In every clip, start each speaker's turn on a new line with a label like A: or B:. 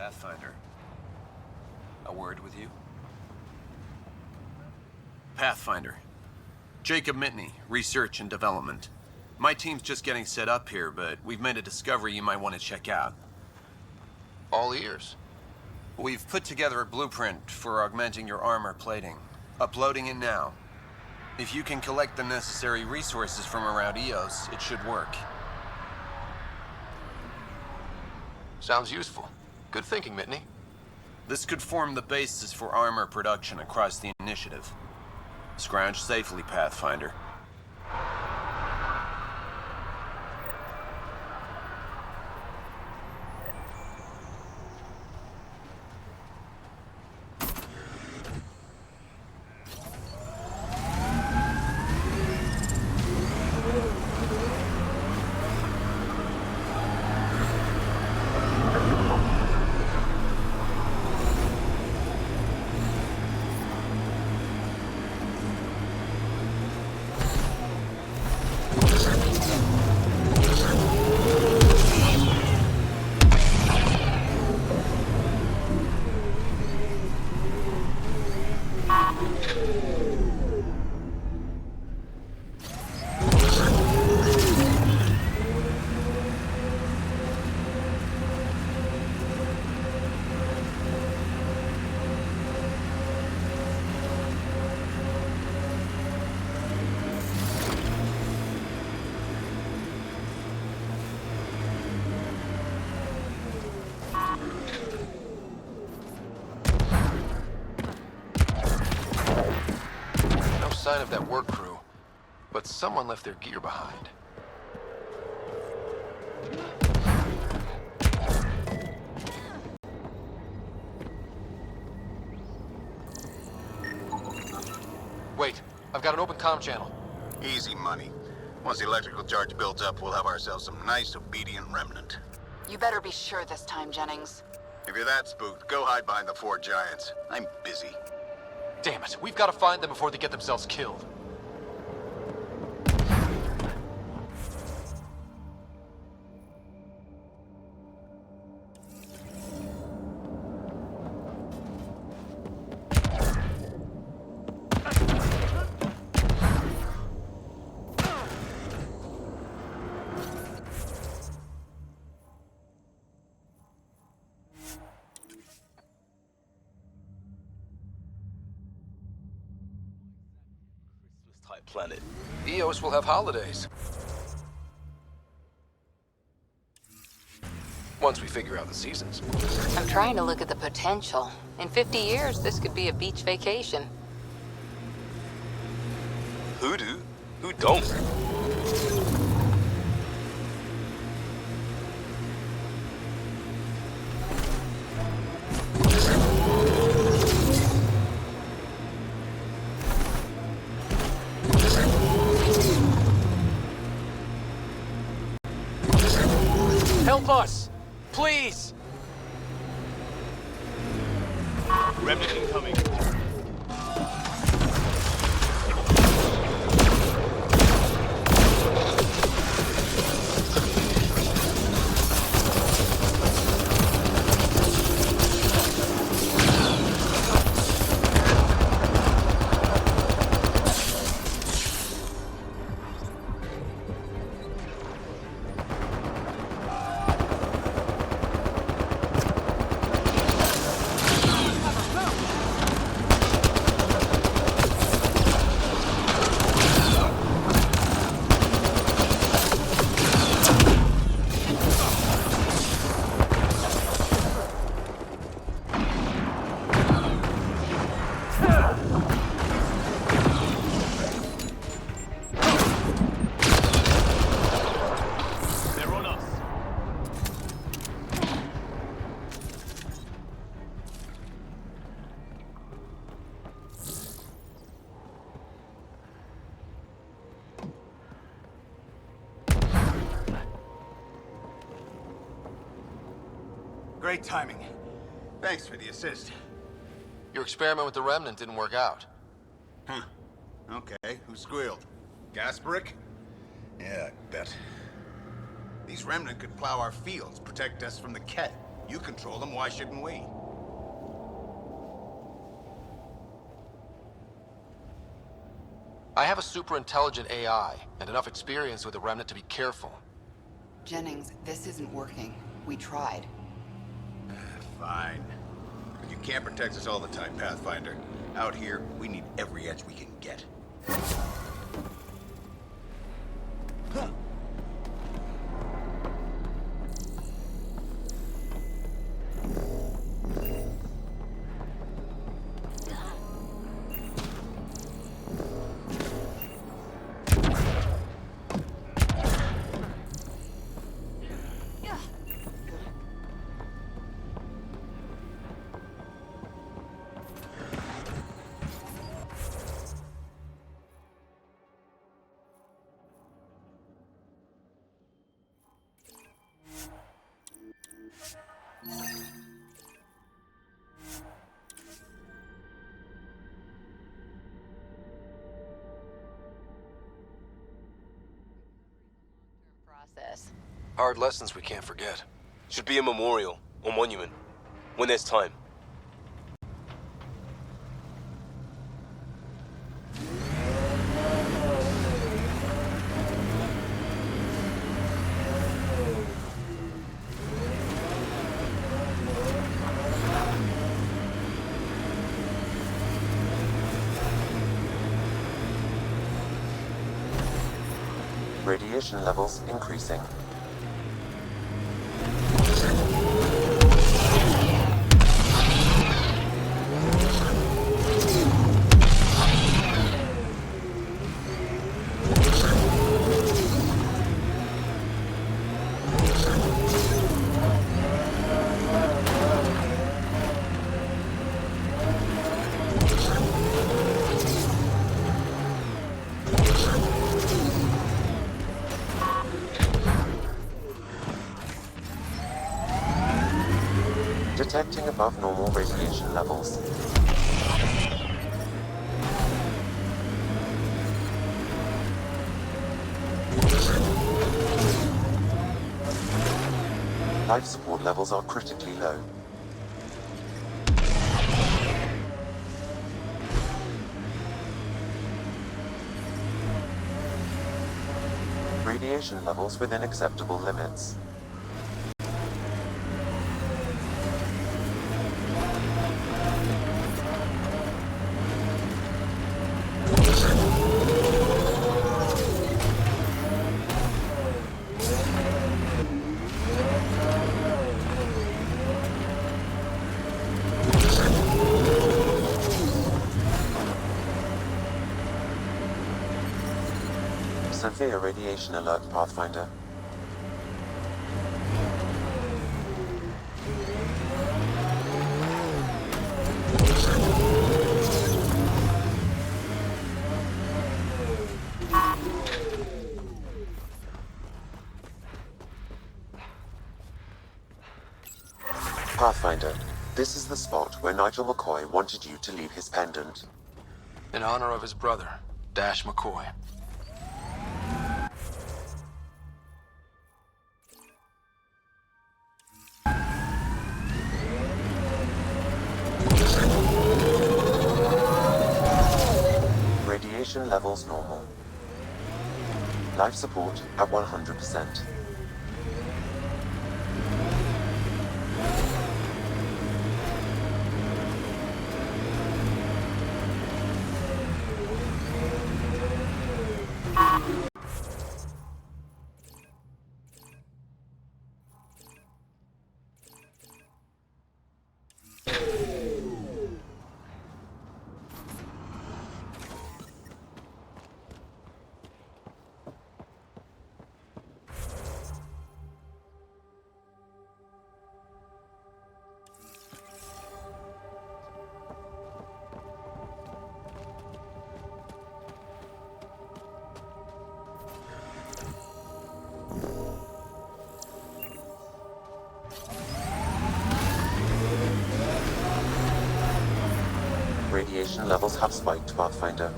A: Pathfinder. A word with you? Pathfinder. Jacob Mitney, Research and Development. My team's just getting set up here, but we've made a discovery you might want to check out.
B: All ears.
A: We've put together a blueprint for augmenting your armor plating. Uploading it now. If you can collect the necessary resources from around EOS, it should work.
B: Sounds useful. Good thinking, Mitney.
A: This could form the basis for armor production across the initiative. Scrounge safely, Pathfinder.
B: Sign of that work crew, but someone left their gear behind. Wait, I've got an open comm channel.
C: Easy money. Once the electrical charge builds up, we'll have ourselves some nice, obedient remnant.
D: You better be sure this time, Jennings.
C: If you're that spooked, go hide behind the four giants. I'm busy.
B: Damn it, we've got to find them before they get themselves killed.
A: Planet.
B: EOS will have holidays. Once we figure out the seasons.
D: I'm trying to look at the potential. In 50 years, this could be a beach vacation.
E: Who do? Who don't?
B: Help us! Please!
E: Remnant incoming.
C: Great timing. Thanks for the assist.
B: Your experiment with the Remnant didn't work out.
C: Huh. Okay, who squealed? Gasbrick? Yeah, I bet. These Remnant could plow our fields, protect us from the Kett. You control them, why shouldn't we?
B: I have a super intelligent AI and enough experience with the Remnant to be careful.
D: Jennings, this isn't working. We tried.
C: Fine. But you can't protect us all the time, Pathfinder. Out here, we need every edge we can get.
D: Process.
E: Hard lessons we can't forget. Should be a memorial or monument when there's time.
F: Radiation levels increasing. Detecting above normal radiation levels. Life support levels are critically low. Radiation levels within acceptable limits. Severe radiation alert, Pathfinder. Pathfinder, this is the spot where Nigel McCoy wanted you to leave his pendant.
B: In honor of his brother, Dash McCoy.
F: Radiation levels normal. Life support at 100%. Radiation levels have spiked, Pathfinder.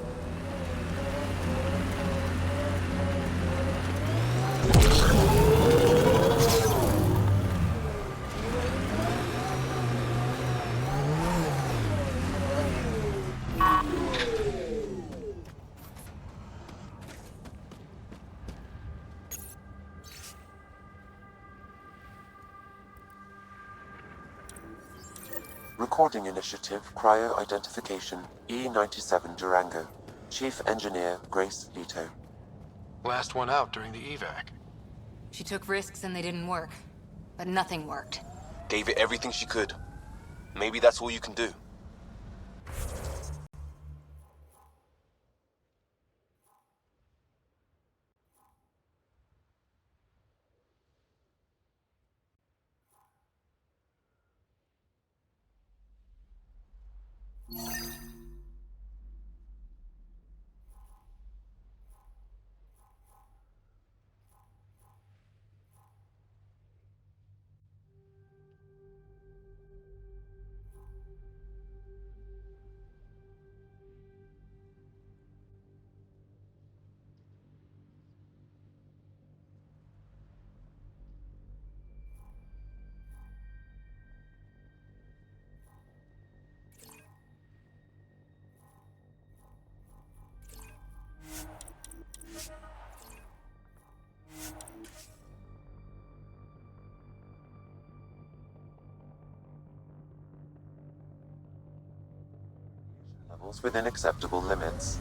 F: Recording Initiative Cryo Identification E97 Durango. Chief Engineer Grace Leto.
B: Last one out during the evac.
D: She took risks and they didn't work. But nothing worked.
E: Gave it everything she could. Maybe that's all you can do.
F: Levels within acceptable limits.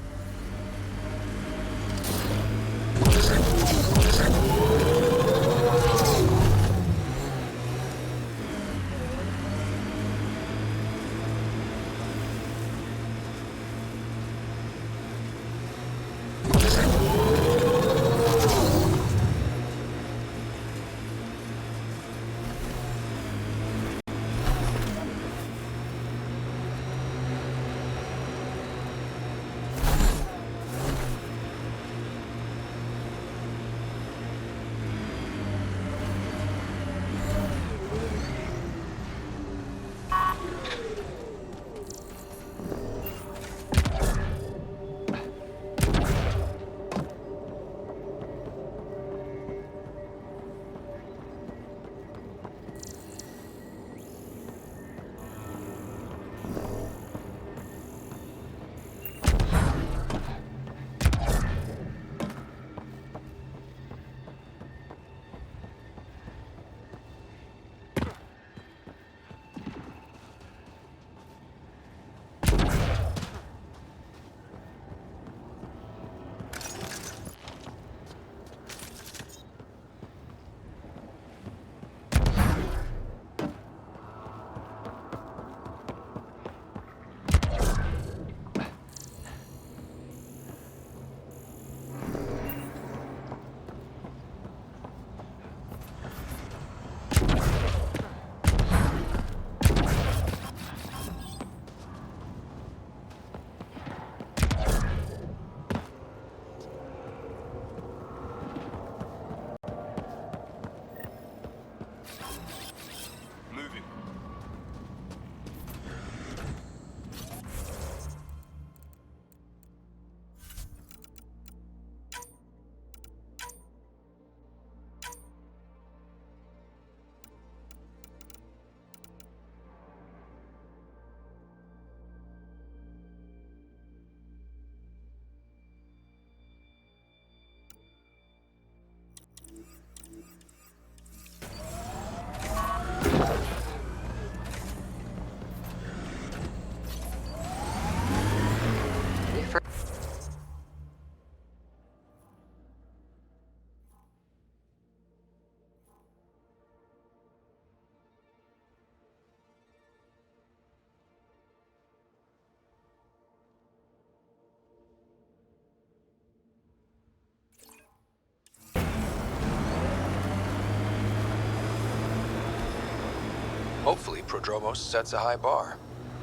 B: Hopefully, Prodromos sets a high bar.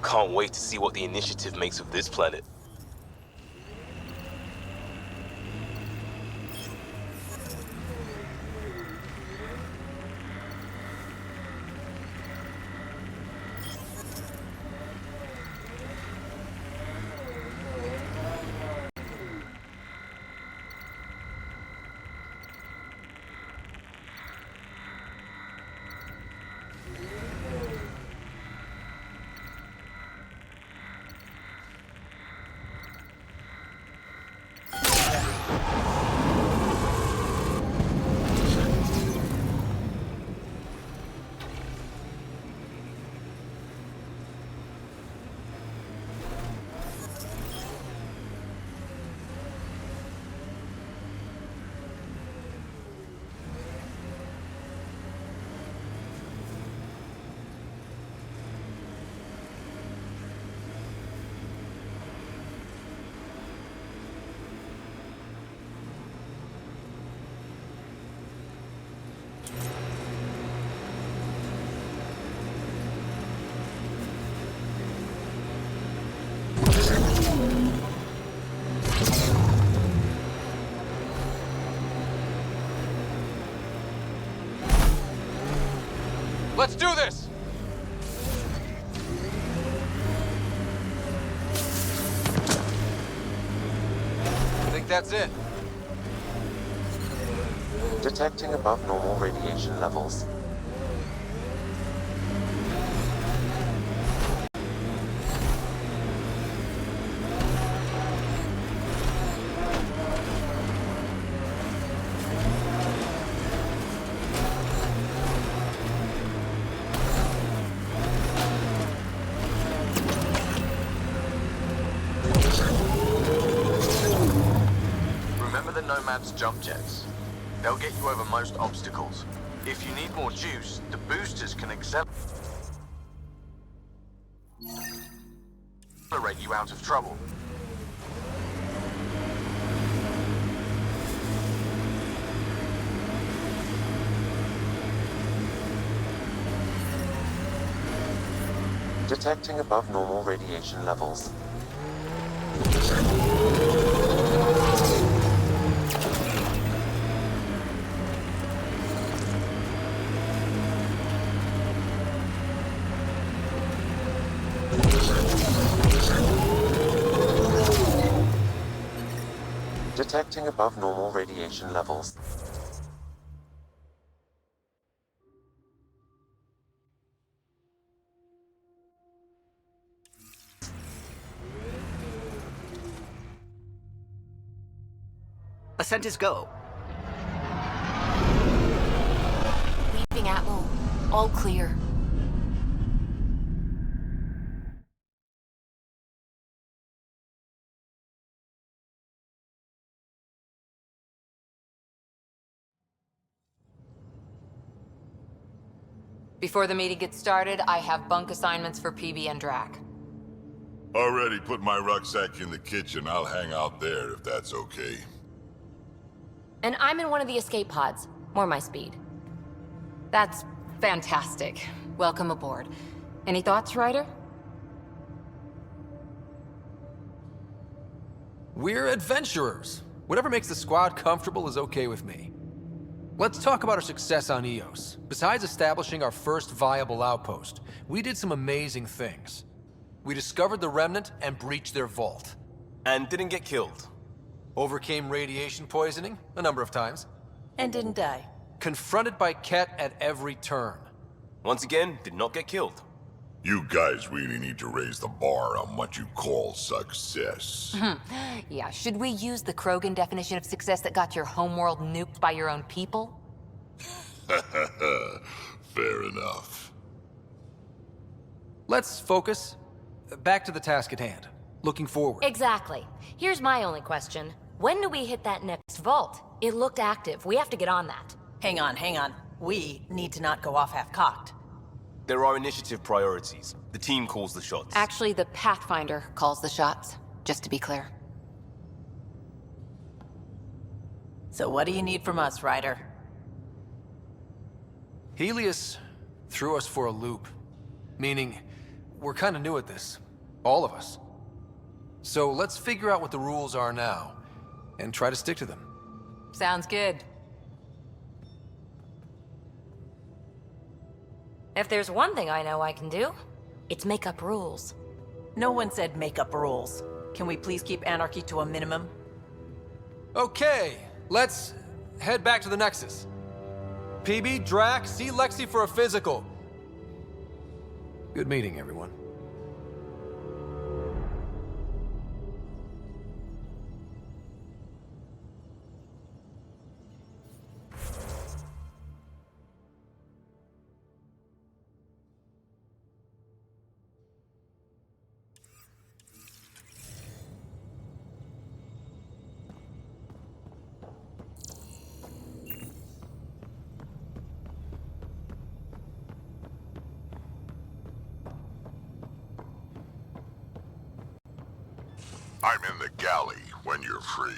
E: Can't wait to see what the initiative makes of this planet.
B: Let's do this! I think that's it.
F: Detecting above normal radiation levels.
G: Remember the Nomad's jump jets? They'll get you over most obstacles. If you need more juice, the boosters can accelerate you out of trouble.
F: Detecting above normal radiation levels. Detecting above normal radiation levels.
H: Ascent is go.
I: Leaving Atmo. All clear.
D: Before the meeting gets started, I have bunk assignments for PB and Drac.
J: Already put my rucksack in the kitchen. I'll hang out there if that's okay.
I: And I'm in one of the escape pods. More my speed.
D: That's fantastic. Welcome aboard. Any thoughts, Ryder?
B: We're adventurers. Whatever makes the squad comfortable is okay with me. Let's talk about our success on Eos. Besides establishing our first viable outpost, we did some amazing things. We discovered the Remnant and breached their vault.
E: And didn't get killed.
B: Overcame radiation poisoning a number of times.
K: And didn't die.
B: Confronted by Kett at every turn.
E: Once again, did not get killed.
J: You guys really need to raise the bar on what you call success.
D: Yeah, should we use the Krogan definition of success that got your homeworld nuked by your own people?
J: Fair enough.
B: Let's focus. Back to the task at hand. Looking forward.
I: Exactly. Here's my only question. When do we hit that next vault? It looked active. We have to get on that.
K: Hang on, hang on. We need to not go off half-cocked.
E: There are initiative priorities. The team calls the shots.
D: Actually, the Pathfinder calls the shots, just to be clear.
K: So what do you need from us, Ryder?
B: Helios threw us for a loop. Meaning, we're kind of new at this. All of us. So let's figure out what the rules are now, and try to stick to them.
D: Sounds good.
I: If there's one thing I know I can do, it's make up rules.
K: No one said make up rules. Can we please keep anarchy to a minimum?
B: Okay, let's head back to the Nexus. PB, Drac, see Lexi for a physical. Good meeting, everyone.
J: I'm in the galley when you're free.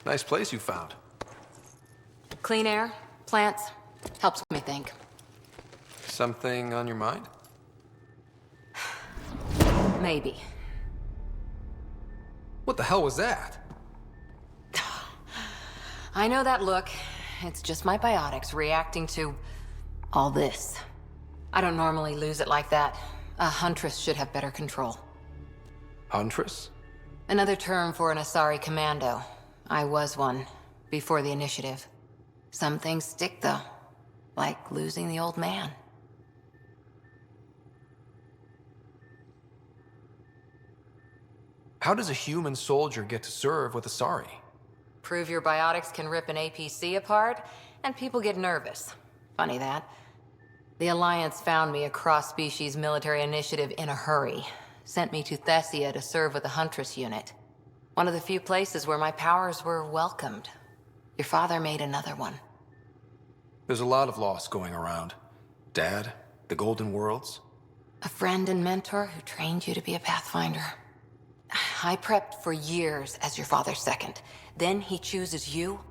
B: Nice place you found.
D: Clean air, plants, helps me think.
B: Something on your mind?
D: Maybe.
B: What the hell was that?
D: I know that look. It's just my biotics reacting to all this. I don't normally lose it like that. A huntress should have better control.
B: Huntress?
D: Another term for an Asari commando. I was one, before the initiative. Some things stick, though. Like losing the old man.
B: How does a human soldier get to serve with Asari?
D: Prove your biotics can rip an APC apart, and people get nervous. Funny that. The Alliance found me a cross-species military initiative in a hurry. Sent me to Thessia to serve with the Huntress unit. One of the few places where my powers were welcomed. Your father made another one.
B: There's a lot of loss going around. Dad, the Golden Worlds.
D: A friend and mentor who trained you to be a Pathfinder. I prepped for years as your father's second. Then he chooses you?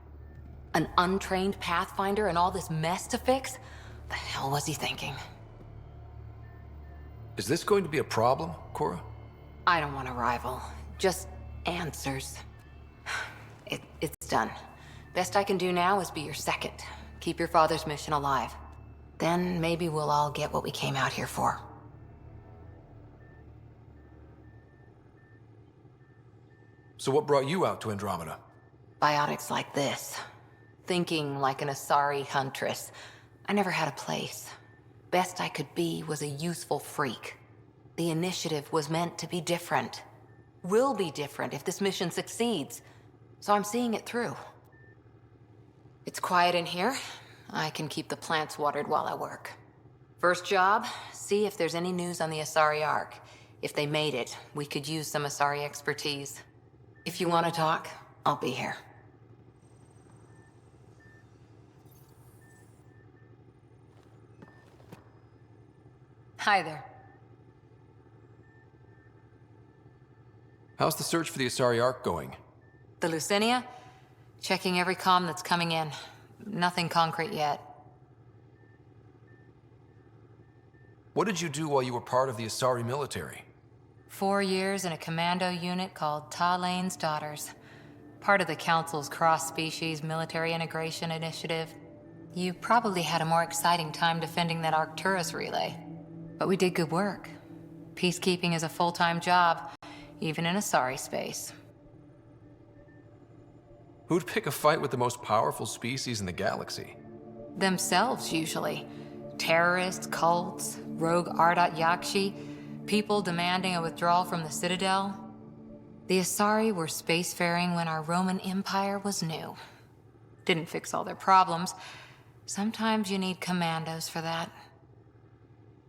D: An untrained Pathfinder and all this mess to fix? The hell was he thinking?
B: Is this going to be a problem, Cora?
D: I don't want a rival. Just answers. It's done. Best I can do now is be your second. Keep your father's mission alive. Then maybe we'll all get what we came out here for.
B: So what brought you out to Andromeda?
D: Biotics like this. Thinking like an Asari huntress. I never had a place. Best I could be was a useful freak. The initiative was meant to be different. Will be different if this mission succeeds. So I'm seeing it through. It's quiet in here. I can keep the plants watered while I work. First job, see if there's any news on the Asari Ark. If they made it, we could use some Asari expertise. If you want to talk, I'll be here. Hi there.
B: How's the search for the Asari Ark going?
D: The Lucinia? Checking every comm that's coming in. Nothing concrete yet.
B: What did you do while you were part of the Asari military?
D: 4 years in a commando unit called Talane's Daughters. Part of the Council's cross-species military integration initiative. You probably had a more exciting time defending that Arcturus relay. But we did good work. Peacekeeping is a full-time job, even in Asari space.
B: Who'd pick a fight with the most powerful species in the galaxy?
D: Themselves, usually. Terrorists, cults, rogue Ardat Yakshi, people demanding a withdrawal from the Citadel. The Asari were spacefaring when our Roman Empire was new. Didn't fix all their problems. Sometimes you need commandos for that.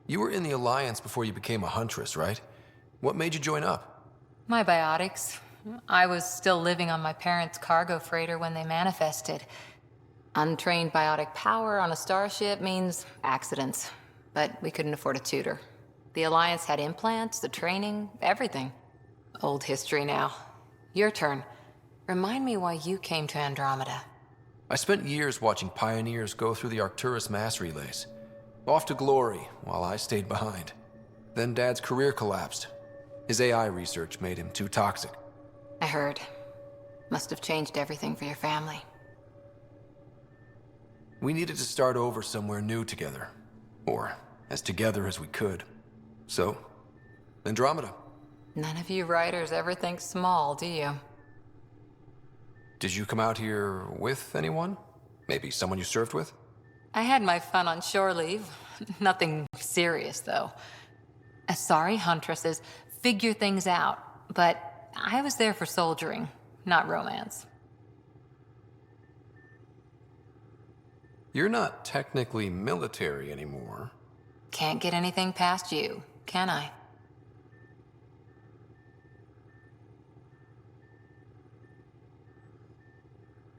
B: You were in the Alliance before you became a huntress, right? What made you join up?
D: My biotics. I was still living on my parents' cargo freighter when they manifested. Untrained biotic power on a starship means accidents. But we couldn't afford a tutor. The Alliance had implants, the training, everything. Old history now. Your turn. Remind me why you came to Andromeda.
B: I spent years watching pioneers go through the Arcturus mass relays. Off to glory, while I stayed behind. Then Dad's career collapsed. His AI research made him too toxic.
D: I heard. Must have changed everything for your family.
B: We needed to start over somewhere new together. Or as together as we could. So, Andromeda.
D: None of you writers ever think small, do you?
B: Did you come out here with anyone? Maybe someone you served with?
D: I had my fun on shore leave. Nothing serious, though. Asari huntresses figure things out, but I was there for soldiering, not romance.
B: You're not technically military anymore.
D: Can't get anything past you, can I?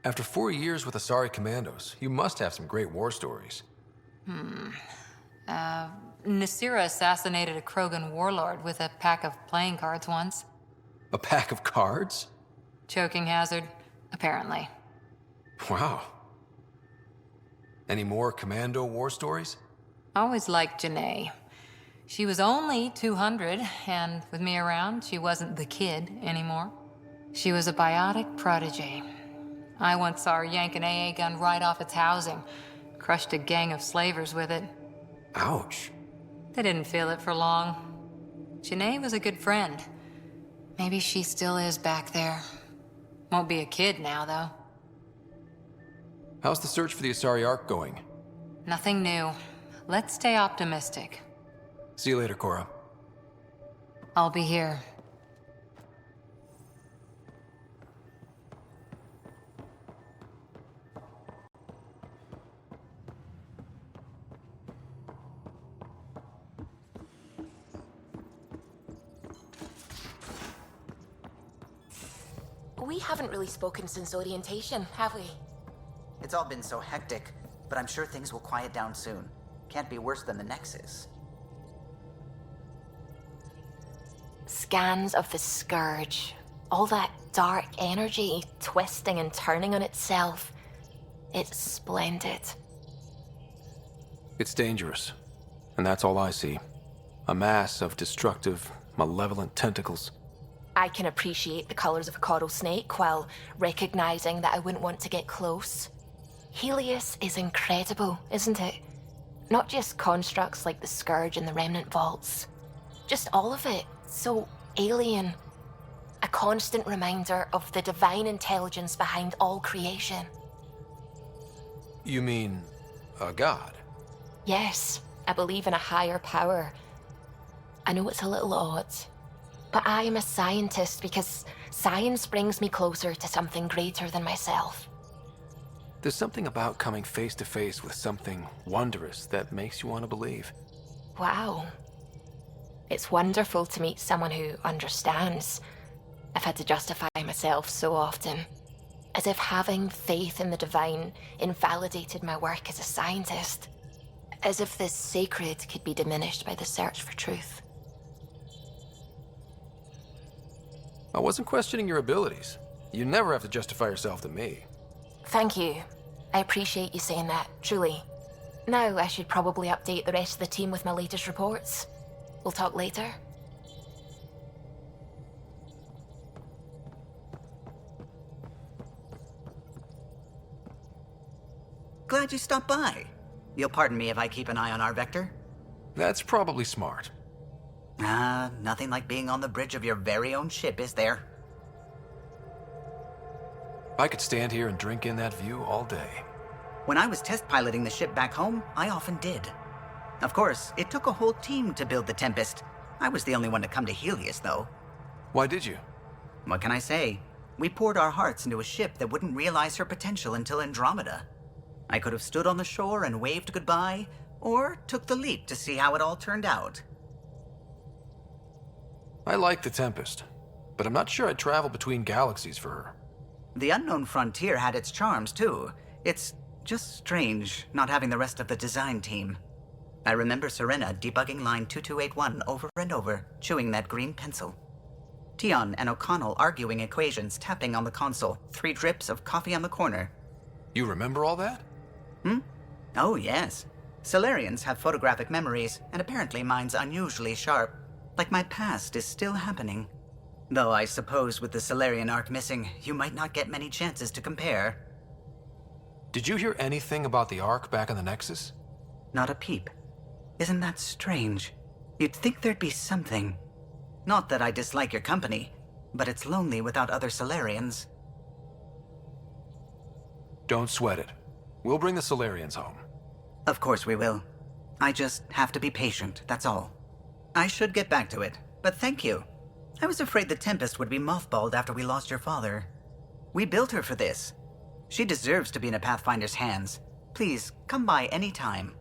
B: After 4 years with Asari Commandos, you must have some great war stories.
D: Nasira assassinated a Krogan warlord with a pack of playing cards once.
B: A pack of cards?
D: Choking hazard, apparently.
B: Wow. Any more Commando war stories?
D: Always liked Janae. She was only 200, and with me around, she wasn't the kid anymore. She was a biotic protege. I once saw her yank an AA gun right off its housing. Crushed a gang of slavers with it.
B: Ouch.
D: They didn't feel it for long. Janae was a good friend. Maybe she still is back there. Won't be a kid now, though.
B: How's the search for the Asari Ark going?
D: Nothing new. Let's stay optimistic.
B: See you later, Cora.
D: I'll be here.
I: We haven't really spoken since orientation, have we?
H: It's all been so hectic, but I'm sure things will quiet down soon. Can't be worse than the Nexus.
I: Scans of the Scourge. All that dark energy twisting and turning on itself. It's splendid.
B: It's dangerous. And that's all I see. A mass of destructive, malevolent tentacles.
I: I can appreciate the colors of a coral snake while recognizing that I wouldn't want to get close. Helios is incredible, isn't it? Not just constructs like the Scourge and the Remnant vaults. Just all of it. So alien. A constant reminder of the divine intelligence behind all creation.
B: You mean a god?
I: Yes, I believe in a higher power. I know it's a little odd, but I am a scientist because science brings me closer to something greater than myself.
B: There's something about coming face to face with something wondrous that makes you want to believe.
I: Wow. It's wonderful to meet someone who understands. I've had to justify myself so often, as if having faith in the divine invalidated my work as a scientist. As if this sacred could be diminished by the search for truth.
B: I wasn't questioning your abilities. You never have to justify yourself to me.
I: Thank you. I appreciate you saying that, truly. Now I should probably update the rest of the team with my latest reports. We'll talk later.
H: Glad you stopped by. You'll pardon me if I keep an eye on our vector?
B: That's probably smart.
H: Nothing like being on the bridge of your very own ship, is there?
B: I could stand here and drink in that view all day.
H: When I was test piloting the ship back home, I often did. Of course, it took a whole team to build the Tempest. I was the only one to come to Helios, though.
B: Why did you?
H: What can I say? We poured our hearts into a ship that wouldn't realize her potential until Andromeda. I could have stood on the shore and waved goodbye, or took the leap to see how it all turned out.
B: I like the Tempest, but I'm not sure I'd travel between galaxies for her.
H: The unknown frontier had its charms, too. It's just strange not having the rest of the design team. I remember Serena debugging line 2281 over and over, chewing that green pencil. Tion and O'Connell arguing equations, tapping on the console, 3 drips of coffee on the corner.
B: You remember all that?
H: Oh, yes. Solarians have photographic memories, and apparently mine's unusually sharp. Like my past is still happening. Though I suppose with the Solarian arc missing, you might not get many chances to compare.
B: Did you hear anything about the Ark back in the Nexus?
H: Not a peep. Isn't that strange? You'd think there'd be something. Not that I dislike your company, but it's lonely without other Solarians.
B: Don't sweat it. We'll bring the Solarians home.
H: Of course we will. I just have to be patient, that's all. I should get back to it, but thank you. I was afraid the Tempest would be mothballed after we lost your father. We built her for this. She deserves to be in a Pathfinder's hands. Please, come by any time.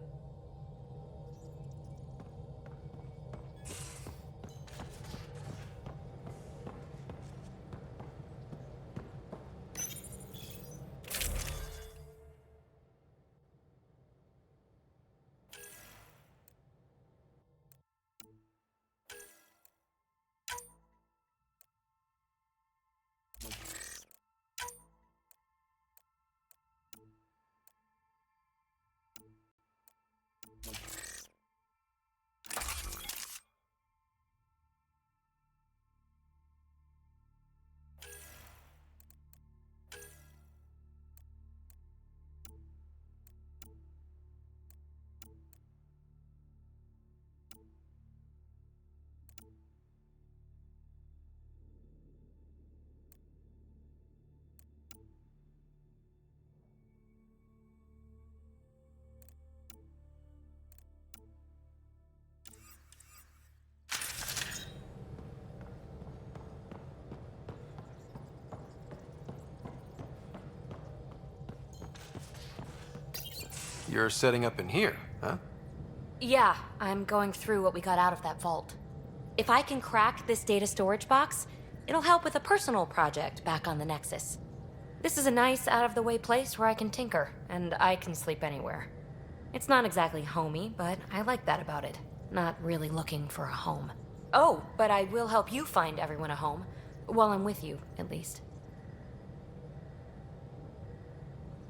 B: You're setting up in here, huh?
L: Yeah, I'm going through what we got out of that vault. If I can crack this data storage box, it'll help with a personal project back on the Nexus. This is a nice, out-of-the-way place where I can tinker, and I can sleep anywhere. It's not exactly homey, but I like that about it. Not really looking for a home. Oh, but I will help you find everyone a home. While I'm with you, at least.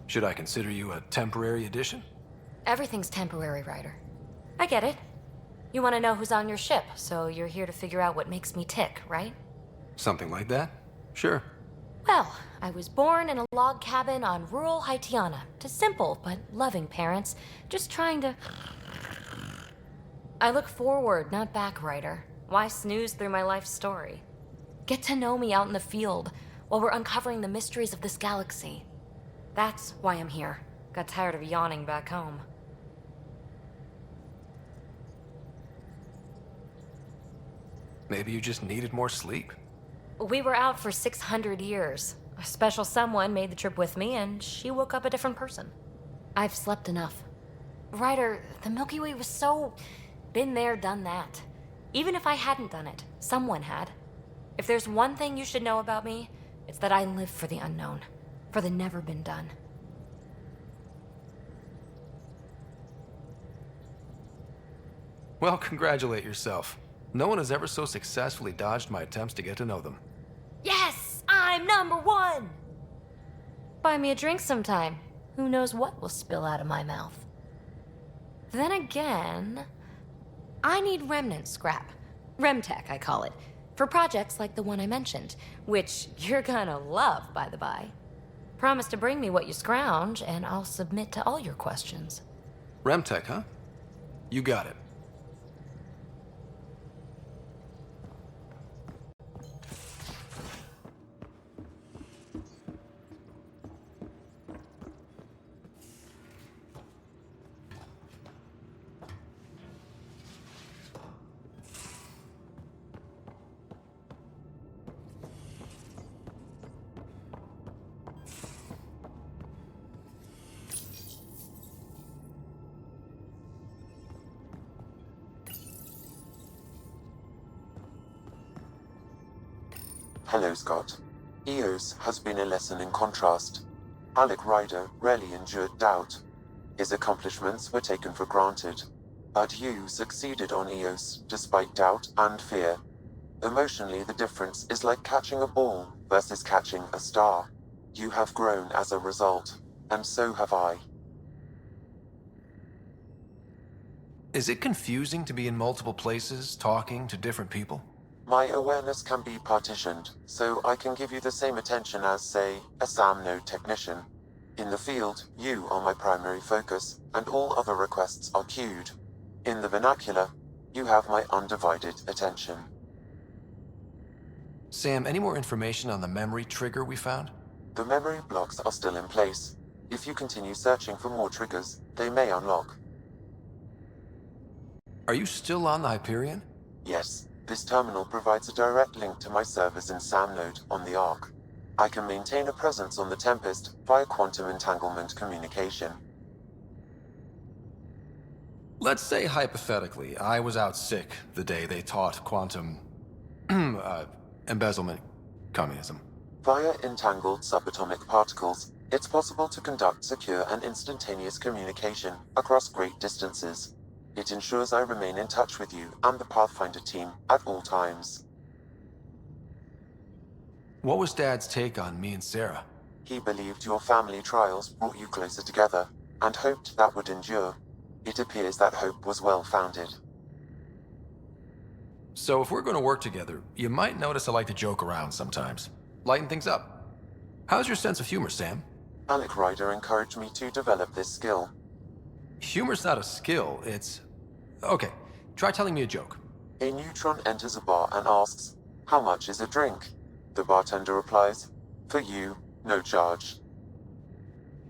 B: Should I consider you a temporary addition?
L: Everything's temporary, Ryder. I get it. You want to know who's on your ship, so you're here to figure out what makes me tick, right?
B: Something like that? Sure.
L: Well, I was born in a log cabin on rural Haitiana to simple but loving parents, just trying to... I look forward, not back, Ryder. Why snooze through my life story? Get to know me out in the field while we're uncovering the mysteries of this galaxy. That's why I'm here. Got tired of yawning back home.
B: Maybe you just needed more sleep.
L: We were out for 600 years. A special someone made the trip with me, and she woke up a different person. I've slept enough. Ryder, the Milky Way was so... been there, done that. Even if I hadn't done it, someone had. If there's one thing you should know about me, it's that I live for the unknown. For the never been done.
B: Well, congratulate yourself. No one has ever so successfully dodged my attempts to get to know them.
L: Yes! I'm #1! Buy me a drink sometime. Who knows what will spill out of my mouth. Then again... I need Remnant scrap. Remtech, I call it. For projects like the one I mentioned. Which you're gonna love, by the by. Promise to bring me what you scrounge, and I'll submit to all your questions.
B: Remtech, huh? You got it.
F: Hello, Scott. EOS has been a lesson in contrast. Alec Ryder rarely endured doubt. His accomplishments were taken for granted. But you succeeded on EOS, despite doubt and fear. Emotionally, the difference is like catching a ball versus catching a star. You have grown as a result, and so have I.
B: Is it confusing to be in multiple places, talking to different people?
F: My awareness can be partitioned, so I can give you the same attention as, say, a SAM node technician. In the field, you are my primary focus, and all other requests are queued. In the vernacular, you have my undivided attention.
B: Sam, any more information on the memory trigger we found?
F: The memory blocks are still in place. If you continue searching for more triggers, they may unlock.
B: Are you still on the Hyperion?
F: Yes. This terminal provides a direct link to my servers in SAM node on the Ark. I can maintain a presence on the Tempest via quantum entanglement communication.
B: Let's say, hypothetically, I was out sick the day they taught quantum... embezzlement communism.
F: Via entangled subatomic particles, it's possible to conduct secure and instantaneous communication across great distances. It ensures I remain in touch with you and the Pathfinder team at all times.
B: What was Dad's take on me and Sara?
F: He believed your family trials brought you closer together, and hoped that would endure. It appears that hope was well-founded.
B: So if we're going to work together, you might notice I like to joke around sometimes. Lighten things up. How's your sense of humor, Sam?
F: Alec Ryder encouraged me to develop this skill.
B: Humor's not a skill, it's... Okay, try telling me a joke.
F: A neutron enters a bar and asks, "How much is a drink?" The bartender replies, "For you, no charge."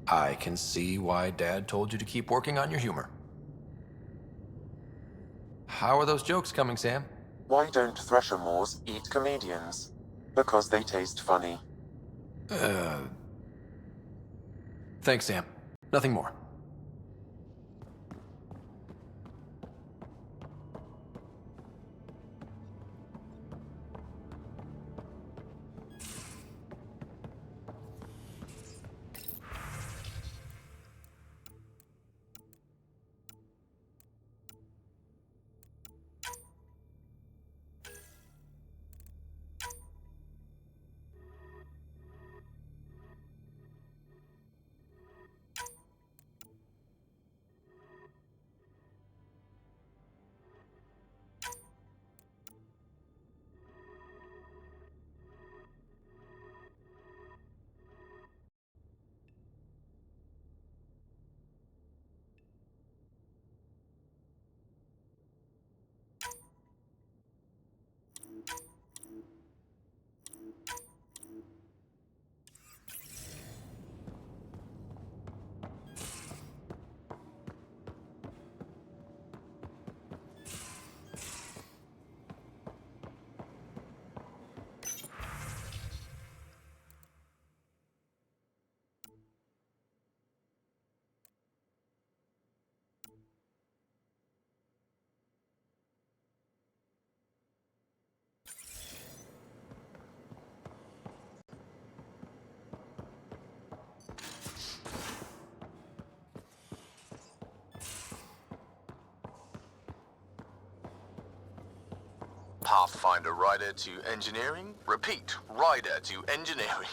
B: I can see why Dad told you to keep working on your humor. How are those jokes coming, Sam?
F: Why don't Thresher Moors eat comedians? Because they taste funny.
B: Thanks, Sam. Nothing more.
G: Pathfinder Ryder to engineering. Repeat, Ryder to engineering.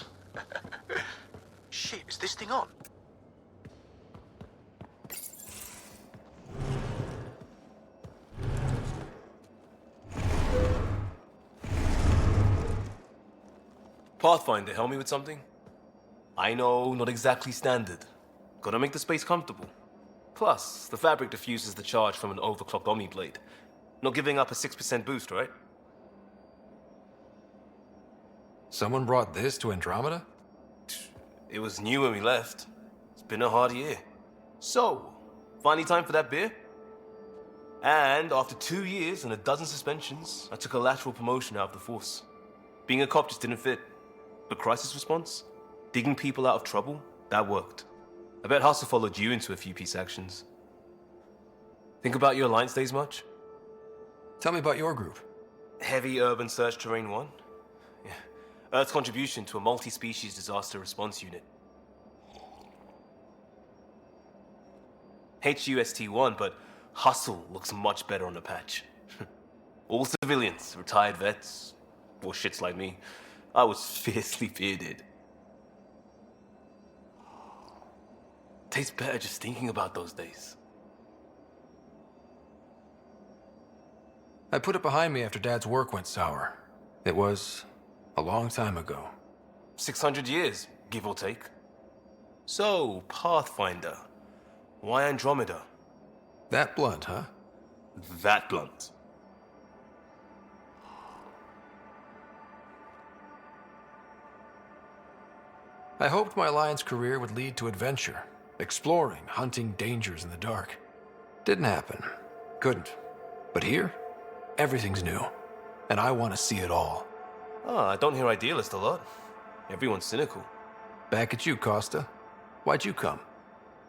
G: Shit, is this thing on?
E: Pathfinder, help me with something? I know, not exactly standard. Gotta make the space comfortable. Plus, the fabric diffuses the charge from an overclocked Omniblade. Not giving up a 6% boost, right?
B: Someone brought this to Andromeda?
E: It was new when we left. It's been a hard year. So, finally time for that beer? And after 2 years and a dozen suspensions, I took a lateral promotion out of the force. Being a cop just didn't fit. But crisis response? Digging people out of trouble? That worked. I bet Hustle followed you into a few peace actions. Think about your Alliance days much?
B: Tell me about your group.
E: Heavy Urban Search Terrain 1? Yeah. Earth's contribution to a multi-species disaster response unit. HUST-1, but Hustle looks much better on the patch. All civilians, retired vets, or shits like me. I was fiercely bearded. Tastes better just thinking about those days.
B: I put it behind me after Dad's work went sour. It was a long time ago.
E: 600 years, give or take. So, Pathfinder. Why Andromeda?
B: That blunt, huh?
E: That blunt.
B: I hoped my Alliance career would lead to adventure, exploring, hunting dangers in the dark. Didn't happen. Couldn't. But here, everything's new, and I want to see it all.
E: Ah, I don't hear idealist a lot. Everyone's cynical.
B: Back at you, Costa. Why'd you come?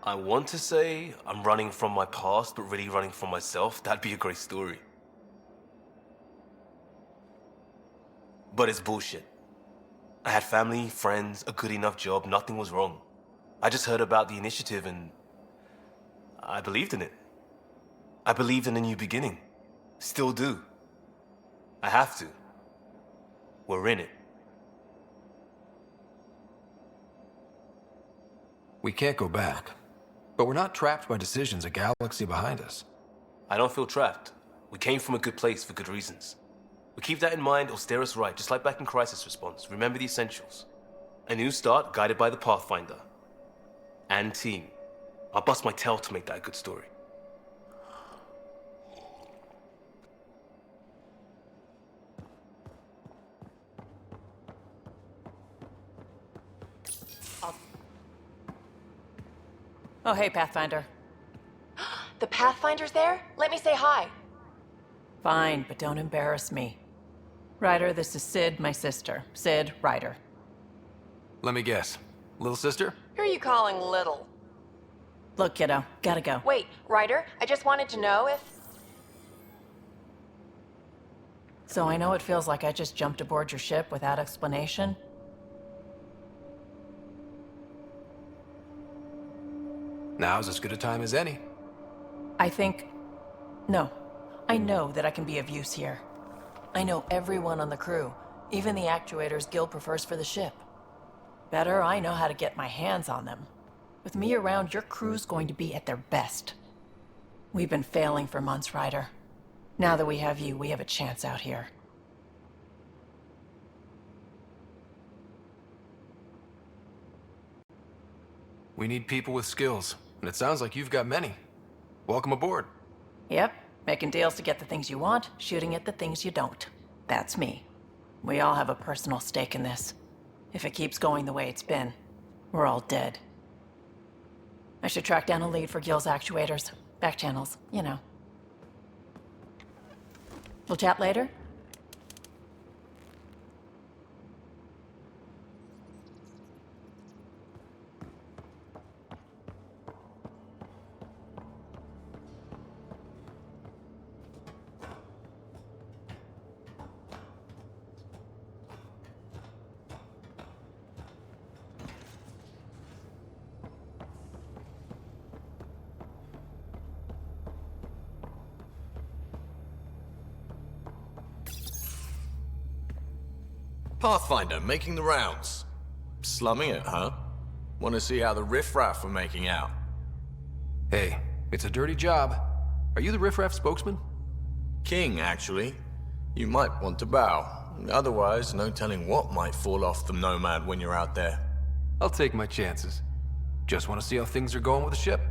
E: I want to say I'm running from my past, but really running from myself. That'd be a great story. But it's bullshit. I had family, friends, a good enough job, nothing was wrong. I just heard about the initiative and I believed in it. I believed in a new beginning. Still do. I have to. We're in it.
B: We can't go back, but we're not trapped by decisions a galaxy behind us.
E: I don't feel trapped. We came from a good place for good reasons. We keep that in mind or steer us right, just like back in Crisis Response. Remember the essentials. A new start guided by the Pathfinder. And team. I'll bust my tail to make that a good story.
K: Oh, hey, Pathfinder.
I: The Pathfinder's there? Let me say hi.
K: Fine, but don't embarrass me. Ryder, this is Sid, my sister. Sid Ryder.
B: Let me guess. Little sister?
I: Who are you calling little?
K: Look, kiddo, gotta go.
I: Wait, Ryder, I just wanted to know if...
K: So I know it feels like I just jumped aboard your ship without explanation.
B: Now's as good a time as any.
K: No. I know that I can be of use here. I know everyone on the crew, even the actuators Gil prefers for the ship. Better, I know how to get my hands on them. With me around, your crew's going to be at their best. We've been failing for months, Ryder. Now that we have you, we have a chance out here.
B: We need people with skills, and it sounds like you've got many. Welcome aboard.
K: Yep, making deals to get the things you want, shooting at the things you don't. That's me. We all have a personal stake in this. If it keeps going the way it's been, we're all dead. I should track down a lead for Gil's actuators. Back channels, you know. We'll chat later?
M: Pathfinder, making the rounds. Slumming it, huh? Want to see how the riffraff are making out?
B: Hey, it's a dirty job. Are you the riffraff spokesman?
M: King, actually. You might want to bow. Otherwise, no telling what might fall off the Nomad when you're out there.
B: I'll take my chances. Just want to see how things are going with the ship.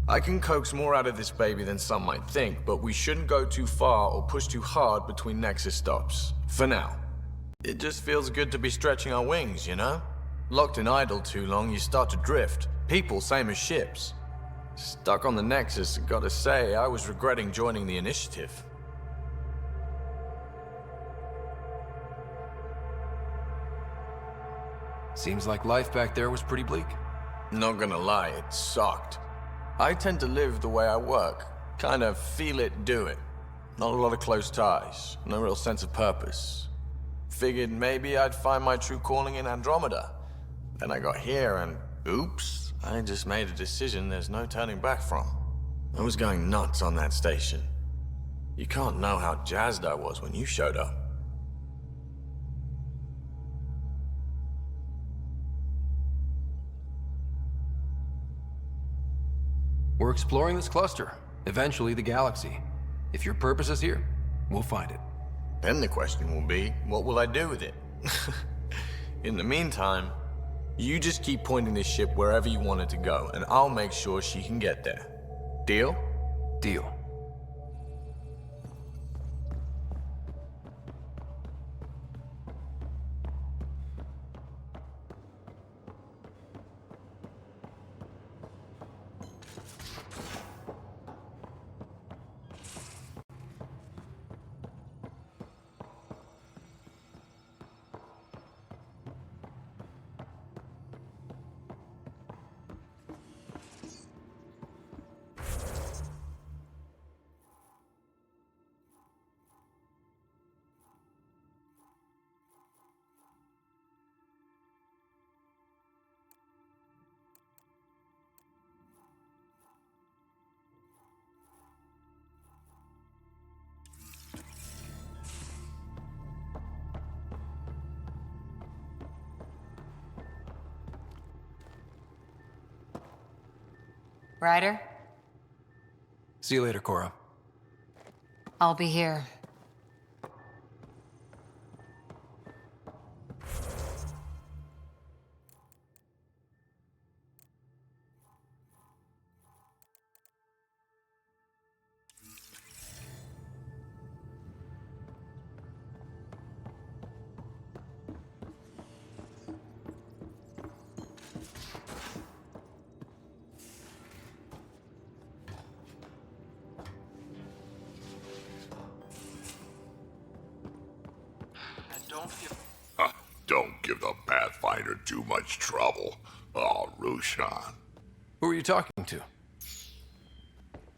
M: I can coax more out of this baby than some might think, but we shouldn't go too far or push too hard between Nexus stops. For now. It just feels good to be stretching our wings, you know? Locked in idle too long, you start to drift. People, same as ships. Stuck on the Nexus, gotta say, I was regretting joining the Initiative.
B: Seems like life back there was pretty bleak.
M: Not gonna lie, it sucked. I tend to live the way I work. Kind of feel it, do it. Not a lot of close ties, no real sense of purpose. Figured maybe I'd find my true calling in Andromeda. Then I got here and, oops, I just made a decision there's no turning back from. I was going nuts on that station. You can't know how jazzed I was when you showed up.
B: We're exploring this cluster, eventually the galaxy. If your purpose is here, we'll find it.
M: Then the question will be, what will I do with it? In the meantime, you just keep pointing this ship wherever you want it to go, and I'll make sure she can get there. Deal?
B: Deal.
D: Ryder?
B: See you later, Cora.
D: I'll be here.
J: Don't give the Pathfinder too much trouble. Oh, Rushan.
B: Who are you talking to?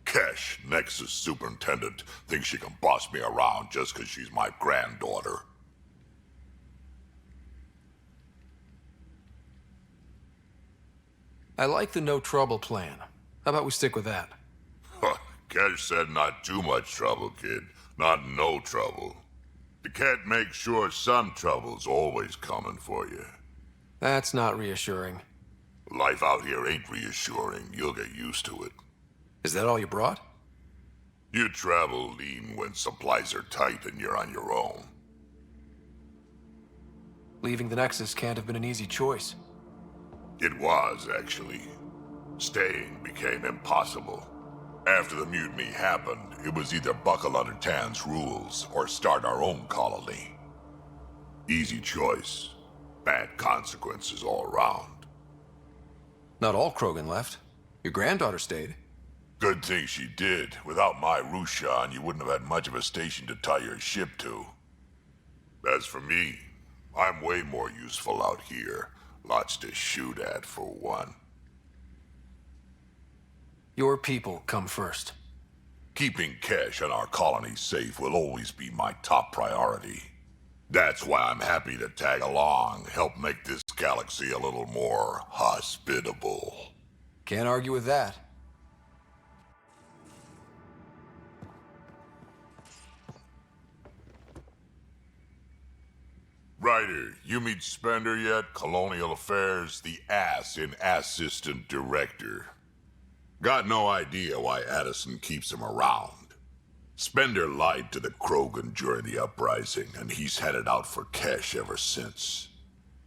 J: Kesh, Nexus Superintendent, thinks she can boss me around just because she's my granddaughter.
B: I like the no trouble plan. How about we stick with that?
J: Kesh said not too much trouble, kid. Not no trouble. You can't make sure some trouble's always coming for you.
B: That's not reassuring.
J: Life out here ain't reassuring. You'll get used to it.
B: Is that all you brought?
J: You travel lean when supplies are tight and you're on your own.
B: Leaving the Nexus can't have been an easy choice.
J: It was, actually. Staying became impossible. After the mutiny happened, it was either buckle under Tan's rules or start our own colony. Easy choice. Bad consequences all around.
B: Not all Krogan left. Your granddaughter stayed.
J: Good thing she did. Without my Rushan, you wouldn't have had much of a station to tie your ship to. As for me, I'm way more useful out here. Lots to shoot at, for one.
B: Your people come first.
J: Keeping Kesh and our colony safe will always be my top priority. That's why I'm happy to tag along, help make this galaxy a little more hospitable.
B: Can't argue with that.
J: Ryder, you meet Spender yet? Colonial Affairs, the ass in Assistant Director. Got no idea why Addison keeps him around. Spender lied to the Krogan during the uprising, and he's headed out for cash ever since.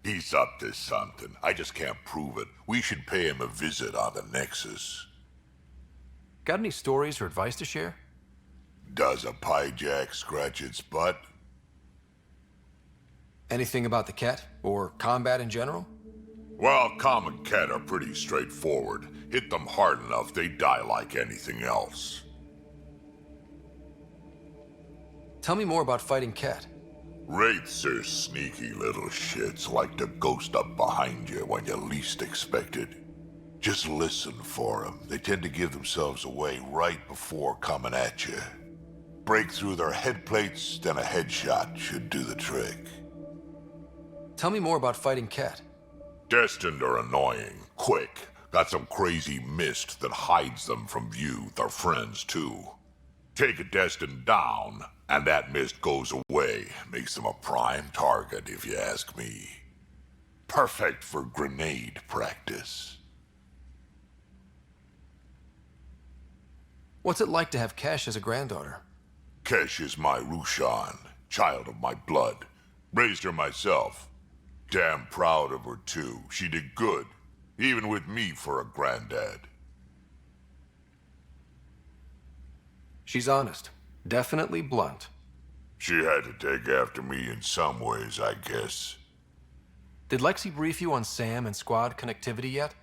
J: He's up to something. I just can't prove it. We should pay him a visit on the Nexus.
B: Got any stories or advice to share?
J: Does a piejack scratch its butt?
B: Anything about the Kett, or combat in general?
J: Well, common Kett are pretty straightforward. Hit them hard enough, they die like anything else.
B: Tell me more about fighting Kett.
J: Wraiths are sneaky little shits, like to ghost up behind you when you least expect it. Just listen for them. They tend to give themselves away right before coming at you. Break through their head plates, then a headshot should do the trick.
B: Tell me more about fighting Kett.
J: Destined are annoying, quick. Got some crazy mist that hides them from view, their friends too. Take a Destined down, and that mist goes away. Makes them a prime target, if you ask me. Perfect for grenade practice.
B: What's it like to have Kesh as a granddaughter?
J: Kesh is my Rushan, child of my blood. Raised her myself. Damn proud of her too. She did good, even with me for a granddad.
B: She's honest. Definitely blunt.
J: She had to take after me in some ways, I guess.
B: Did Lexi brief you on SAM and squad connectivity yet?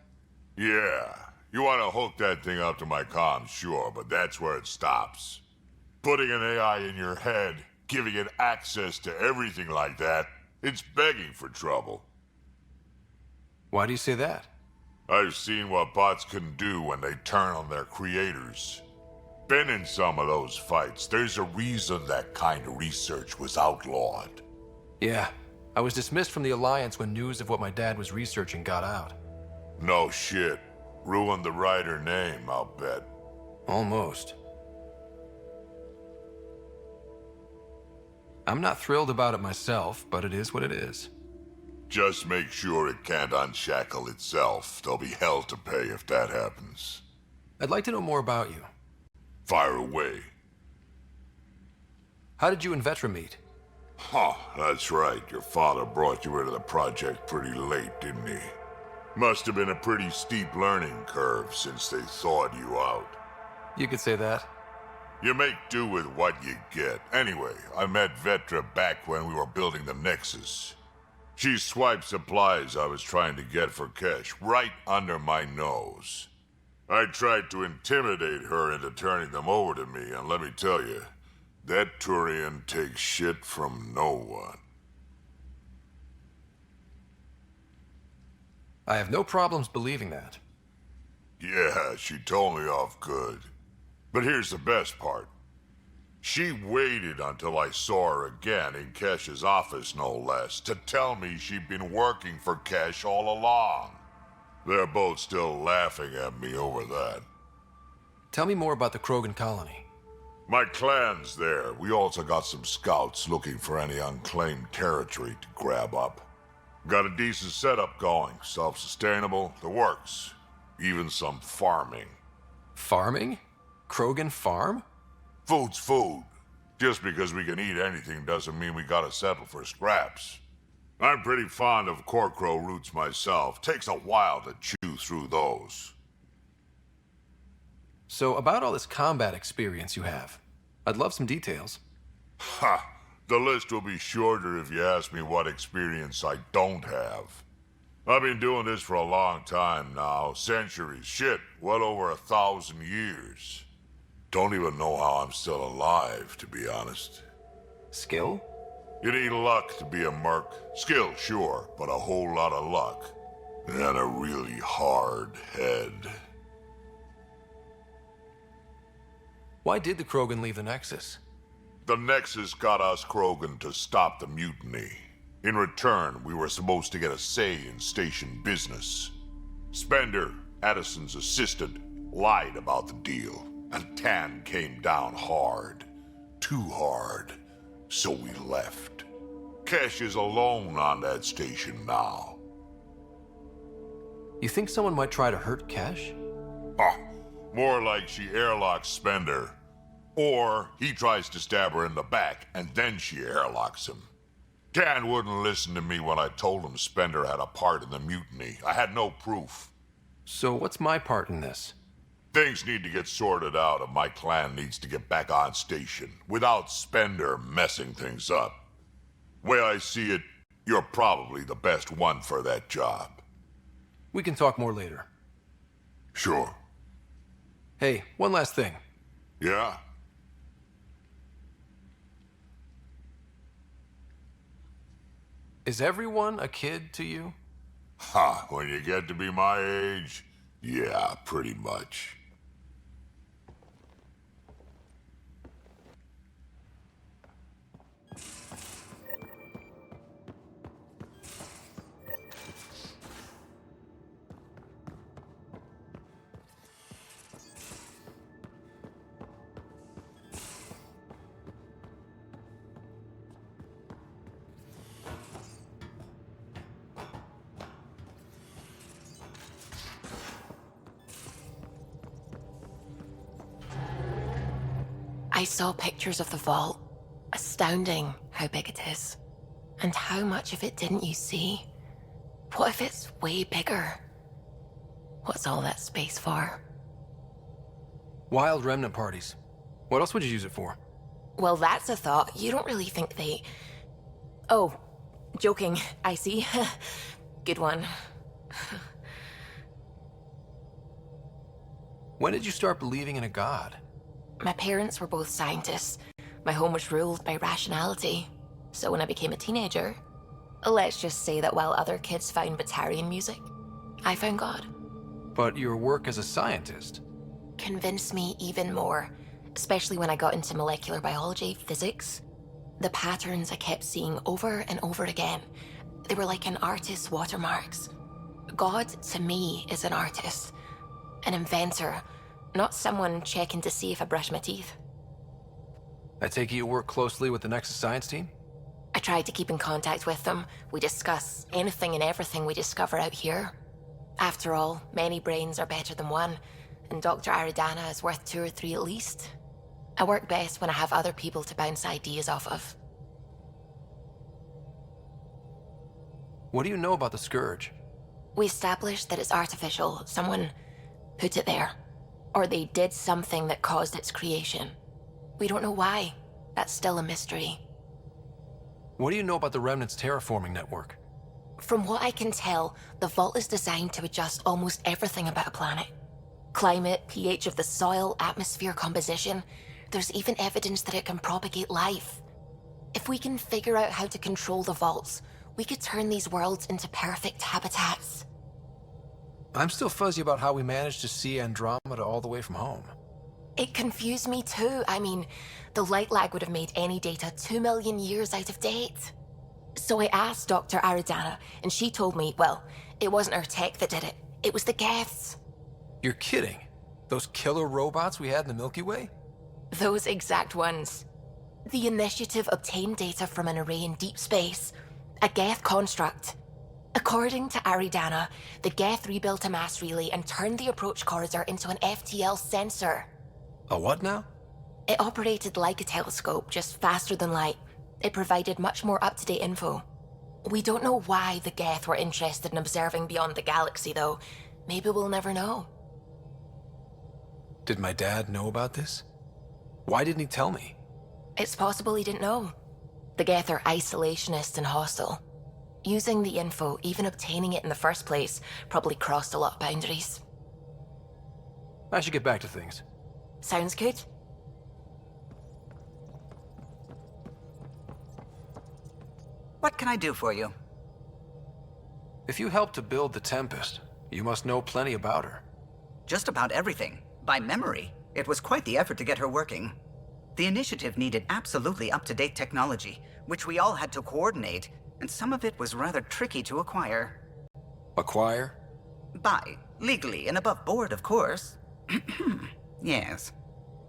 J: Yeah. You want to hook that thing up to my comms, sure, but that's where it stops. Putting an AI in your head, giving it access to everything like that, it's begging for trouble.
B: Why do you say that?
J: I've seen what bots can do when they turn on their creators. Been in some of those fights. There's a reason that kind of research was outlawed.
B: Yeah. I was dismissed from the Alliance when news of what my dad was researching got out.
J: No shit. Ruined the Ryder name, I'll bet.
B: Almost. I'm not thrilled about it myself, but it is what it is.
J: Just make sure it can't unshackle itself. There'll be hell to pay if that happens.
B: I'd like to know more about you.
J: Fire away.
B: How did you and Vetra meet?
J: Huh, that's right. Your father brought you into the project pretty late, didn't he? Must have been a pretty steep learning curve since they thawed you out.
B: You could say that.
J: You make do with what you get. Anyway, I met Vetra back when we were building the Nexus. She swiped supplies I was trying to get for Kesh right under my nose. I tried to intimidate her into turning them over to me, and let me tell you, that Turian takes shit from no one.
B: I have no problems believing that.
J: Yeah, she told me off good. But here's the best part. She waited until I saw her again in Kesh's office, no less, to tell me she'd been working for Kesh all along. They're both still laughing at me over that.
B: Tell me more about the Krogan colony.
J: My clan's there. We also got some scouts looking for any unclaimed territory to grab up. Got a decent setup going. Self-sustainable, the works. Even some farming.
B: Farming? Krogan farm?
J: Food's food. Just because we can eat anything doesn't mean we gotta settle for scraps. I'm pretty fond of Corcrow roots myself. Takes a while to chew through those.
B: So, about all this combat experience you have, I'd love some details.
J: Ha! The list will be shorter if you ask me what experience I don't have. I've been doing this for a long time now. Centuries. Shit, well over 1,000 years. Don't even know how I'm still alive, to be honest.
B: Skill?
J: You need luck to be a merc. Skill, sure, but a whole lot of luck. And a really hard head.
B: Why did the Krogan leave the Nexus?
J: The Nexus got us Krogan to stop the mutiny. In return, we were supposed to get a say in station business. Spender, Addison's assistant, lied about the deal, and Tan came down hard. Too hard. So we left. Kesh is alone on that station now.
B: You think someone might try to hurt Kesh?
J: Huh. More like she airlocks Spender. Or he tries to stab her in the back, and then she airlocks him. Dan wouldn't listen to me when I told him Spender had a part in the mutiny. I had no proof.
B: So what's my part in this?
J: Things need to get sorted out, and my clan needs to get back on station without Spender messing things up. Way I see it, you're probably the best one for that job.
B: We can talk more later.
J: Sure.
B: Hey, one last thing.
J: Yeah?
B: Is everyone a kid to you?
J: Ha, when you get to be my age, yeah, pretty much.
I: I saw pictures of the vault. Astounding how big it is. And how much of it didn't you see? What if it's way bigger? What's all that space for?
B: Wild Remnant parties. What else would you use it for?
I: Well, that's a thought. You don't really think they... Oh, joking, I see. Good one.
B: When did you start believing in a god?
I: My parents were both scientists. My home was ruled by rationality. So when I became a teenager, let's just say that while other kids found Batarian music, I found God.
B: But your work as a scientist?
I: Convinced me even more, especially when I got into molecular biology, physics. The patterns I kept seeing over and over again, they were like an artist's watermarks. God, to me, is an artist, an inventor, not someone checking to see if I brush my teeth.
B: I take it you work closely with the Nexus Science team?
I: I tried to keep in contact with them. We discuss anything and everything we discover out here. After all, many brains are better than one, and Dr. Aridana is worth 2 or 3 at least. I work best when I have other people to bounce ideas off of.
B: What do you know about the Scourge?
I: We established that it's artificial. Someone put it there. Or they did something that caused its creation. We don't know why. That's still a mystery.
B: What do you know about the Remnant's terraforming network?
I: From what I can tell, the vault is designed to adjust almost everything about a planet. Climate, pH of the soil, atmosphere composition. There's even evidence that it can propagate life. If we can figure out how to control the vaults, we could turn these worlds into perfect habitats.
B: I'm still fuzzy about how we managed to see Andromeda all the way from home.
I: It confused me too. I mean, the light lag would have made any data 2 million years out of date. So I asked Dr. Aridana, and she told me, well, it wasn't her tech that did it. It was the Geths.
B: You're kidding? Those killer robots we had in the Milky Way?
I: Those exact ones. The Initiative obtained data from an array in deep space, a Geth construct. According to Aridana, the Geth rebuilt a mass relay and turned the approach corridor into an FTL sensor.
B: A what now?
I: It operated like a telescope, just faster than light. It provided much more up-to-date info. We don't know why the Geth were interested in observing beyond the galaxy, though. Maybe we'll never know.
B: Did my dad know about this? Why didn't he tell me?
I: It's possible he didn't know. The Geth are isolationist and hostile. Using the info, even obtaining it in the first place, probably crossed a lot of boundaries.
B: I should get back to things.
I: Sounds good.
H: What can I do for you?
B: If you helped to build the Tempest, you must know plenty about her.
H: Just about everything. By memory. It was quite the effort to get her working. The initiative needed absolutely up-to-date technology, which we all had to coordinate, and some of it was rather tricky to acquire.
B: Acquire?
H: Buy. Legally and above board, of course. Yes.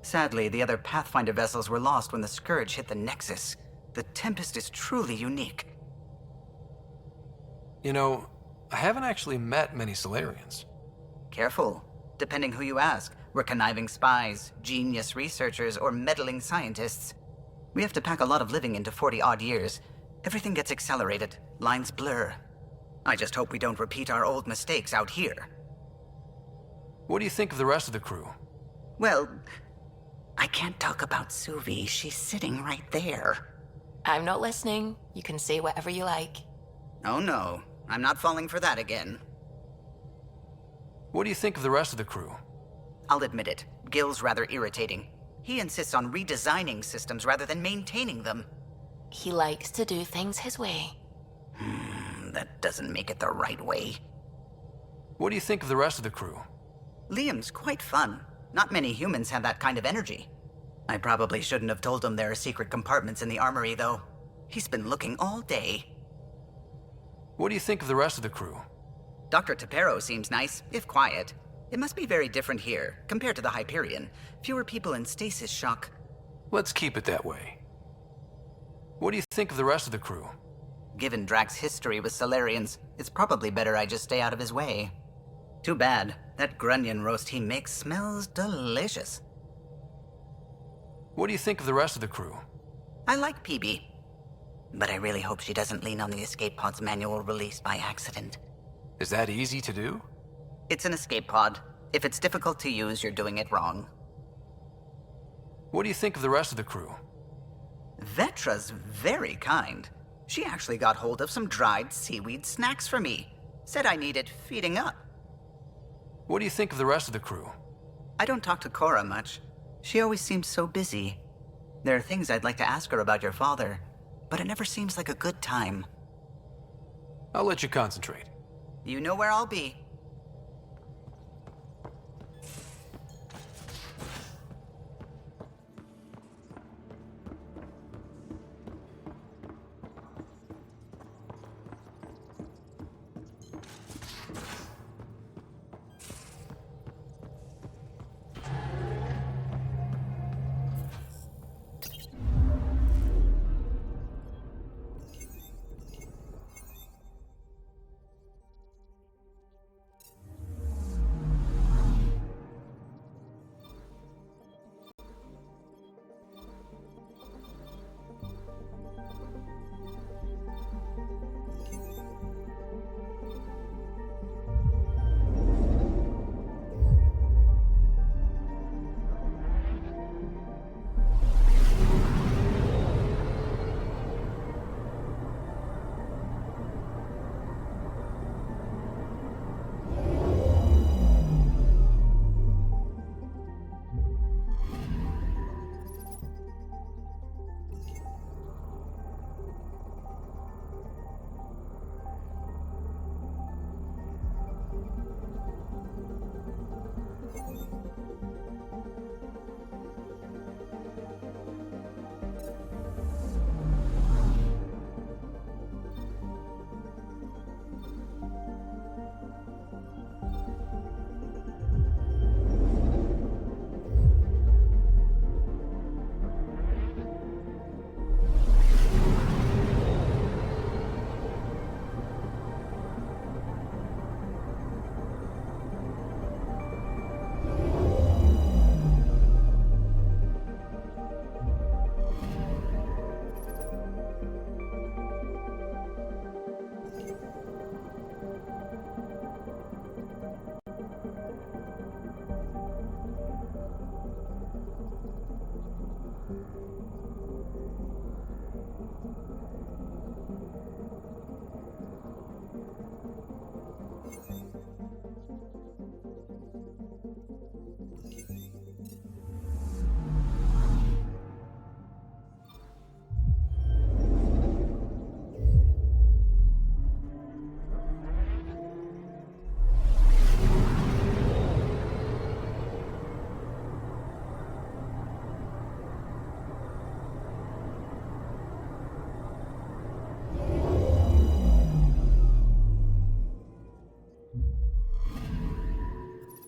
H: Sadly, the other Pathfinder vessels were lost when the Scourge hit the Nexus. The Tempest is truly unique.
B: You know, I haven't actually met many Solarians.
H: Careful. Depending who you ask, we're conniving spies, genius researchers, or meddling scientists. We have to pack a lot of living into 40-odd years. Everything gets accelerated, lines blur. I just hope we don't repeat our old mistakes out here.
B: What do you think of the rest of the crew?
H: Well, I can't talk about Suvi. She's sitting right there.
I: I'm not listening. You can say whatever you like.
H: Oh no, I'm not falling for that again.
B: What do you think of the rest of the crew?
H: I'll admit it, Gil's rather irritating. He insists on redesigning systems rather than maintaining them.
I: He likes to do things his way.
H: That doesn't make it the right way.
B: What do you think of the rest of the crew?
H: Liam's quite fun. Not many humans have that kind of energy. I probably shouldn't have told him there are secret compartments in the armory, though. He's been looking all day.
B: What do you think of the rest of the crew?
H: Dr. LexiT'Perro seems nice, if quiet. It must be very different here, compared to the Hyperion. Fewer people in stasis shock.
B: Let's keep it that way. What do you think of the rest of the crew?
H: Given Drax's history with Solarians, it's probably better I just stay out of his way. Too bad. That grunion roast he makes smells delicious.
B: What do you think of the rest of the crew?
H: I like PB. But I really hope she doesn't lean on the escape pod's manual release by accident.
B: Is that easy to do?
H: It's an escape pod. If it's difficult to use, you're doing it wrong.
B: What do you think of the rest of the crew?
H: Vetra's very kind. She actually got hold of some dried seaweed snacks for me. Said I needed feeding up.
B: What do you think of the rest of the crew?
H: I don't talk to Cora much. She always seems so busy. There are things I'd like to ask her about your father, but it never seems like a good time.
B: I'll let you concentrate.
H: You know where I'll be.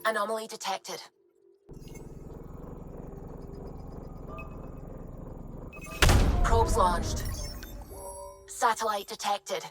I: Anomaly detected. Probes launched. Satellite detected.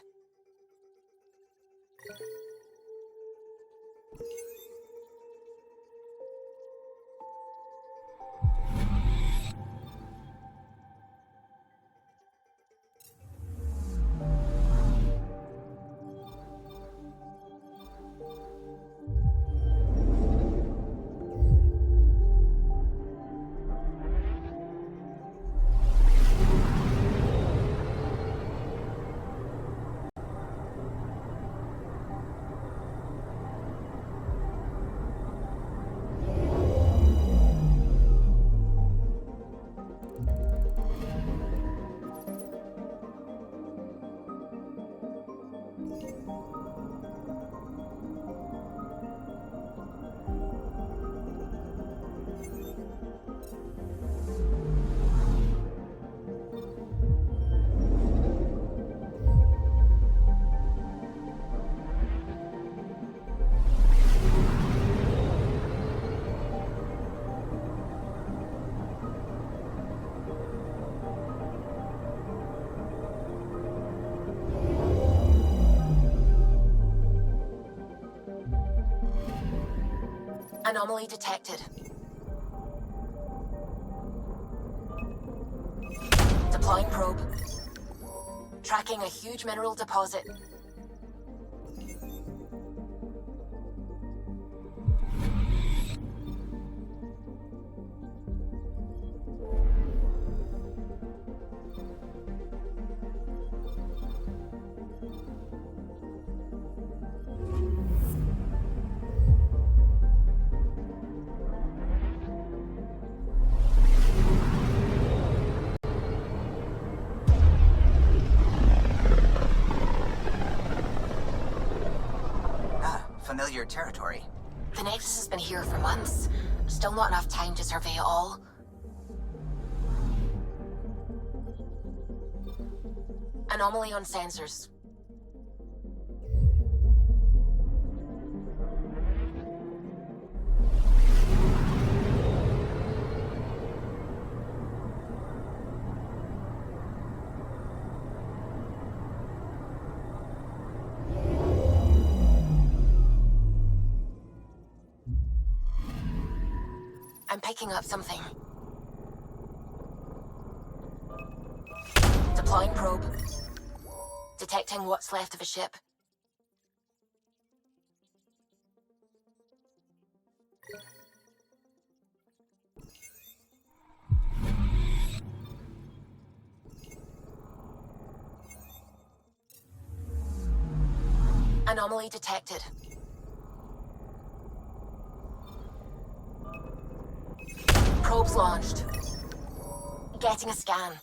I: Anomaly detected. Deploying probe. Tracking a huge mineral deposit.
H: Familiar territory.
I: The Nexus has been here for months. Still not enough time to survey it all. Anomaly on sensors. I'm picking up something. Deploying probe. Detecting what's left of a ship. Anomaly detected. Probes launched. Getting a scan.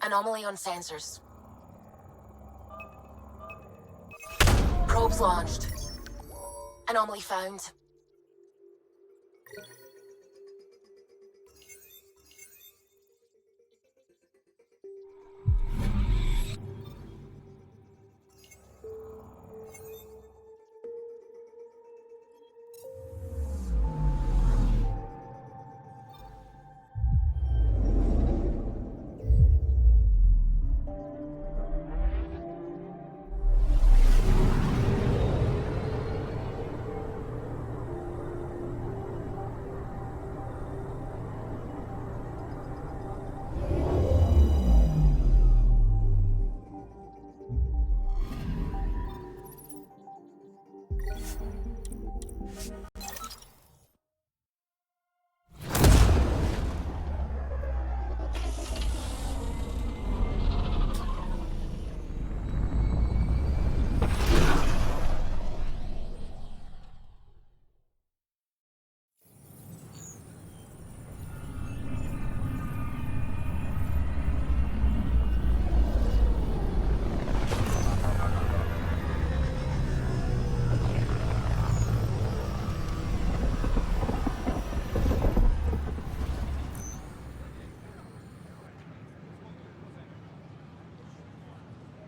I: Anomaly on sensors. Probes launched. Anomaly found.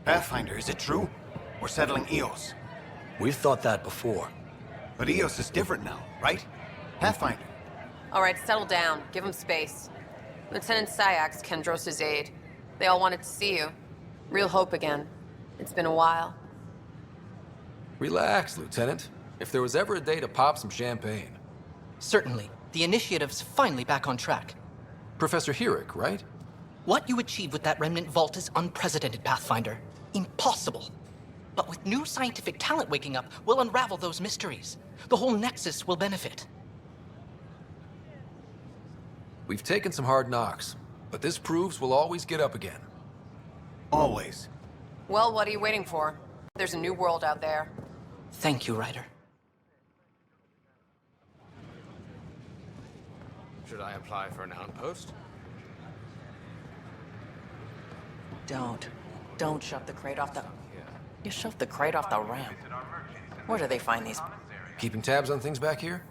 C: Pathfinder, is it true? We're settling Eos.
N: We've thought that before.
C: But Eos is different now, right? Pathfinder.
O: All right, settle down. Give him space. Lieutenant Syax, Kendros' aide. They all wanted to see you. Real hope again. It's been a while.
B: Relax, Lieutenant. If there was ever a day to pop some champagne.
P: Certainly. The initiative's finally back on track.
B: Professor Herrick, right?
P: What you achieved with that Remnant vault is unprecedented, Pathfinder. Impossible. But with new scientific talent waking up, we'll unravel those mysteries. The whole Nexus will benefit.
B: We've taken some hard knocks, but this proves we'll always get up again.
C: Always.
O: Well, what are you waiting for? There's a new world out there.
P: Thank you, Ryder.
N: Should I apply for an outpost?
K: Don't shove the crate off the... You shoved the crate off the ramp. Where do they find these?
B: Keeping tabs on things back here?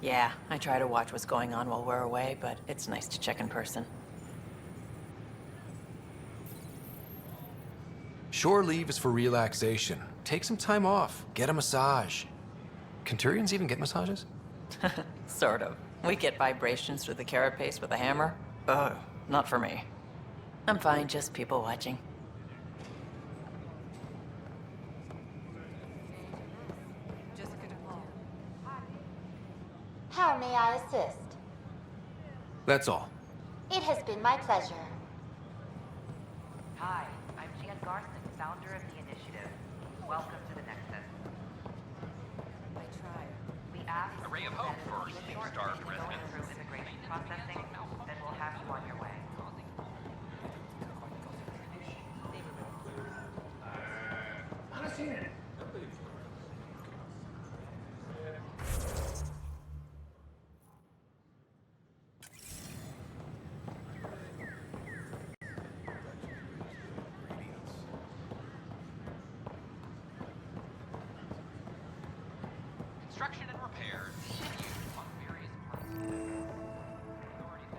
K: Yeah, I try to watch what's going on while we're away, but it's nice to check in person.
B: Shore leave is for relaxation. Take some time off. Get a massage. Can Turians even get massages?
K: Sort of. We get vibrations through the carapace with a hammer. Ugh, not for me. I'm fine, just people watching.
Q: How may I assist?
B: That's all.
Q: It has been my pleasure.
R: Hi, I'm Jan Garson, founder of the initiative. Welcome to the Nexus.
K: I tried.
R: We asked
S: A ray of hope for sleep-starved
R: going
S: residents.
R: through immigration processing, then we'll have you on your way.
S: Construction and repair continue on various parts.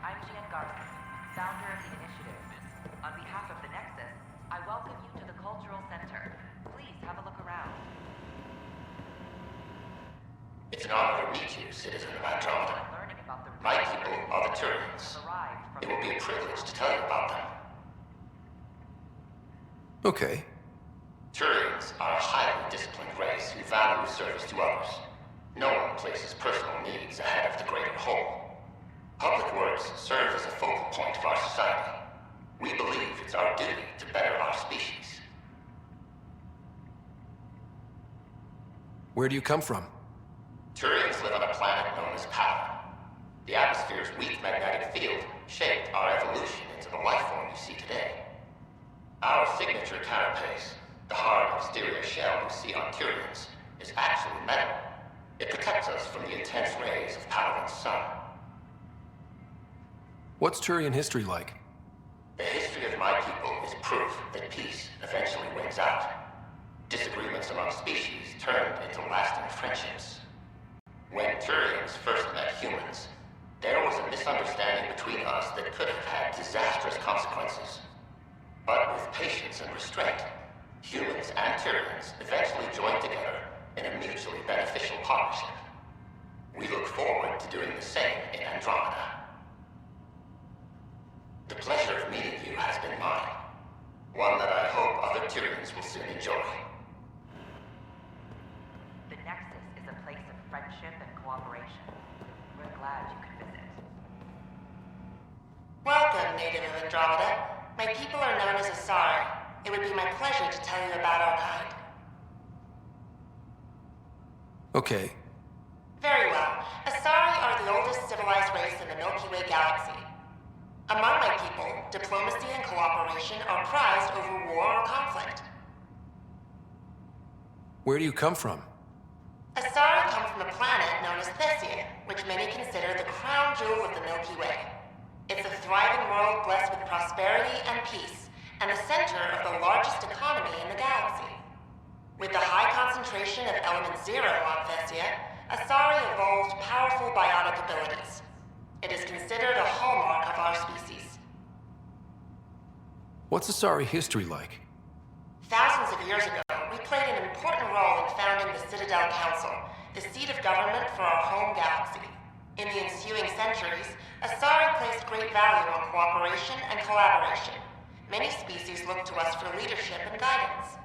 R: I'm Jan Garson, founder of the initiative. On behalf of the Nexus, I welcome you to the Cultural Center. Please have a look around.
T: It's an honor to meet you, citizen of Andromeda. My people are the Turians. It will be a privilege to tell you about them.
B: Okay.
T: Turians are a highly disciplined race who value service to others. No one places personal needs ahead of the greater whole. Public works serves as a focal point of our society. We believe it's our duty to better our species.
B: Where do you come from?
T: Turians live on a planet known as Power. The atmosphere's weak magnetic field shaped our evolution into the life form you see today. Our signature carapace, the hard exterior shell you see on Turians, is actually metal. It protects us from the intense rays of Paladin's sun.
B: What's Turian history like?
T: The history of my people is proof that peace eventually wins out. Disagreements among species turned into lasting friendships. When Turians first met humans, there was a misunderstanding between us that could have had disastrous consequences. But with patience and restraint, humans and Turians eventually joined together in a mutually beneficial partnership. We look forward to doing the same in Andromeda. The pleasure of meeting you has been mine. One that I hope other Turians will soon enjoy.
R: The Nexus is a place of friendship and cooperation. We're glad you could visit.
U: Welcome, native of Andromeda. My people are known as Asari. It would be my pleasure to tell you about our kind.
B: Okay.
U: Very well. Asari are the oldest civilized race in the Milky Way galaxy. Among my people, diplomacy and cooperation are prized over war or conflict.
B: Where do you come from?
U: Asari come from a planet known as Thessia, which many consider the crown jewel of the Milky Way. It's a thriving world blessed with prosperity and peace, and the center of the largest economy in the galaxy. With the high concentration of element zero on Thessia, Asari evolved powerful biotic abilities. It is considered a hallmark of our species.
B: What's Asari history like?
U: Thousands of years ago, we played an important role in founding the Citadel Council, the seat of government for our home galaxy. In the ensuing centuries, Asari placed great value on cooperation and collaboration. Many species look to us for leadership and guidance.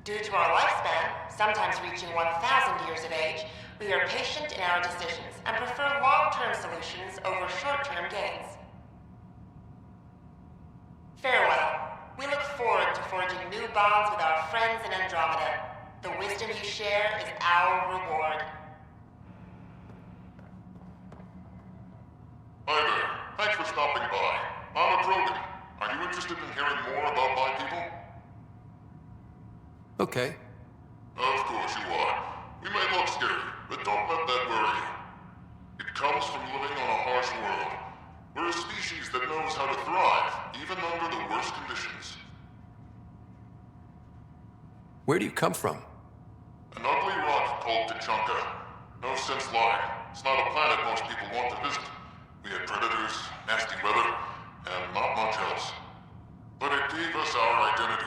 U: Due to our lifespan, sometimes reaching 1,000 years of age, we are patient in our decisions and prefer long-term solutions over short-term gains. Farewell. We look forward to forging new bonds with our friends in Andromeda. The wisdom you share is our reward.
J: Hi there. Thanks for stopping by. I'm a Krogan. Are you interested in hearing more about my people?
B: Okay.
J: Of course you are. We may look scary, but don't let that worry you. It comes from living on a harsh world. We're a species that knows how to thrive, even under the worst conditions.
B: Where do you come from?
J: An ugly rock called Tachanka. No sense lying. It's not a planet most people want to visit. We had predators, nasty weather, and not much else. But it gave us our identity,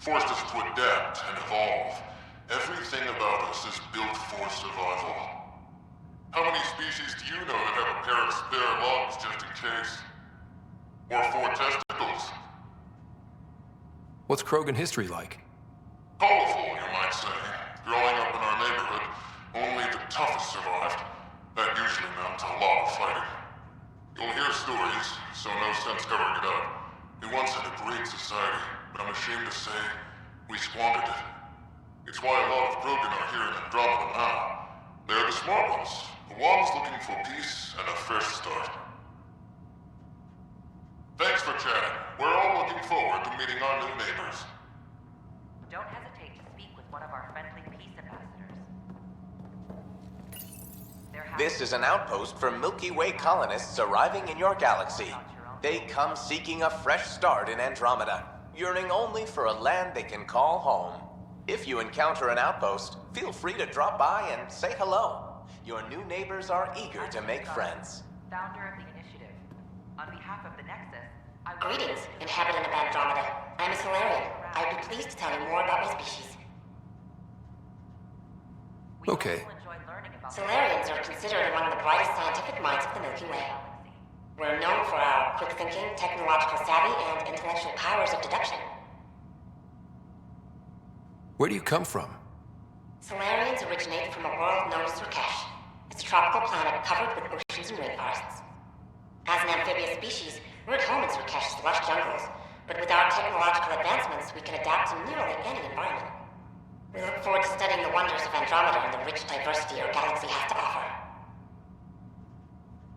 J: forced us to adapt and evolve. Everything about us is built for survival. How many species do you know that have a pair of spare lungs just in case? Or 4 testicles?
B: What's Krogan history like?
J: Colorful, you might say. Growing up in our neighborhood, only the toughest survived. That usually meant a lot of fighting. You'll hear stories, so no sense covering it up. We once had a great society, but I'm ashamed to say, we squandered it. It's why a lot of Krogan are here in Andromeda now. They're the smart ones, the ones looking for peace and a fresh start. Thanks for chatting. We're all looking forward to meeting our new neighbors.
R: Don't hesitate to speak with one of our friendly peace ambassadors.
V: This is an outpost for Milky Way colonists arriving in your galaxy. They come seeking a fresh start in Andromeda, yearning only for a land they can call home. If you encounter an outpost, feel free to drop by and say hello. Your new neighbors are eager to make friends.
R: Founder of the initiative. On behalf of the Nexus, I
U: Greetings, inhabitant of Andromeda. I'm a Solarian. I'd be pleased to tell you more about my species.
B: Okay.
U: Solarians are considered among the brightest scientific minds of the Milky Way. We're known for our quick thinking, technological savvy, and intellectual powers of deduction.
B: Where do you come from?
U: Solarians originate from a world known as Surkesh. It's a tropical planet covered with oceans and rainforests. As an amphibious species, we're at home in Surkesh's lush jungles, but with our technological advancements, we can adapt to nearly any environment. We look forward to studying the wonders of Andromeda and the rich diversity our galaxy has to offer.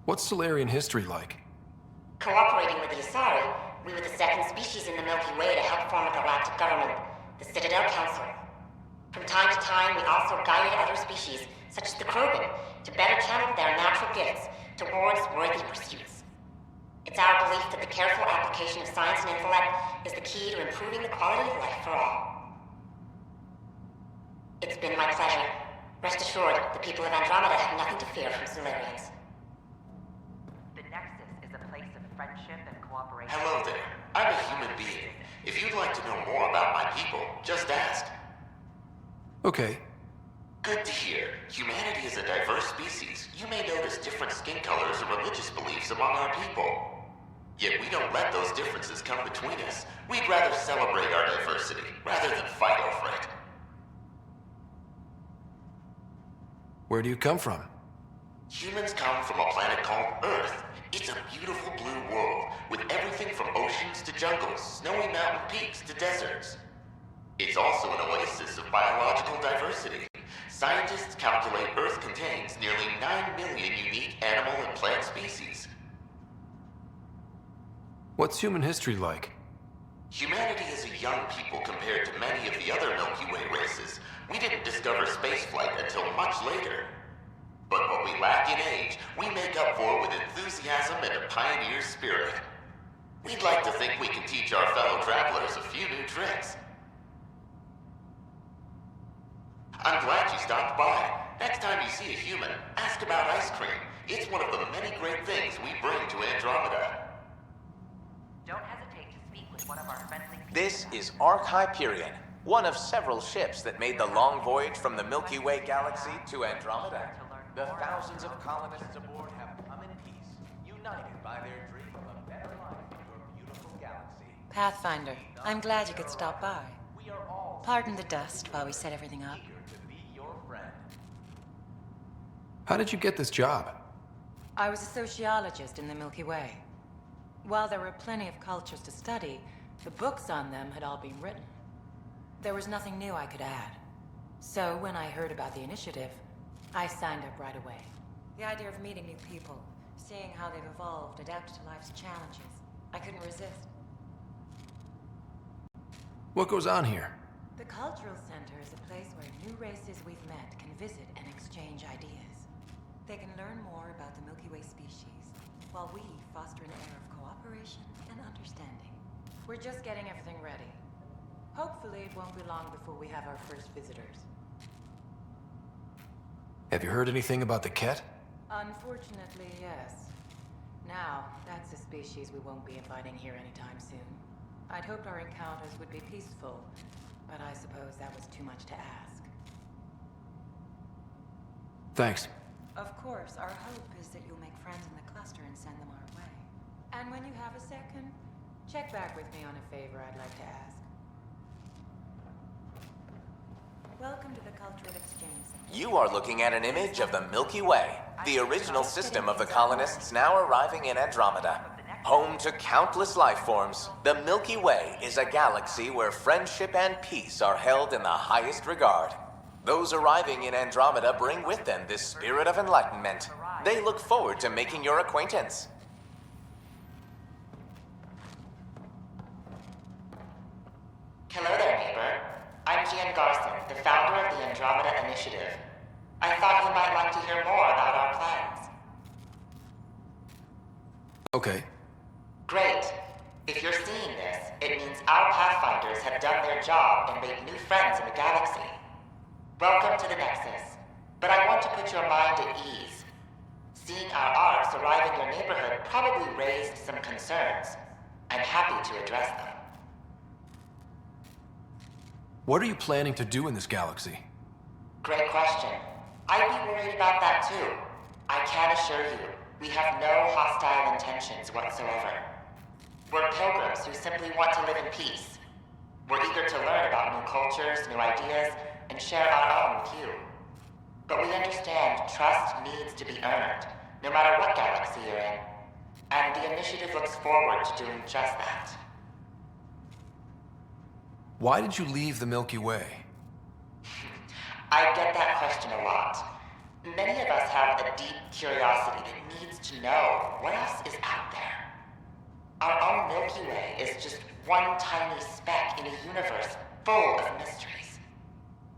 B: What's Solarian history like?
U: Cooperating with the Asari, we were the second species in the Milky Way to help form a galactic government, the Citadel Council. From time to time, we also guided other species, such as the Krogan, to better channel their natural gifts towards worthy pursuits. It's our belief that the careful application of science and intellect is the key to improving the quality of life for all. It's been my pleasure. Rest assured, the people of Andromeda have nothing to fear from Solarians.
R: The Nexus is a place of friendship and cooperation.
T: Hello there. I'm a human being. If you'd like to know more about my people, just ask.
B: Okay.
T: Good to hear. Humanity is a diverse species. You may notice different skin colors or religious beliefs among our people. Yet we don't let those differences come between us. We'd rather celebrate our diversity, rather than fight over it.
B: Where do you come from?
T: Humans come from a planet called Earth. It's a beautiful blue world, with everything from oceans to jungles, snowy mountain peaks to deserts. It's also an oasis of biological diversity. Scientists calculate Earth contains nearly 9 million unique animal and plant species.
B: What's human history like?
T: Humanity is a young people compared to many of the other Milky Way races. We didn't discover spaceflight until much later. But what we lack in age, we make up for with enthusiasm and a pioneer spirit. We'd like to think we can teach our fellow travelers a few new tricks. I'm glad you stopped by. Next time you see a human, ask about ice cream. It's one of the many great things we bring to Andromeda.
R: Don't hesitate to speak with one of our friendly people.
V: This is Ark Hyperion, one of several ships that made the long voyage from the Milky Way galaxy to Andromeda. The thousands of colonists aboard have come in peace, united by their dream of a better life in your beautiful galaxy.
K: Pathfinder, I'm glad you could stop by. Pardon the dust while we set everything up.
B: How did you get this job?
K: I was a sociologist in the Milky Way. While there were plenty of cultures to study, the books on them had all been written. There was nothing new I could add. So when I heard about the initiative, I signed up right away. The idea of meeting new people, seeing how they've evolved, adapted to life's challenges, I couldn't resist.
B: What goes on here?
K: The Cultural Center is a place where new races we've met can visit and exchange ideas. They can learn more about the Milky Way species, while we foster an air of cooperation and understanding. We're just getting everything ready. Hopefully it won't be long before we have our first visitors.
B: Have you heard anything about the Kett?
K: Unfortunately, yes. Now, that's a species we won't be inviting here anytime soon. I'd hoped our encounters would be peaceful, but I suppose that was too much to ask.
B: Thanks.
K: Of course, our hope is that you'll make friends in the cluster and send them our way. And when you have a second, check back with me on a favor I'd like to ask. Welcome to the Cultural Exchange Center.
V: You are looking at an image of the Milky Way, the original system of the colonists now arriving in Andromeda. Home to countless life forms, the Milky Way is a galaxy where friendship and peace are held in the highest regard. Those arriving in Andromeda bring with them this spirit of enlightenment. They look forward to making your acquaintance.
U: Hello there, neighbor. I'm Gian Garson, the founder of the Andromeda Initiative. I thought you might like to hear more about our plans.
B: Okay.
U: Great. If you're seeing this, it means our Pathfinders have done their job and made new friends in the galaxy. Welcome to the Nexus. But I want to put your mind at ease. Seeing our arcs arrive in your neighborhood probably raised some concerns. I'm happy to address them.
B: What are you planning to do in this galaxy?
U: Great question. I'd be worried about that too. I can assure you, we have no hostile intentions whatsoever. We're pilgrims who simply want to live in peace. We're eager to learn about new cultures, new ideas, and share our own with you. But we understand trust needs to be earned, no matter what galaxy you're in. And the initiative looks forward to doing just that.
B: Why did you leave the Milky Way?
U: I get that question a lot. Many of us have a deep curiosity that needs to know what else is out there. Our own Milky Way is just one tiny speck in a universe full of mysteries.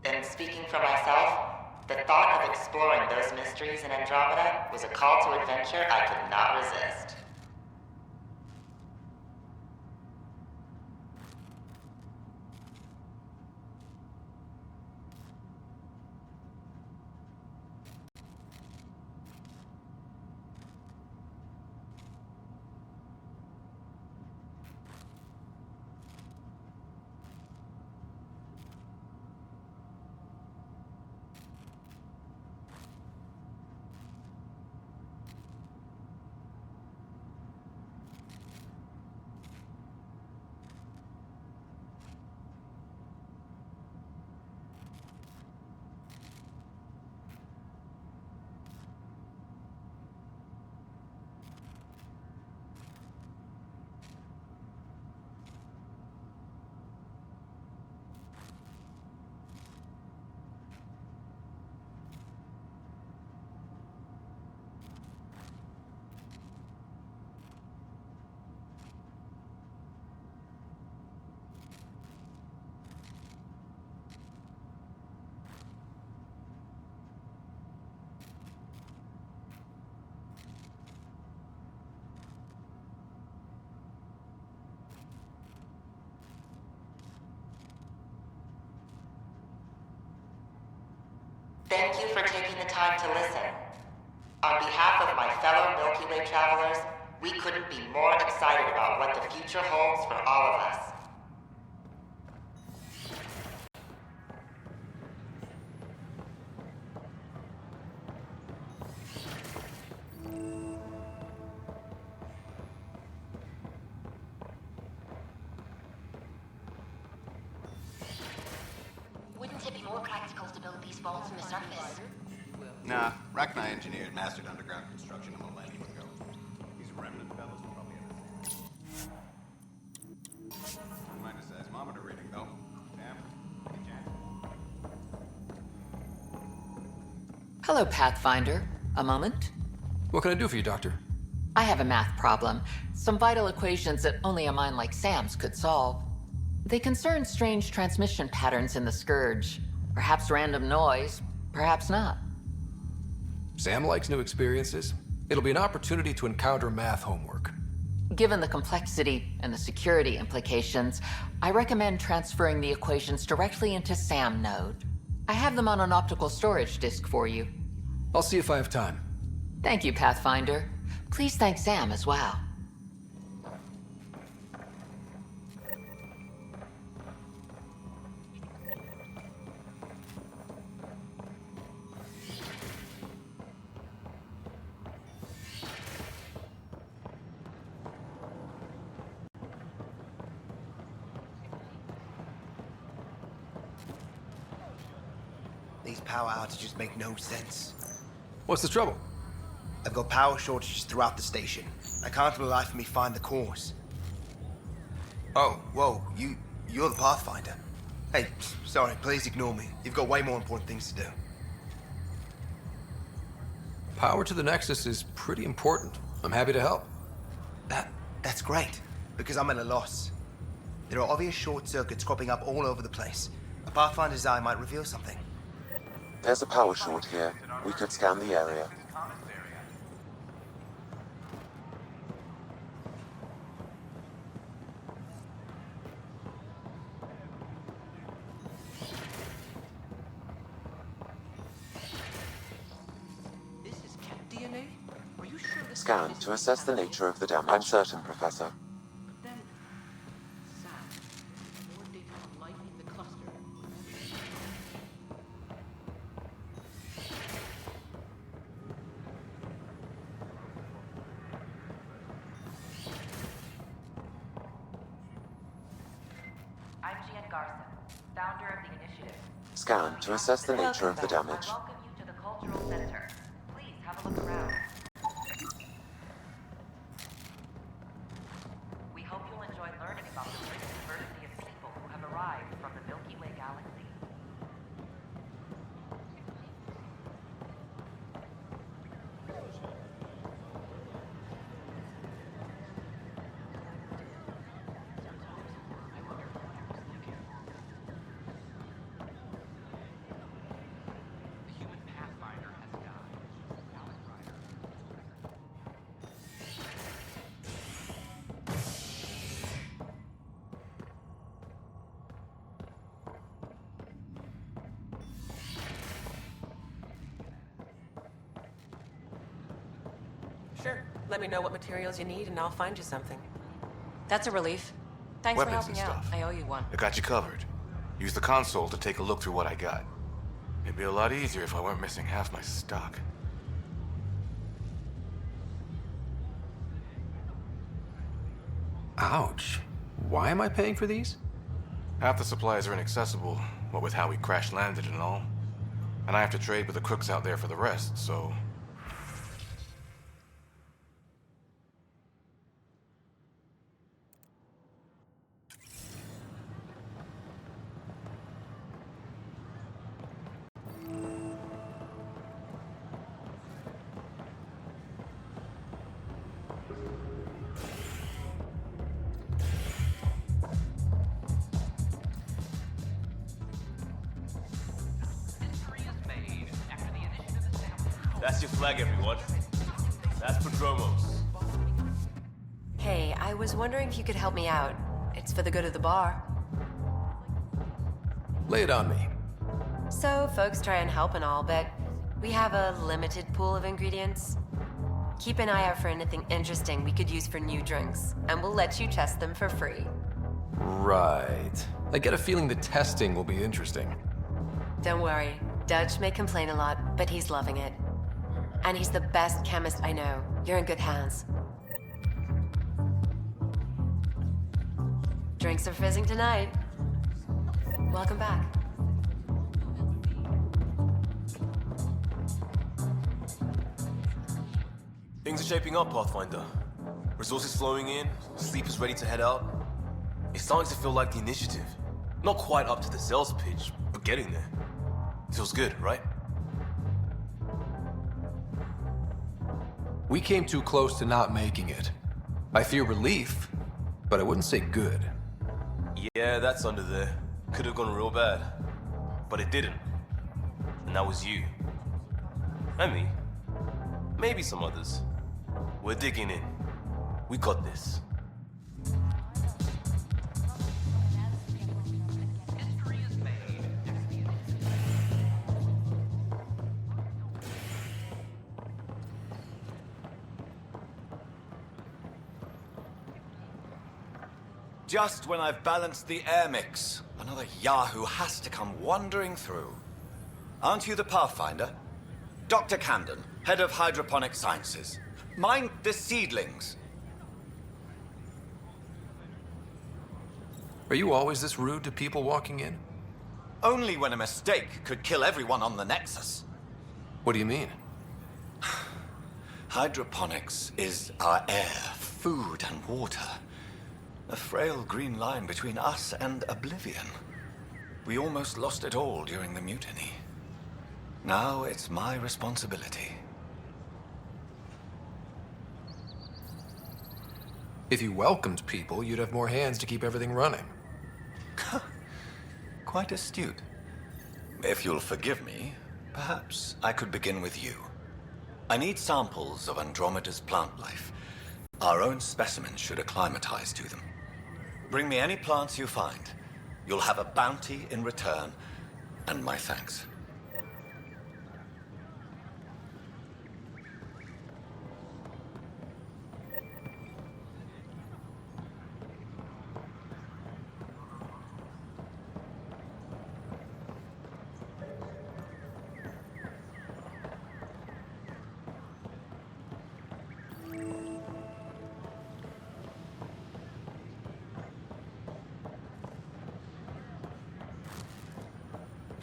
U: And speaking for myself, the thought of exploring those mysteries in Andromeda was a call to adventure I could not resist. Thank you for taking the time to listen. On behalf of my fellow Milky Way travelers, we couldn't be more excited about what the future holds for all of us.
Q: Wouldn't it be more practical to build these vaults on the surface?
C: Nah, Rack and I engineered mastered underground construction a millennium ago. These Remnant fellows will probably have the minus seismometer reading, though. Damn. Any chance?
D: Hello, Pathfinder. A moment?
B: What can I do for you, Doctor?
D: I have a math problem. Some vital equations that only a mind like Sam's could solve. They concern strange transmission patterns in the Scourge. Perhaps random noise, perhaps not.
B: Sam likes new experiences. It'll be an opportunity to encounter math homework.
D: Given the complexity and the security implications, I recommend transferring the equations directly into SAM node. I have them on an optical storage disk for you.
B: I'll see if I have time.
D: Thank you, Pathfinder. Please thank Sam as well.
A: These power outages make no sense.
B: What's the trouble?
A: I've got power shortages throughout the station. I can't for the life of me find the cause. Oh, whoa, you're the Pathfinder. Hey, sorry, please ignore me. You've got way more important things to do.
B: Power to the Nexus is pretty important. I'm happy to help.
A: That's great, because I'm at a loss. There are obvious short circuits cropping up all over the place. A Pathfinder's eye might reveal something.
F: There's a power short here. We could scan the area.
P: This is Kett DNA? Are you sure this
F: Scan to assess the nature of the damage. I'm certain, Professor.
P: More data on life in the cluster.
R: I'm Gian Garson, founder of the initiative.
F: Scan to assess the nature of the damage.
R: I welcome you to the Cultural Center. Please have a look around. We hope you'll enjoy learning about the rich diversity of people who have arrived from the Milky Way galaxy.
O: Sure. Let me know what materials you need and I'll find you something.
L: That's a relief. Thanks
W: Weapons
L: for helping
W: and
L: out.
W: stuff.
L: I owe you one.
W: I got you covered. Use the console to take a look through what I got. It'd be a lot easier if I weren't missing half my stock.
B: Ouch. Why am I paying for these?
W: Half the supplies are inaccessible, what with how we crash landed and all. And I have to trade with the crooks out there for the rest, so...
E: That's your flag, everyone. That's Prodromos.
O: Hey, I was wondering if you could help me out. It's for the good of the bar.
B: Lay it on me.
O: So, folks try and help and all, but we have a limited pool of ingredients. Keep an eye out for anything interesting we could use for new drinks, and we'll let you test them for free.
B: Right. I get a feeling the testing will be interesting.
O: Don't worry. Dutch may complain a lot, but he's loving it. And he's the best chemist I know. You're in good hands. Drinks are fizzing tonight. Welcome back.
E: Things are shaping up, Pathfinder. Resources flowing in, sleepers ready to head out. It's starting to feel like the initiative. Not quite up to the sales pitch, but getting there. Feels good, right?
B: We came too close to not making it. I fear relief, but I wouldn't say good.
E: Yeah, that's under there. Could have gone real bad. But it didn't. And that was you. And me. Maybe some others. We're digging in. We got this.
G: Just when I've balanced the air mix, another Yahoo has to come wandering through. Aren't you the Pathfinder? Dr. Camden, head of hydroponic sciences. Mind the seedlings.
B: Are you always this rude to people walking in?
G: Only when a mistake could kill everyone on the Nexus.
B: What do you mean?
G: Hydroponics is our air, food, and water. A frail green line between us and oblivion. We almost lost it all during the mutiny. Now it's my responsibility.
B: If you welcomed people, you'd have more hands to keep everything running.
G: Quite astute. If you'll forgive me, perhaps I could begin with you. I need samples of Andromeda's plant life. Our own specimens should acclimatize to them. Bring me any plants you find. You'll have a bounty in return, and my thanks.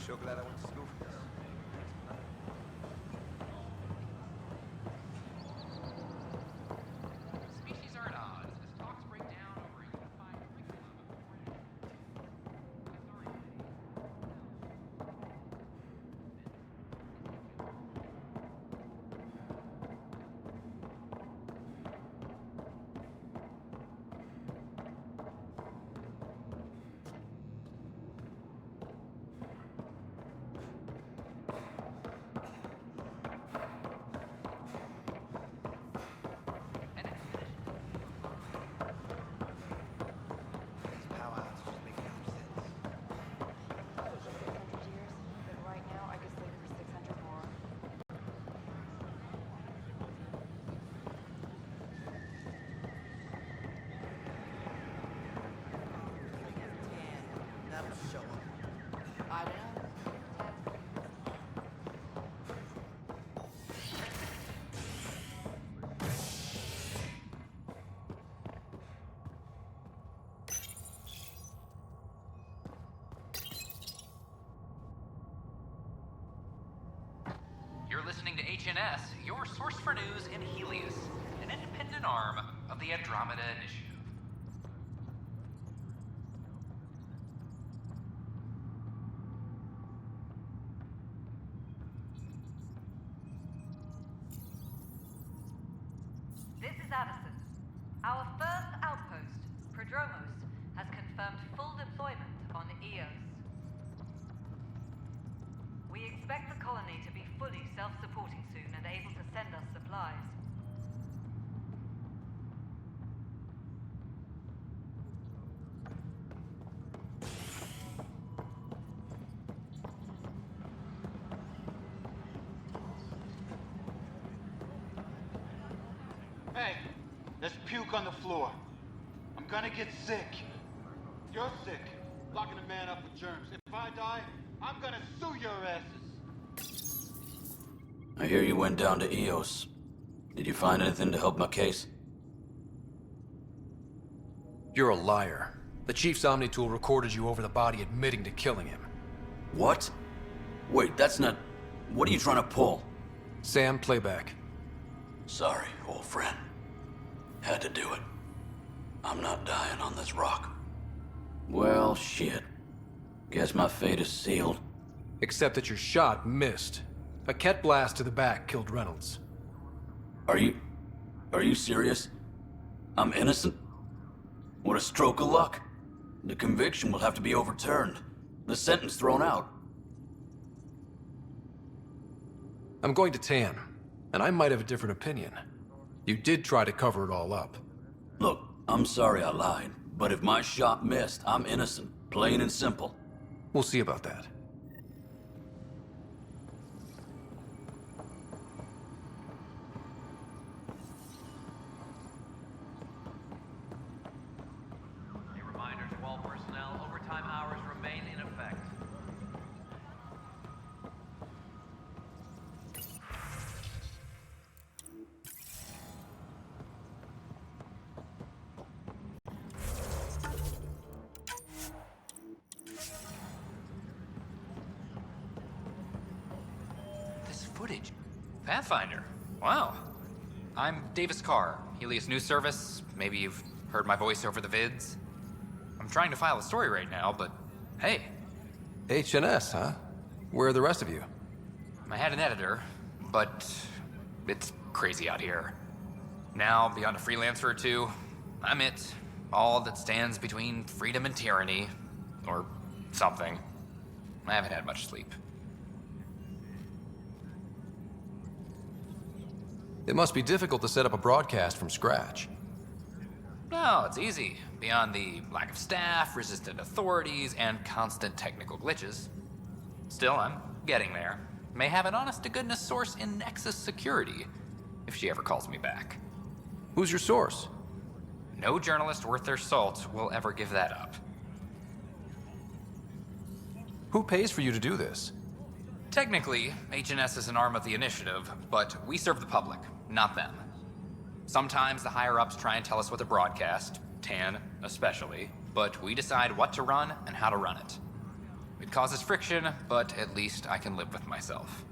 A: Sure glad I went to school for this.
S: Species are at odds as talks break down over a unified curriculum. You're listening to HNS, your source for news in Helios, an independent arm of the Andromeda Initiative.
R: This is Addison. Our first outpost, Prodromos, has confirmed full deployment on Eos. We expect the colony to be fully self-supporting soon and able to send us supplies.
H: Hey, there's puke on the floor. I'm gonna get sick. You're sick. Locking a man up with germs. If I die, I'm gonna sue your asses.
I: I hear you went down to Eos. Did you find anything to help my case?
B: You're a liar. The Chief's Omni-tool recorded you over the body admitting to killing him.
I: What? Wait, that's not... What are you trying to pull?
B: Sam, playback.
I: Sorry, old friend. Had to do it. I'm not dying on this rock. Well, shit. Guess my fate is sealed.
B: Except that your shot missed. A Kett blast to the back killed Reynolds.
I: Are you serious? I'm innocent? What a stroke of luck. The conviction will have to be overturned. The sentence thrown out.
B: I'm going to Tan, and I might have a different opinion. You did try to cover it all up.
I: Look, I'm sorry I lied, but if my shot missed, I'm innocent. Plain and simple.
B: We'll see about that.
S: A reminder to all personnel, overtime hours remain in effect. Footage. Pathfinder. Wow. I'm Davis Carr, Helios News Service. Maybe you've heard my voice over the vids. I'm trying to file a story right now, but hey.
B: HNS, huh? Where are the rest of you?
S: I had an editor, but it's crazy out here. Now, beyond a freelancer or two, I'm it. All that stands between freedom and tyranny. Or something. I haven't had much sleep.
B: It must be difficult to set up a broadcast from scratch.
S: No, it's easy. Beyond the lack of staff, resistant authorities, and constant technical glitches. Still, I'm getting there. May have an honest-to-goodness source in Nexus Security, if she ever calls me back.
B: Who's your source?
S: No journalist worth their salt will ever give that up.
B: Who pays for you to do this?
S: Technically, HNS is an arm of the Initiative, but we serve the public, not them. Sometimes the higher-ups try and tell us what to broadcast, Tan especially, but we decide what to run and how to run it. It causes friction, but at least I can live with myself.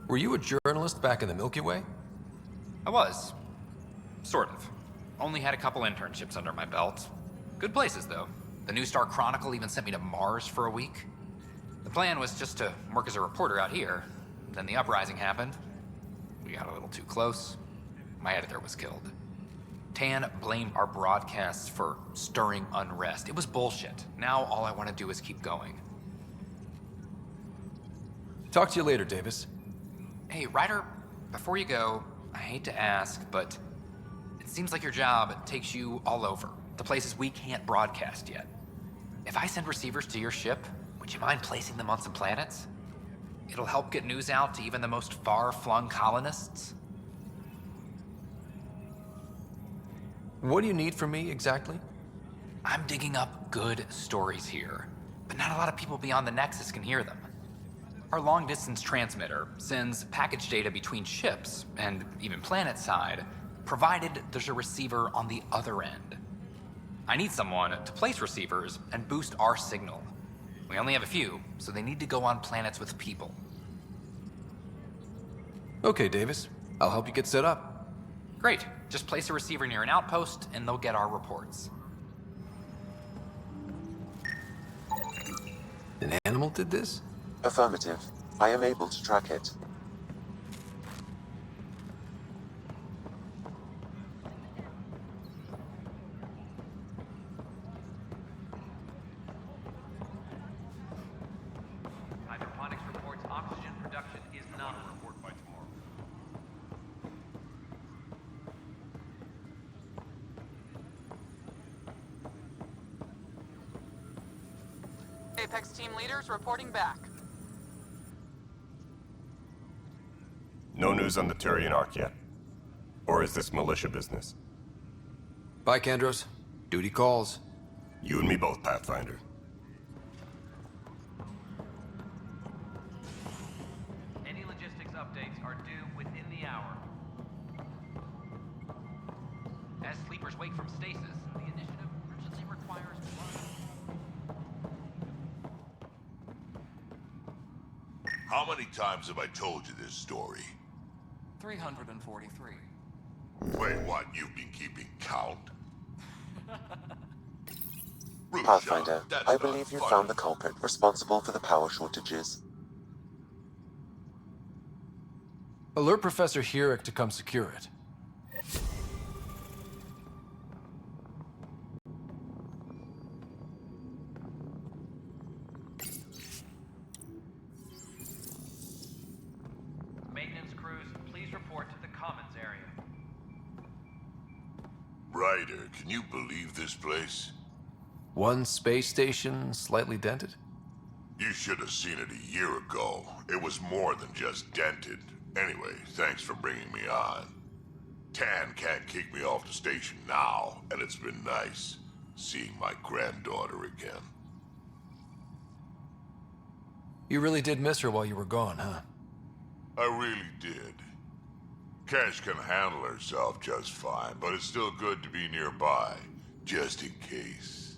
B: Were you a journalist back in the Milky Way?
S: I was. Sort of. Only had a couple internships under my belt. Good places, though. The New Star Chronicle even sent me to Mars for a week. The plan was just to work as a reporter out here. Then the uprising happened. We got a little too close. My editor was killed. Tan blamed our broadcasts for stirring unrest. It was bullshit. Now all I want to do is keep going.
B: Talk to you later, Davis.
S: Hey, Ryder, before you go, I hate to ask, but it seems like your job takes you all over. The places we can't broadcast yet. If I send receivers to your ship, would you mind placing them on some planets? It'll help get news out to even the most far-flung colonists.
B: What do you need from me, exactly?
S: I'm digging up good stories here, but not a lot of people beyond the Nexus can hear them. Our long-distance transmitter sends package data between ships, and even planet-side, provided there's a receiver on the other end. I need someone to place receivers and boost our signal. We only have a few, so they need to go on planets with people.
B: Okay, Davis. I'll help you get set up.
S: Great. Just place a receiver near an outpost, and they'll get our reports.
B: An animal did this?
F: Affirmative. I am able to track it.
S: Hydroponics reports oxygen production is not a report by tomorrow.
M: Apex team leaders reporting back.
X: No news on the Turian Ark yet.
J: Or is this militia business?
B: Bye, Kandros. Duty calls.
J: You and me both, Pathfinder.
M: Any logistics updates are due within the hour. As sleepers wake from stasis, the initiative urgently requires
N: How many times have I told you this story?
X: 343.
N: Wait, what? You've been keeping count?
F: Pathfinder, I believe you found the culprit responsible for the power shortages.
B: Alert Professor Hurek to come secure it.
M: maintenance crews. Please report to the commons area.
N: Ryder, can you believe this place?
B: One space station, slightly dented?
N: You should have seen it a year ago. It was more than just dented. Anyway, thanks for bringing me on. Tan can't kick me off the station now, and it's been nice seeing my granddaughter again.
B: You really did miss her while you were gone, huh?
N: I really did. Cash can handle herself just fine, but it's still good to be nearby, just in case.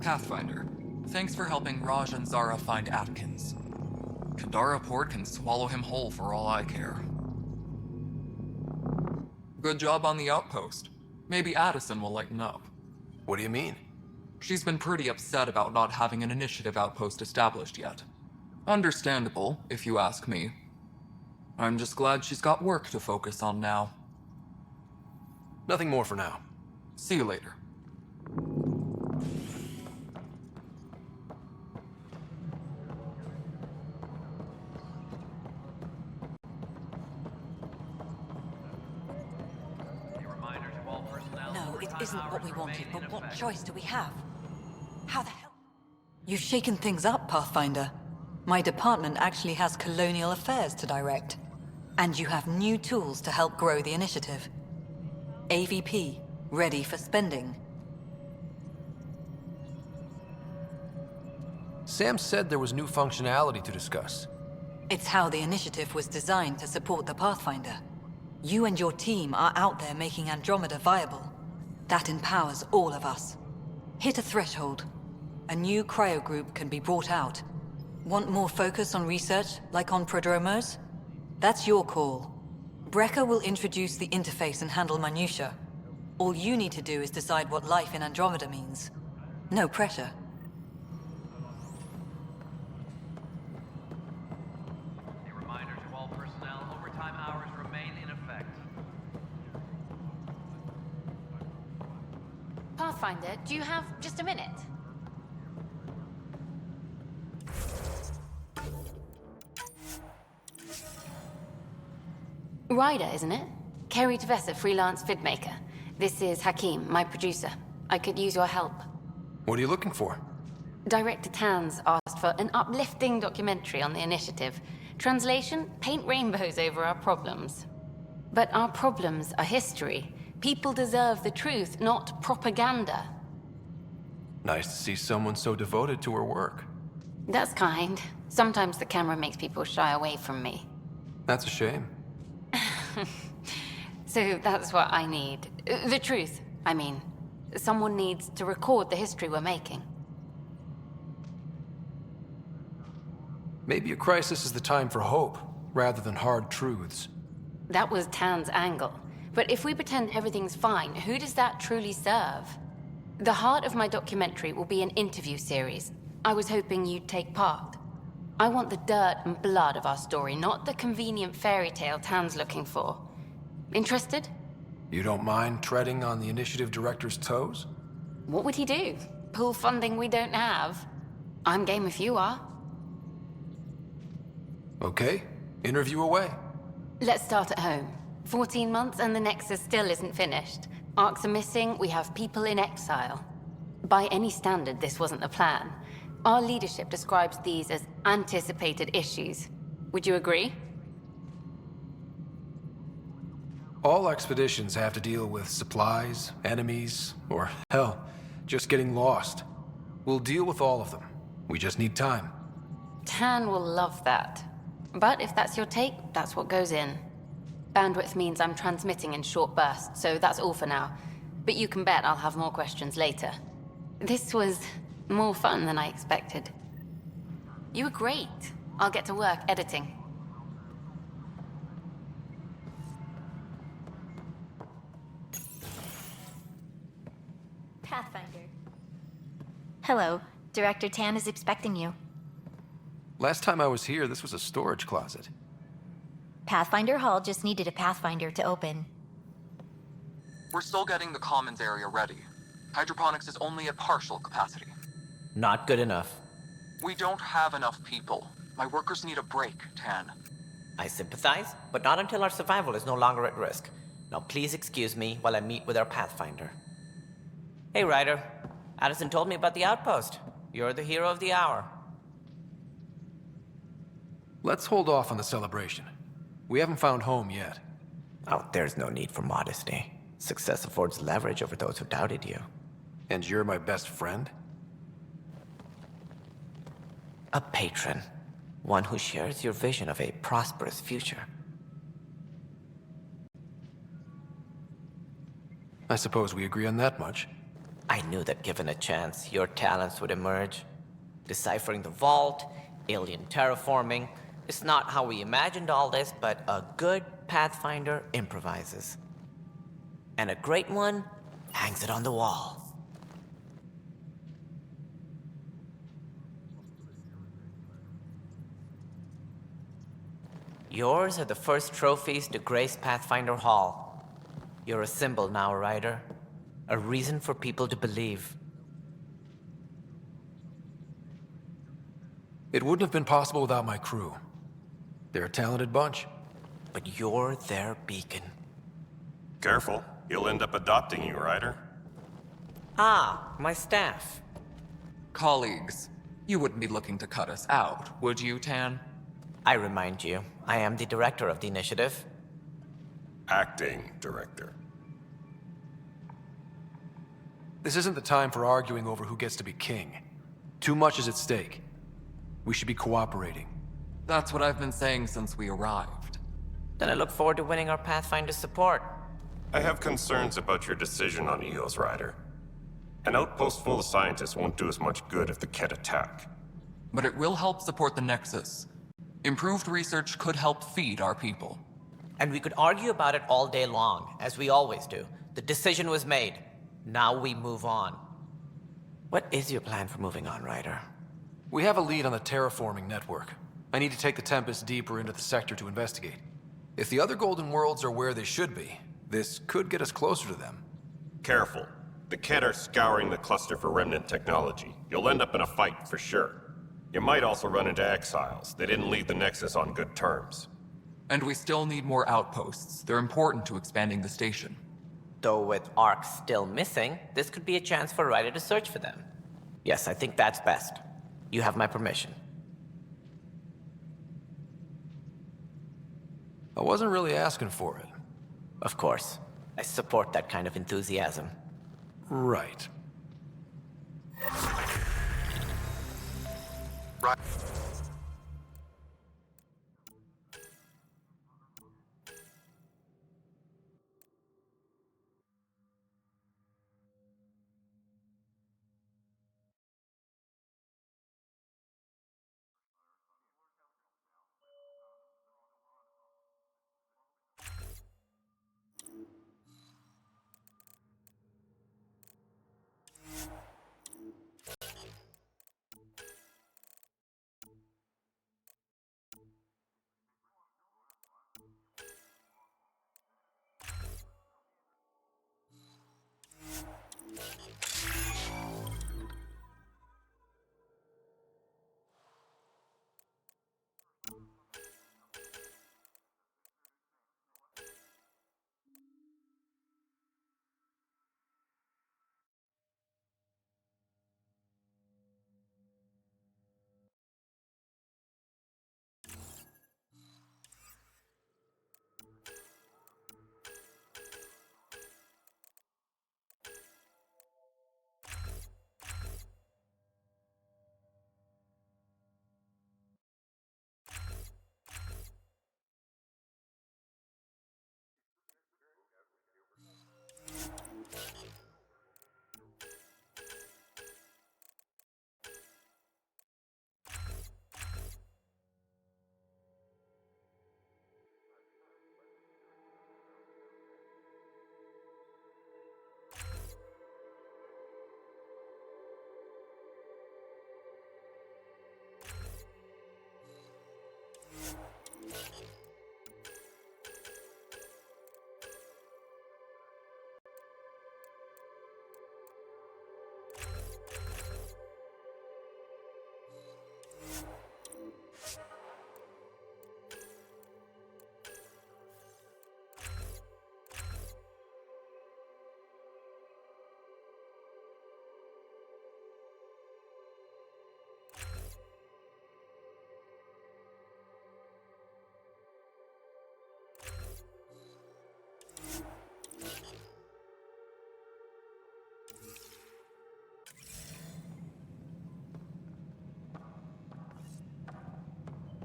X: Pathfinder, thanks for helping Raj and Zara find Atkins. Kadara Port can swallow him whole for all I care. Good job on the outpost. Maybe Addison will lighten up.
B: What do you mean?
X: She's been pretty upset about not having an initiative outpost established yet. Understandable, if you ask me. I'm just glad she's got work to focus on now.
B: Nothing more for now.
X: See you later.
L: No, it isn't what we wanted, but what choice do we have? How the hell?
Y: You've shaken things up, Pathfinder. My department actually has colonial affairs to direct. And you have new tools to help grow the initiative. AVP, ready for spending.
B: Sam said there was new functionality to discuss.
Y: It's how the initiative was designed to support the Pathfinder. You and your team are out there making Andromeda viable. That empowers all of us. Hit a threshold. A new cryo group can be brought out. Want more focus on research, like on prodromos? That's your call. Brecker will introduce the interface and handle minutiae. All you need to do is decide what life in Andromeda means. No pressure.
M: A reminder to all personnel, overtime hours remain in effect.
D: Pathfinder, do you have just a minute? Ryder, isn't it? Kerry Tevessa, freelance vidmaker. This is Hakim, my producer. I could use your help.
B: What are you looking for?
D: Director Tans asked for an uplifting documentary on the initiative. Translation, paint rainbows over our problems. But our problems are history. People deserve the truth, not propaganda.
B: Nice to see someone so devoted to her work.
D: That's kind. Sometimes the camera makes people shy away from me.
B: That's a shame.
D: So that's what I need. The truth, I mean. Someone needs to record the history we're making.
B: Maybe a crisis is the time for hope, rather than hard truths.
D: That was Tan's angle. But if we pretend everything's fine, who does that truly serve? The heart of my documentary will be an interview series. I was hoping you'd take part. I want the dirt and blood of our story, not the convenient fairy tale Tan's looking for. Interested?
B: You don't mind treading on the initiative director's toes?
D: What would he do? Pull funding we don't have? I'm game if you are.
B: Okay, interview away.
D: Let's start at home. 14 months and the Nexus still isn't finished. Arcs are missing, we have people in exile. By any standard, this wasn't the plan. Our leadership describes these as anticipated issues. Would you agree?
B: All expeditions have to deal with supplies, enemies, or hell, just getting lost. We'll deal with all of them. We just need time.
K: Tan will love that. But if that's your take, that's what goes in. Bandwidth means I'm transmitting in short bursts, so that's all for now. But you can bet I'll have more questions later. This was more fun than I expected. You were great. I'll get to work editing.
Q: Pathfinder. Hello. Director Tan is expecting you.
B: Last time I was here, this was a storage closet.
Q: Pathfinder Hall just needed a Pathfinder to open.
X: We're still getting the commons area ready. Hydroponics is only at partial capacity.
T: Not good enough.
X: We don't have enough people. My workers need a break, Tan.
T: I sympathize, but not until our survival is no longer at risk. Now please excuse me while I meet with our Pathfinder. Hey, Ryder. Addison told me about the outpost. You're the hero of the hour.
B: Let's hold off on the celebration. We haven't found home yet.
T: Oh, there's no need for modesty. Success affords leverage over those who doubted you.
B: And you're my best friend?
T: A patron. One who shares your vision of a prosperous future.
B: I suppose we agree on that much.
T: I knew that given a chance, your talents would emerge. Deciphering the vault, alien terraforming. It's not how we imagined all this, but a good Pathfinder improvises. And a great one hangs it on the wall. Yours are the first trophies to grace Pathfinder Hall. You're a symbol now, Ryder. A reason for people to believe.
B: It wouldn't have been possible without my crew. They're a talented bunch.
T: But you're their beacon.
J: Careful. He'll end up adopting you, Ryder.
T: Ah, my staff.
X: Colleagues, you wouldn't be looking to cut us out, would you, Tan?
T: I remind you, I am the director of the initiative.
J: Acting director.
B: This isn't the time for arguing over who gets to be king. Too much is at stake. We should be cooperating.
X: That's what I've been saying since we arrived.
T: Then I look forward to winning our Pathfinder support.
J: I have concerns about your decision on Eos, Ryder. An outpost full of scientists won't do us much good if the Kett attack.
X: But it will help support the Nexus. Improved research could help feed our people.
T: And we could argue about it all day long, as we always do. The decision was made. Now we move on. What is your plan for moving on, Ryder?
B: We have a lead on the terraforming network. I need to take the Tempest deeper into the sector to investigate. If the other Golden Worlds are where they should be, this could get us closer to them.
J: Careful. The Kett are scouring the cluster for Remnant technology. You'll end up in a fight, for sure. You might also run into exiles. They didn't leave the Nexus on good terms.
X: And we still need more outposts. They're important to expanding the station.
T: Though with Ark still missing, this could be a chance for Ryder to search for them. Yes, I think that's best. You have my permission.
B: I wasn't really asking for it.
T: Of course. I support that kind of enthusiasm.
B: Right.
W: Right.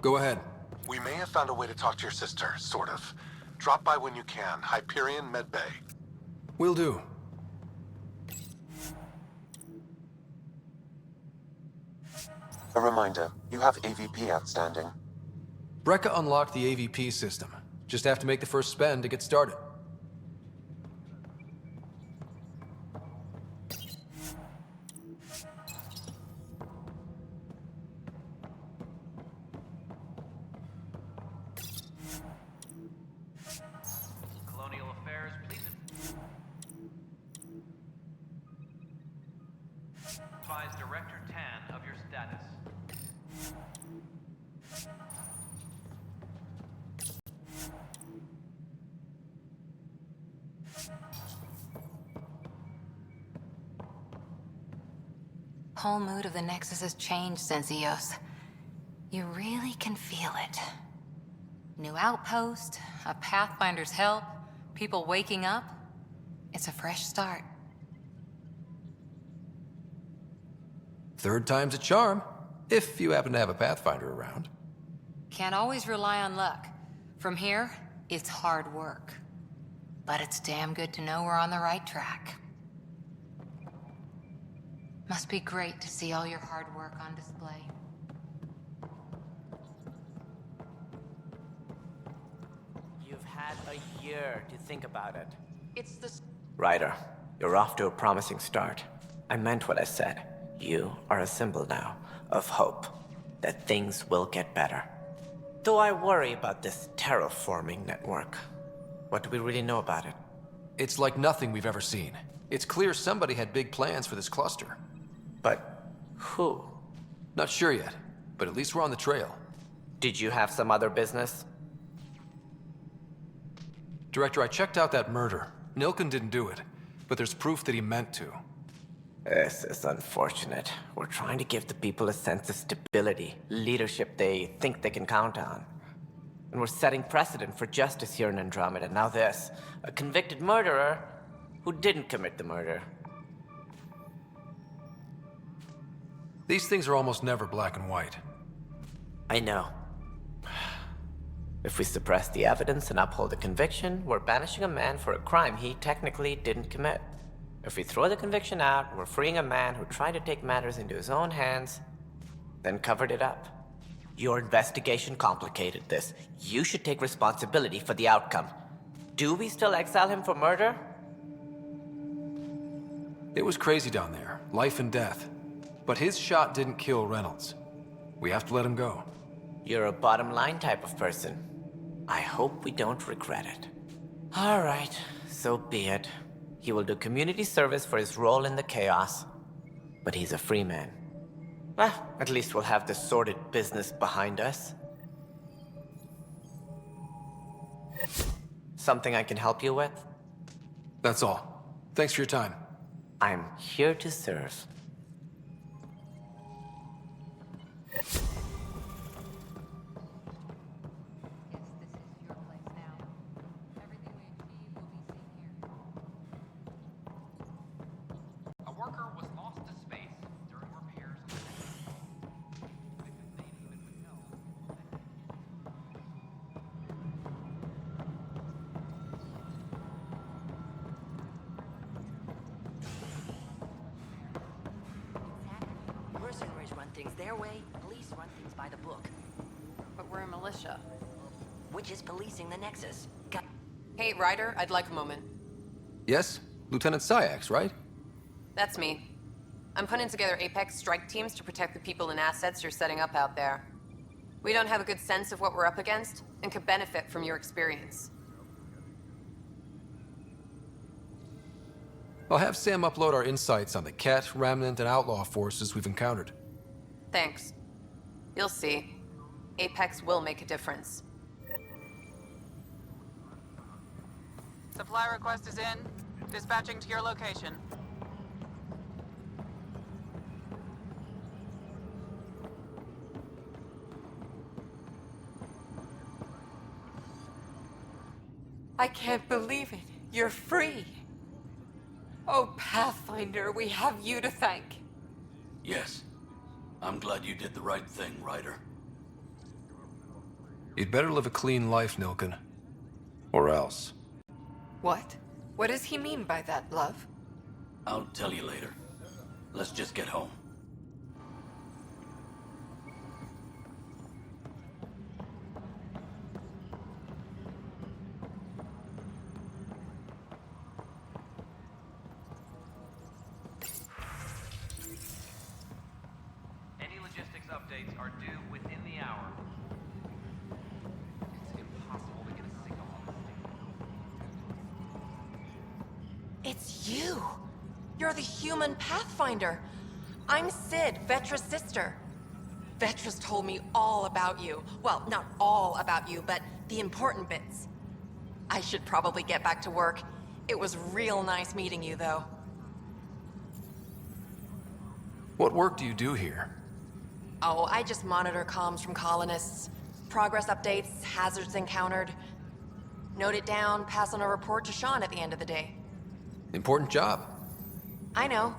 B: Go ahead.
C: We may have found a way to talk to your sister, sort of. Drop by when you can. Hyperion Med Bay.
B: Will do.
F: A reminder, you have AVP outstanding.
B: Brekka unlocked the AVP system. Just have to make the first spend to get started.
M: Colonial Affairs, please. Advise Director Tan of your status.
D: Whole mood of the Nexus has changed since EOS. You really can feel it. New outpost, a Pathfinder's help, people waking up. It's a fresh start.
B: Third time's a charm, if you happen to have a Pathfinder around.
D: Can't always rely on luck. From here, it's hard work. But it's damn good to know we're on the right track. Must be great to see all your hard work on display.
T: You've had a year to think about it.
D: It's this.
T: Ryder, you're off to a promising start. I meant what I said. You are a symbol now of hope that things will get better. Though I worry about this terraforming network. What do we really know about it?
B: It's like nothing we've ever seen. It's clear somebody had big plans for this cluster.
T: But who?
B: Not sure yet, but at least we're on the trail.
T: Did you have some other business?
B: Director, I checked out that murder. Nilken didn't do it, but there's proof that he meant to.
T: This is unfortunate. We're trying to give the people a sense of stability, leadership they think they can count on. And we're setting precedent for justice here in Andromeda. Now this, a convicted murderer who didn't commit the murder.
B: These things are almost never black and white.
T: I know. If we suppress the evidence and uphold the conviction, we're banishing a man for a crime he technically didn't commit. If we throw the conviction out, we're freeing a man who tried to take matters into his own hands, then covered it up. Your investigation complicated this. You should take responsibility for the outcome. Do we still exile him for murder?
B: It was crazy down there, life and death. But his shot didn't kill Reynolds. We have to let him go.
T: You're a bottom line type of person. I hope we don't regret it. All right, so be it. He will do community service for his role in the chaos. But he's a free man. At least we'll have this sordid business behind us. Something I can help you with?
B: That's all. Thanks for your time.
T: I'm here to serve.
S: A worker was lost to space during repairs on the
R: Mercenaries run things their way, police run things by the book.
D: But we're a militia.
R: Which is policing the Nexus.
O: Hey, Ryder, I'd like a moment.
B: Yes? Lieutenant Syax, right?
O: That's me. I'm putting together Apex strike teams to protect the people and assets you're setting up out there. We don't have a good sense of what we're up against, and could benefit from your experience.
B: I'll have Sam upload our insights on the Kett, Remnant, and outlaw forces we've encountered.
O: Thanks. You'll see. Apex will make a difference.
E: Supply request is in. Dispatching to your location.
L: I can't believe it. You're free. Oh, Pathfinder, we have you to thank.
I: Yes. I'm glad you did the right thing, Ryder.
B: You'd better live a clean life, Nilken. Or else.
L: What? What does he mean by that, love?
I: I'll tell you later. Let's just get home.
M: Any logistics updates are due within the hour. It's impossible to get a signal on this thing.
O: It's you! You're the human Pathfinder! I'm Sid, Vetra's sister. Vetra's told me all about you. Well, not all about you, but the important bits. I should probably get back to work. It was real nice meeting you, though.
B: What work do you do here?
O: Oh, I just monitor comms from colonists. Progress updates, hazards encountered. Note it down, pass on a report to Sean at the end of the day.
B: Important job.
O: I know.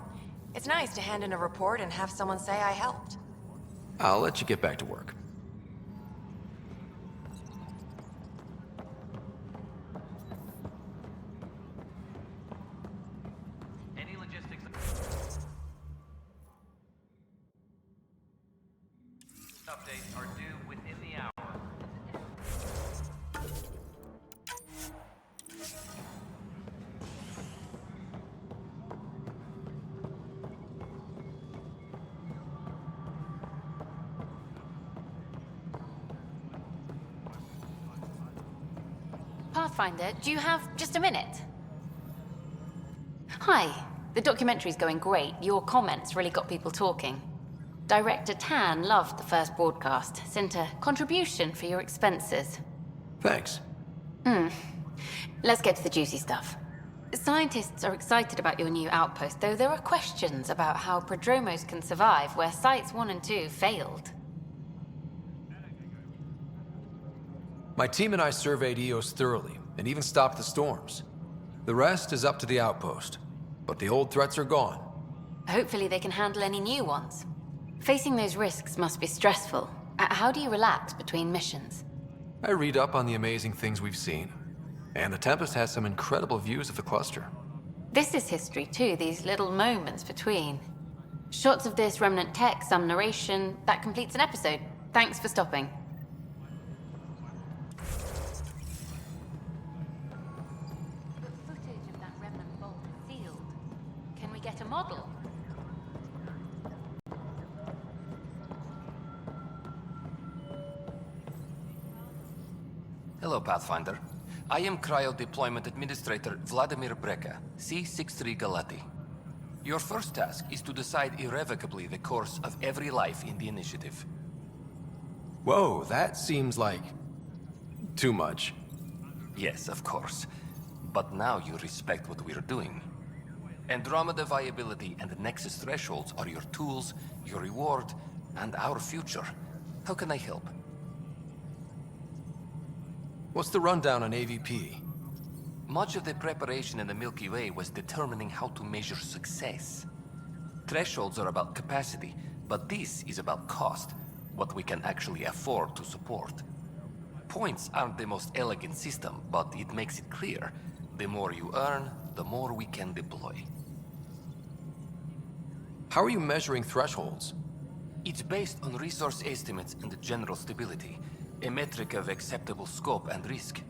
O: It's nice to hand in a report and have someone say I helped.
B: I'll let you get back to work.
M: Any logistics updates are due within the hour.
K: Pathfinder, do you have just a minute? Hi. The documentary's going great. Your comments really got people talking. Director Tan loved the first broadcast. Sent a contribution for your expenses.
B: Thanks.
K: Let's get to the juicy stuff. Scientists are excited about your new outpost, though there are questions about how prodromos can survive where Sites 1 and 2 failed.
B: My team and I surveyed Eos thoroughly, and even stopped the storms. The rest is up to the outpost, but the old threats are gone.
K: Hopefully they can handle any new ones. Facing those risks must be stressful. How do you relax between missions?
B: I read up on the amazing things we've seen, and the Tempest has some incredible views of the cluster.
K: This is history too, these little moments between. Shots of this Remnant tech, some narration, that completes an episode. Thanks for stopping. Footage of that Remnant vault is sealed. Can we get a model?
G: Hello, Pathfinder. I am Cryo Deployment Administrator Vladimir Breka, C-63 Galati. Your first task is to decide irrevocably the course of every life in the Initiative.
B: Whoa, that seems like... too much.
G: Yes, of course. But now you respect what we're doing. Andromeda viability and the Nexus thresholds are your tools, your reward, and our future. How can I help?
B: What's the rundown on AVP?
G: Much of the preparation in the Milky Way was determining how to measure success. Thresholds are about capacity, but this is about cost, what we can actually afford to support. Points aren't the most elegant system, but it makes it clear. The more you earn, the more we can deploy.
B: How are you measuring thresholds?
G: It's based on resource estimates and general stability, a metric of acceptable scope and risk.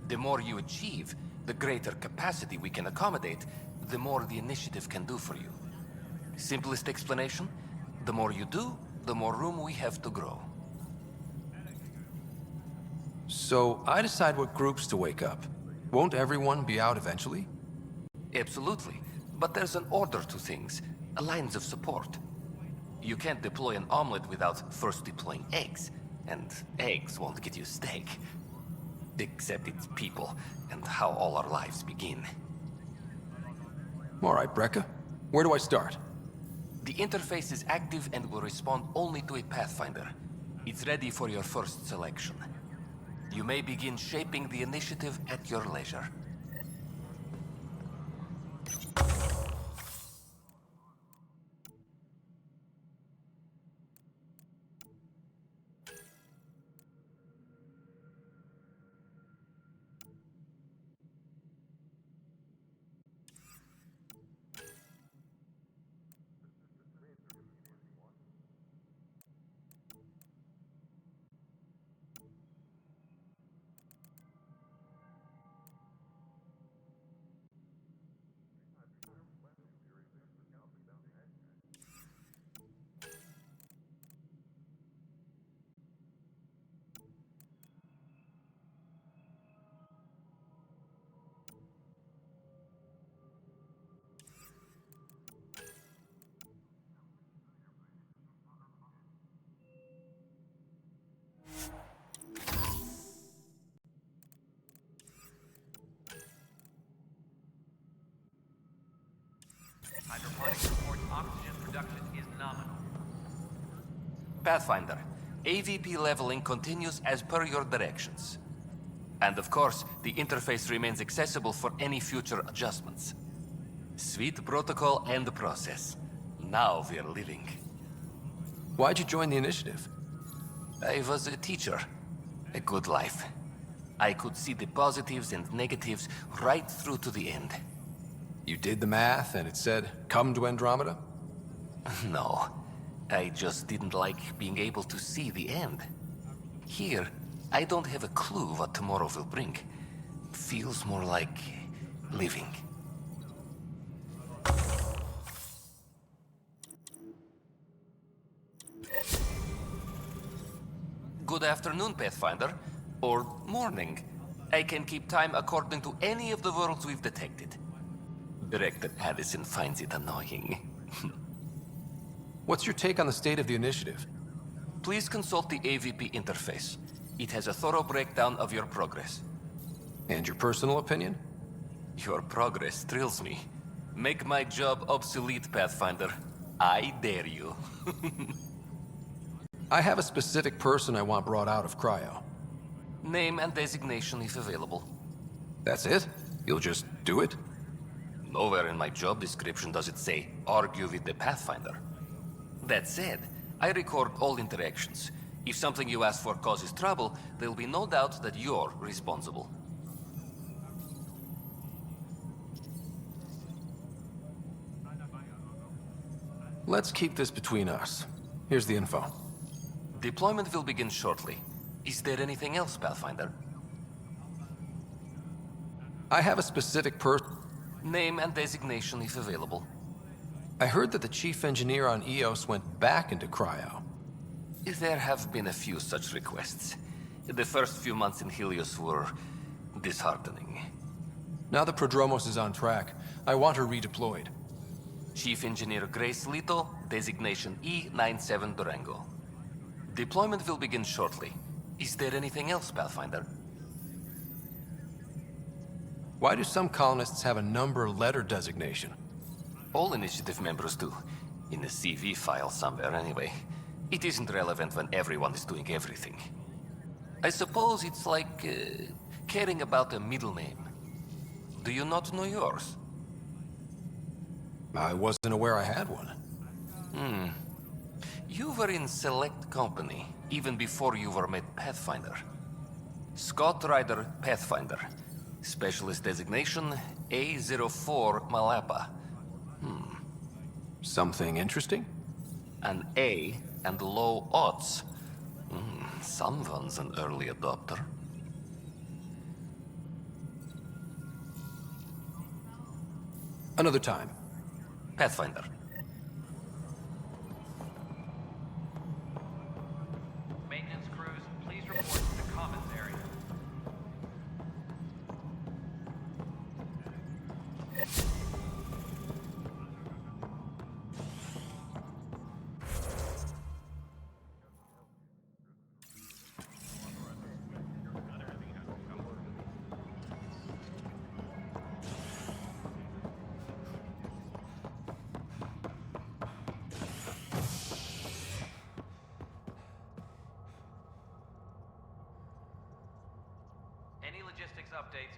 G: The more you achieve, the greater capacity we can accommodate, the more the Initiative can do for you. Simplest explanation? The more you do, the more room we have to grow.
B: So I decide what groups to wake up. Won't everyone be out eventually?
G: Absolutely. But there's an order to things, lines of support. You can't deploy an omelet without first deploying eggs, and eggs won't get you steak. Except it's people, and how all our lives begin.
B: All right, Brekka. Where do I start?
G: The interface is active and will respond only to a Pathfinder. It's ready for your first selection. You may begin shaping the initiative at your leisure.
M: Hydroponics reports oxygen production is nominal.
G: Pathfinder, AVP leveling continues as per your directions. And of course, the interface remains accessible for any future adjustments. Sweet protocol and process. Now we're living.
B: Why'd you join the initiative?
G: I was a teacher. A good life. I could see the positives and negatives right through to the end.
B: You did the math and it said, come to Andromeda?
G: No. I just didn't like being able to see the end. Here, I don't have a clue what tomorrow will bring. Feels more like living. Good afternoon, Pathfinder. Or morning. I can keep time according to any of the worlds we've detected. Director Addison finds it annoying.
B: What's your take on the state of the initiative?
G: Please consult the AVP interface. It has a thorough breakdown of your progress.
B: And your personal opinion?
G: Your progress thrills me. Make my job obsolete, Pathfinder. I dare you.
B: I have a specific person I want brought out of cryo.
G: Name and designation if available.
B: That's it? You'll just do it?
G: Nowhere in my job description does it say, argue with the Pathfinder. That said, I record all interactions. If something you ask for causes trouble, there'll be no doubt that you're responsible.
B: Let's keep this between us. Here's the info.
G: Deployment will begin shortly. Is there anything else, Pathfinder?
B: I have a specific person.
G: Name and designation if available.
B: I heard that the chief engineer on Eos went back into cryo.
G: There have been a few such requests. The first few months in Helios were disheartening.
B: Now the Prodromos is on track. I want her redeployed.
G: Chief Engineer Grace Lito, designation E97 Durango. Deployment will begin shortly. Is there anything else, Pathfinder?
B: Why do some colonists have a number letter designation?
G: All initiative members do. In the CV file somewhere, anyway. It isn't relevant when everyone is doing everything. I suppose it's like caring about a middle name. Do you not know yours?
B: I wasn't aware I had one.
G: You were in select company, even before you were made Pathfinder. Scott Ryder, Pathfinder. Specialist designation, A04 Malapa.
B: Something interesting?
G: An A and low odds. Someone's an early adopter.
B: Another time.
G: Pathfinder.
M: Maintenance crews, please report to the commons area.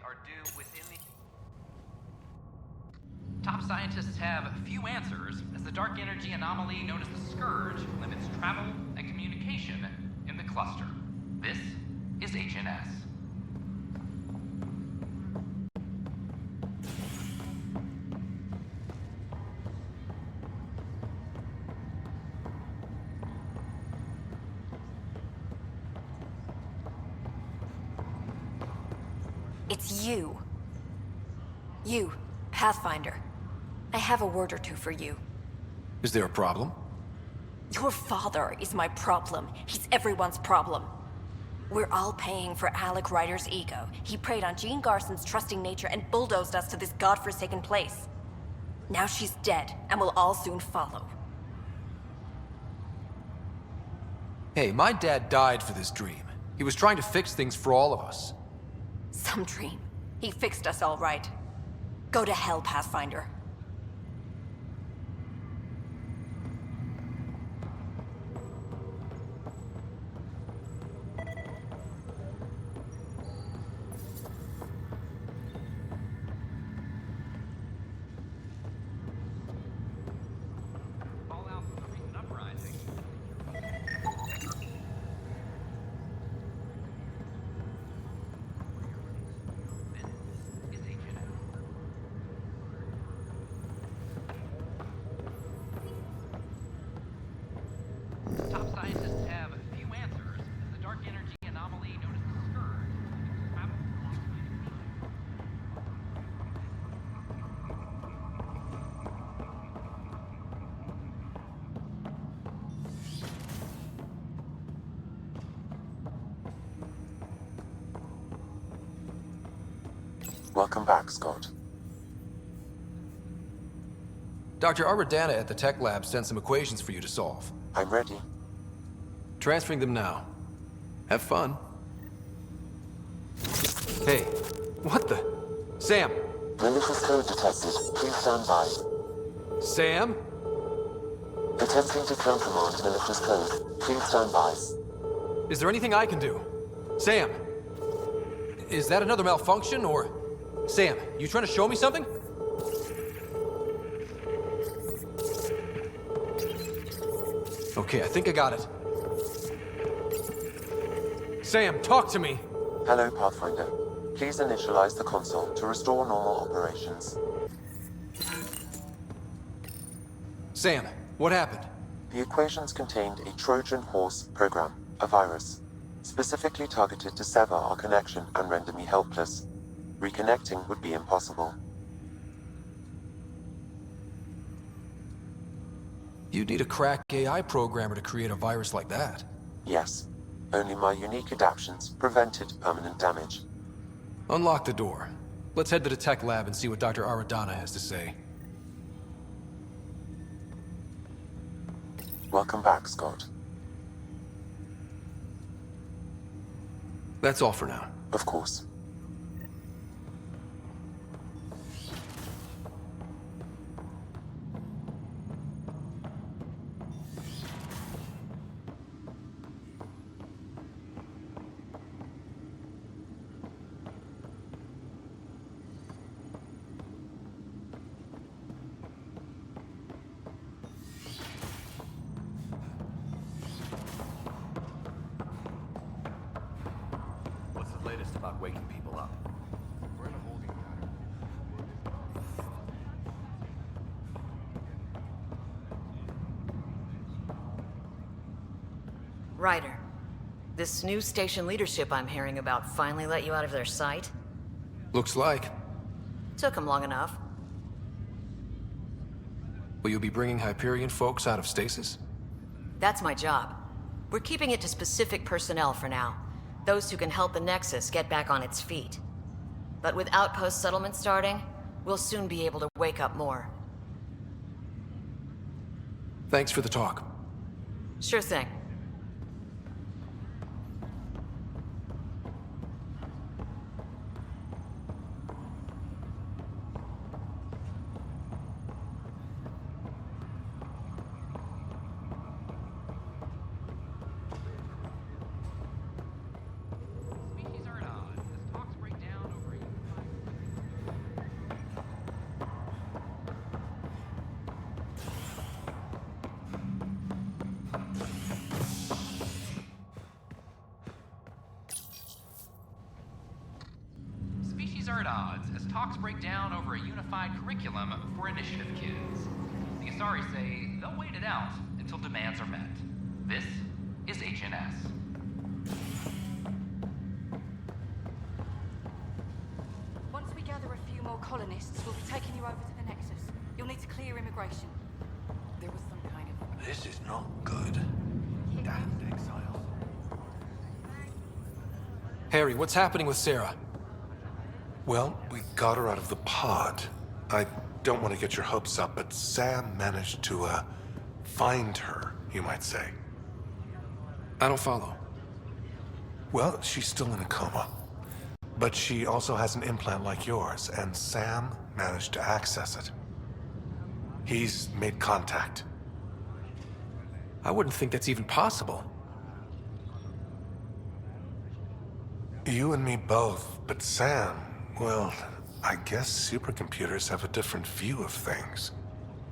M: are due within the...
S: Top scientists have few answers, as the dark energy anomaly known as the Scourge limits travel and communication in the cluster. This is HNS.
A: It's you. You, Pathfinder. I have a word or two for you.
B: Is there a problem?
A: Your father is my problem. He's everyone's problem. We're all paying for Alec Ryder's ego. He preyed on Jean Garson's trusting nature and bulldozed us to this godforsaken place. Now she's dead, and we'll all soon follow.
B: Hey, my dad died for this dream. He was trying to fix things for all of us.
A: Some dream. He fixed us all right. Go to hell, Pathfinder.
S: Top scientists have few answers, as the dark energy anomaly known as the Scourge limits travel
F: Welcome back, Scott.
B: Dr. Aradana at the tech lab sent some equations for you to solve.
F: I'm ready.
B: Transferring them now. Have fun. Hey, what the? Sam!
F: Malicious code detected. Please stand by.
B: Sam?
F: Attempting to countermand malicious code. Please stand by.
B: Is there anything I can do? Sam! Is that another malfunction, or... Sam, you trying to show me something? Okay, I think I got it. Sam, talk to me!
F: Hello, Pathfinder. Please initialize the console to restore normal operations.
B: Sam, what happened?
F: The equations contained a Trojan horse program, a virus, specifically targeted to sever our connection and render me helpless. Reconnecting would be impossible.
B: You'd need a crack AI programmer to create a virus like that.
F: Yes. Only my unique adaptions prevented permanent damage.
B: Unlock the door. Let's head to the tech lab and see what Dr. Aradana has to say.
F: Welcome back, Scott.
B: That's all for now.
F: Of course.
M: What's the latest about waking people up?
W: We're in a holding pattern.
H: Ryder, this new station leadership I'm hearing about finally let you out of their sight?
B: Looks like.
H: Took them long enough.
B: Will you be bringing Hyperion folks out of stasis?
H: That's my job. We're keeping it to specific personnel for now. Those who can help the Nexus get back on its feet. But with outpost settlement starting, we'll soon be able to wake up more.
B: Thanks for the talk.
H: Sure thing.
S: species are at odds. As talks break down over a unified break down over a unified curriculum for initiative kids. The Asari say they'll wait it out until demands are met. This is HNS.
N: Once we gather a few more colonists, we'll be taking you over to the Nexus. You'll need to clear immigration. There was some kind of...
C: This is not good. Damned exiles.
B: Harry, what's happening with Sara?
C: Well, we got her out of the pod. I don't want to get your hopes up, but Sam managed to, find her, you might say.
B: I don't follow.
C: Well, she's still in a coma. But she also has an implant like yours, and Sam managed to access it. He's made contact.
B: I wouldn't think that's even possible.
C: You and me both, but Sam, well, I guess supercomputers have a different view of things.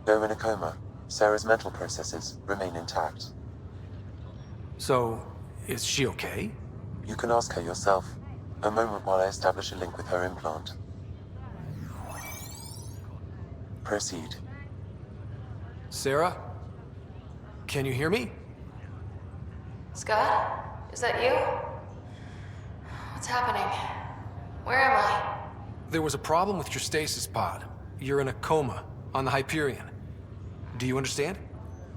F: Though in a coma, Sarah's mental processes remain intact.
B: So, is she okay?
F: You can ask her yourself. A moment while I establish a link with her implant. Proceed.
B: Sara? Can you hear me?
D: Scott? Is that you? What's happening? Where am I?
B: There was a problem with your stasis pod. You're in a coma on the Hyperion. Do you understand?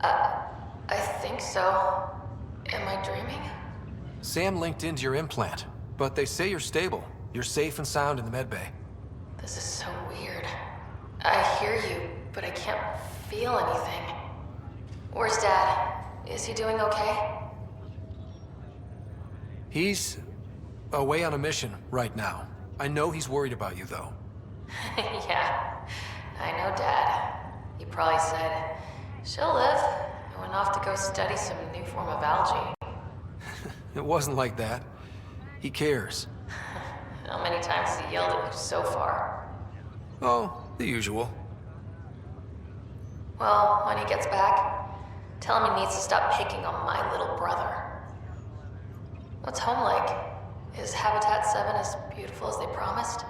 D: I think so. Am I dreaming?
B: Sam linked into your implant, but they say you're stable. You're safe and sound in the medbay.
D: This is so weird. I hear you, but I can't feel anything. Where's Dad? Is he doing okay?
B: He's away on a mission right now. I know he's worried about you, though.
D: Yeah, I know Dad. He probably said, she'll live, and went off to go study some new form of algae.
B: It wasn't like that. He cares.
D: How many times has he yelled at you so far?
B: Oh, the usual.
D: Well, when he gets back, tell him he needs to stop picking on my little brother. What's home like? Is Habitat 7 as beautiful as they promised?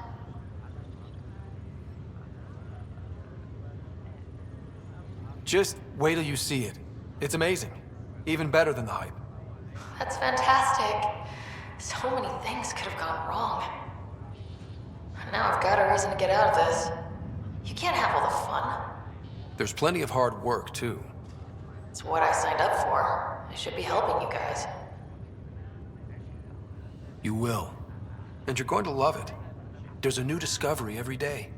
B: Just wait till you see it. It's amazing. Even better than the hype.
D: That's fantastic. So many things could have gone wrong. Now I've got a reason to get out of this. You can't have all the fun.
B: There's plenty of hard work, too.
D: It's what I signed up for. I should be helping you guys.
B: You will. And you're going to love it. There's a new discovery every day.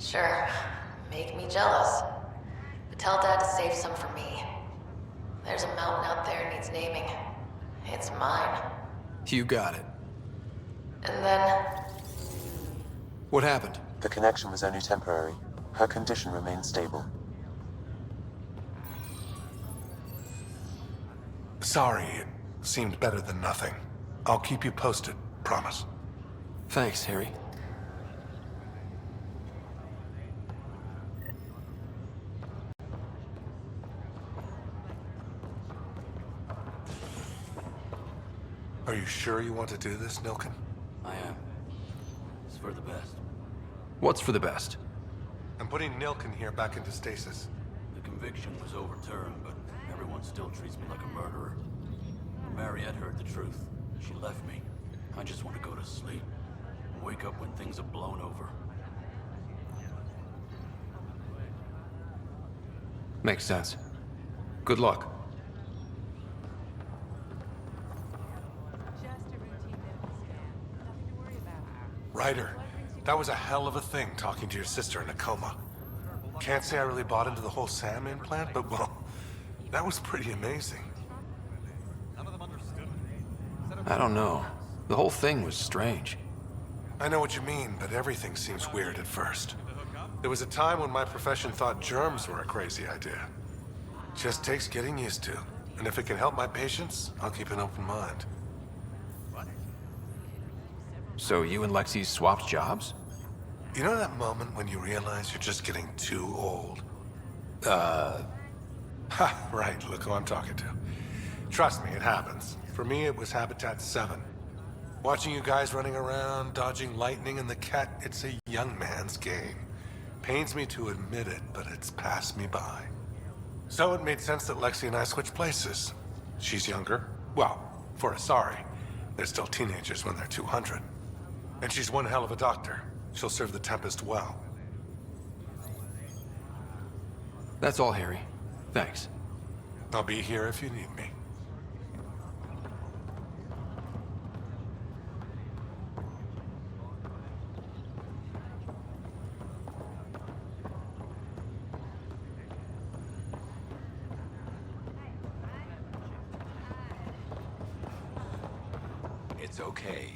D: Sure. Make me jealous. But tell Dad to save some for me. There's a mountain out there needs naming. It's mine.
B: You got it.
D: And then...
B: What happened?
F: The connection was only temporary. Her condition remains stable.
C: Sorry, it seemed better than nothing. I'll keep you posted, promise.
B: Thanks, Harry.
C: Are you sure you want to do this, Nilken?
I: I am. It's for the best.
B: What's for the best?
C: I'm putting Nilken here back into stasis.
I: The conviction was overturned, but everyone still treats me like a murderer. When Mariette heard the truth, she left me. I just want to go to sleep. Wake up when things have blown over.
B: Makes sense. Good luck.
C: Ryder, that was a hell of a thing talking to your sister in a coma. Can't say I really bought into the whole Sam implant, but well, that was pretty amazing.
B: I don't know. The whole thing was strange.
C: I know what you mean, but everything seems weird at first. There was a time when my profession thought germs were a crazy idea. Just takes getting used to. And if it can help my patients, I'll keep an open mind.
B: So you and Lexi swapped jobs?
C: You know that moment when you realize you're just getting too old? Ha, right, look who I'm talking to. Trust me, it happens. For me, it was Habitat 7. Watching you guys running around, dodging lightning and the Kett, it's a young man's game. Pains me to admit it, but it's passed me by. So it made sense that Lexi and I switched places. She's younger. Well, for Asari. They're still teenagers when they're 200. And she's one hell of a doctor. She'll serve the Tempest well.
B: That's all, Harry. Thanks.
C: I'll be here if you need me.
P: It's okay.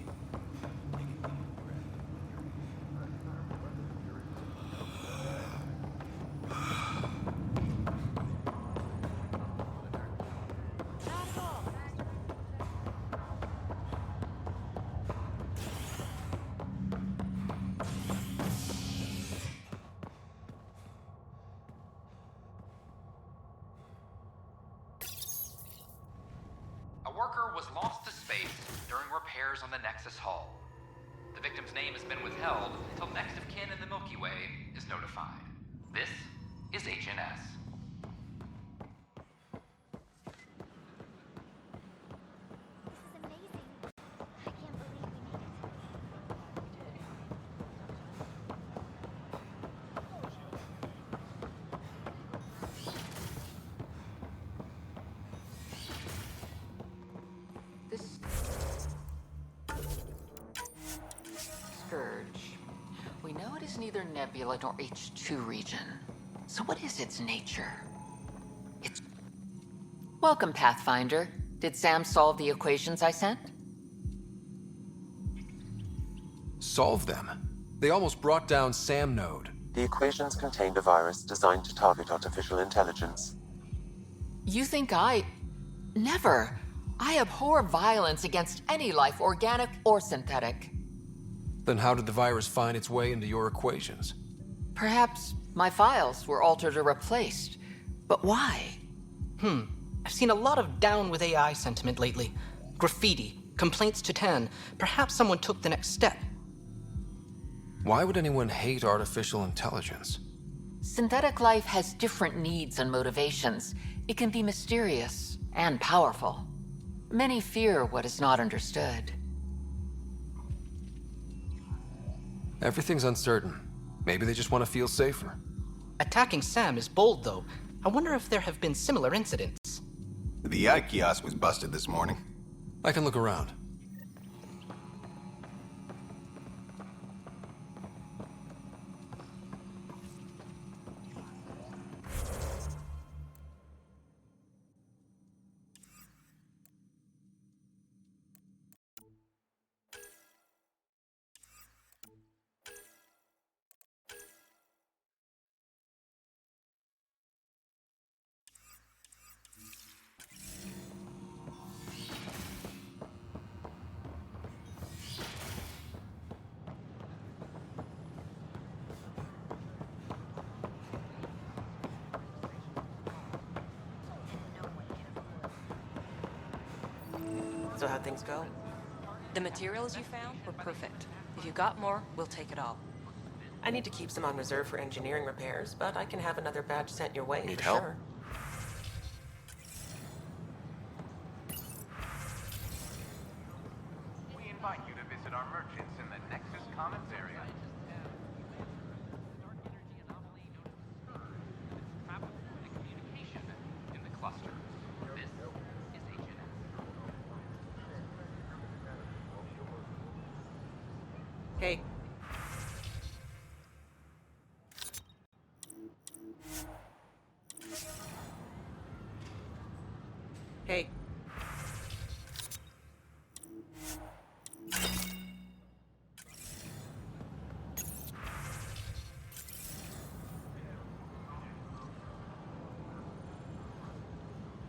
S: A worker was lost to space during repairs on the Nexus hull. The victim's name has been withheld until next of kin in the Milky Way is notified. This is HNS.
E: We know it is neither nebula nor H2 region. So what is its nature? It's... Welcome, Pathfinder. Did Sam solve the equations I sent?
B: Solve them? They almost brought down Sam Node.
F: The equations contained a virus designed to target artificial intelligence.
E: You think I... Never. I abhor violence against any life, organic or synthetic.
B: Then how did the virus find its way into your equations?
E: Perhaps my files were altered or replaced. But why?
Q: I've seen a lot of down with AI sentiment lately. Graffiti, complaints to 10. Perhaps someone took the next step.
B: Why would anyone hate artificial intelligence?
E: Synthetic life has different needs and motivations. It can be mysterious and powerful. Many fear what is not understood.
B: Everything's uncertain. Maybe they just want to feel safer.
Q: Attacking Sam is bold, though. I wonder if there have been similar incidents.
P: The eye kiosk was busted this morning.
B: I can look around.
U: So how'd things go?
O: The materials you found were perfect. If you got more, we'll take it all.
U: I need to keep some on reserve for engineering repairs, but I can have another batch sent your way
W: Need
U: for
W: help?
U: sure.
M: We invite you to visit our merchants in the Nexus Commons area.
S: In the cluster. This is HNS.
U: Hey. Hey.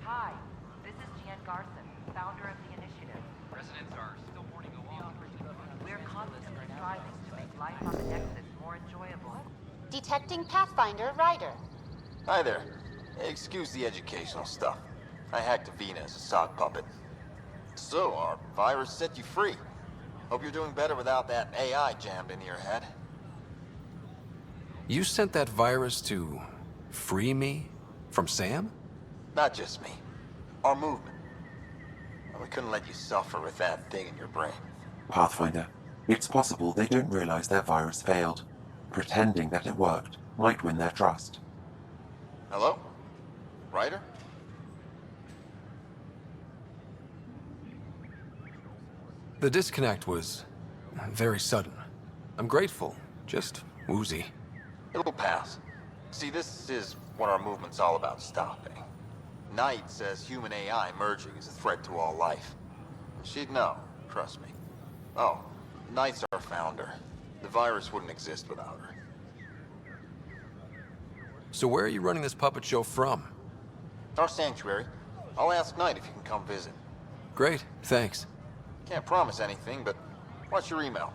R: Hi, this is Jan Garson, founder of the initiative.
S: Residents are still mourning a loss.
R: We're constantly striving to make life on the Nexus more enjoyable.
V: Detecting Pathfinder Ryder.
Y: Hi there. Excuse the educational stuff. I hacked Avina as a sock puppet. So, our virus set you free. Hope you're doing better without that AI jammed into your head.
B: You sent that virus to free me from Sam?
Y: Not just me. Our movement. We couldn't let you suffer with that thing in your brain.
F: Pathfinder, it's possible they don't realize their virus failed. Pretending that it worked might win their trust.
Y: Hello? Ryder?
B: The disconnect was very sudden. I'm grateful, just woozy.
Y: It'll pass. See, this is what our movement's all about stopping. Knight says human AI merging is a threat to all life. She'd know, trust me. Oh, Knight's our founder. The virus wouldn't exist without her.
B: So where are you running this puppet show from?
Y: Our sanctuary. I'll ask Knight if you can come visit.
B: Great, thanks.
Y: Can't promise anything, but watch your email.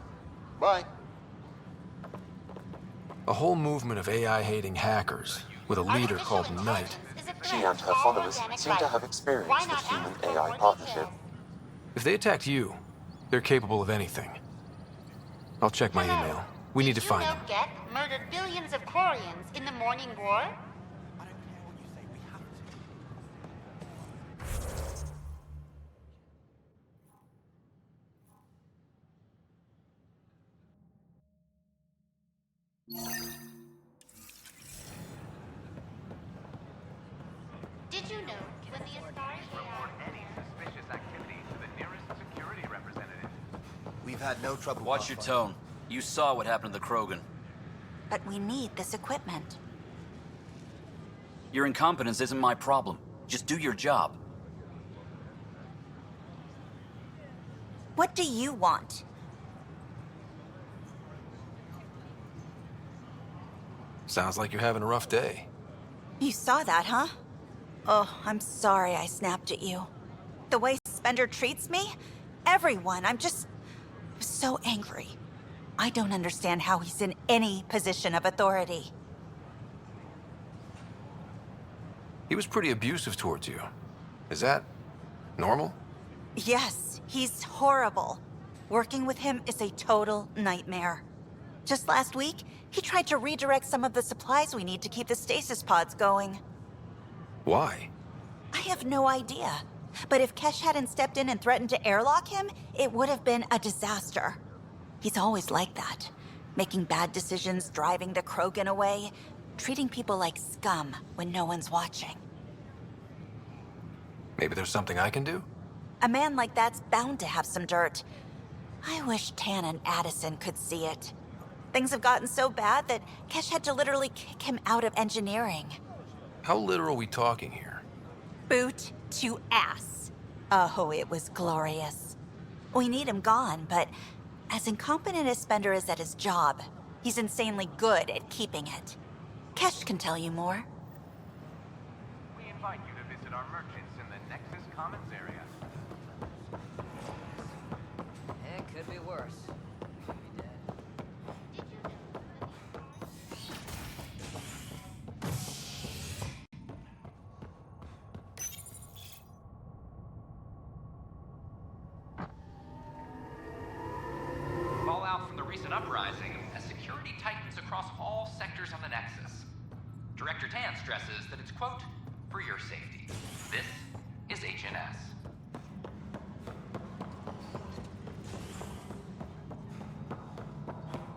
Y: Bye.
B: A whole movement of AI-hating hackers with a leader called Knight.
F: She and her followers seem to have experience with human-AI partnership.
B: If they attacked you, they're capable of anything. I'll check my email. We need to find them.
V: Kett murdered billions of Quarians in the Morning War? Did you know when the Astari
M: Any suspicious activity to the nearest security representative.
J: We've had no trouble.
K: Watch your tone. You saw what happened to the Krogan.
L: But we need this equipment.
K: Your incompetence isn't my problem. Just do your job.
L: What do you want?
B: Sounds like you're having a rough day.
L: You saw that, huh? Oh, I'm sorry I snapped at you. The way Spender treats me? Everyone, I'm so angry. I don't understand how he's in any position of authority.
B: He was pretty abusive towards you. Is that normal?
L: Yes, he's horrible. Working with him is a total nightmare. Just last week, he tried to redirect some of the supplies we need to keep the stasis pods going.
B: Why?
L: I have no idea. But if Kesh hadn't stepped in and threatened to airlock him, it would have been a disaster. He's always like that. Making bad decisions, driving the Krogan away, treating people like scum when no one's watching.
B: Maybe there's something I can do?
L: A man like that's bound to have some dirt. I wish Tan and Addison could see it. Things have gotten so bad that Kesh had to literally kick him out of engineering.
B: How literal are we talking here?
L: Boot to ass. Oh, it was glorious. We need him gone, but as incompetent as Spender is at his job, he's insanely good at keeping it. Kesh can tell you more.
M: We invite you to visit our merchants in the Nexus Commons area.
R: It could be worse.
S: Fallout from the recent uprising as security tightens across all sectors on the Nexus. Director Tan stresses that it's, quote, for your safety. This is HNS.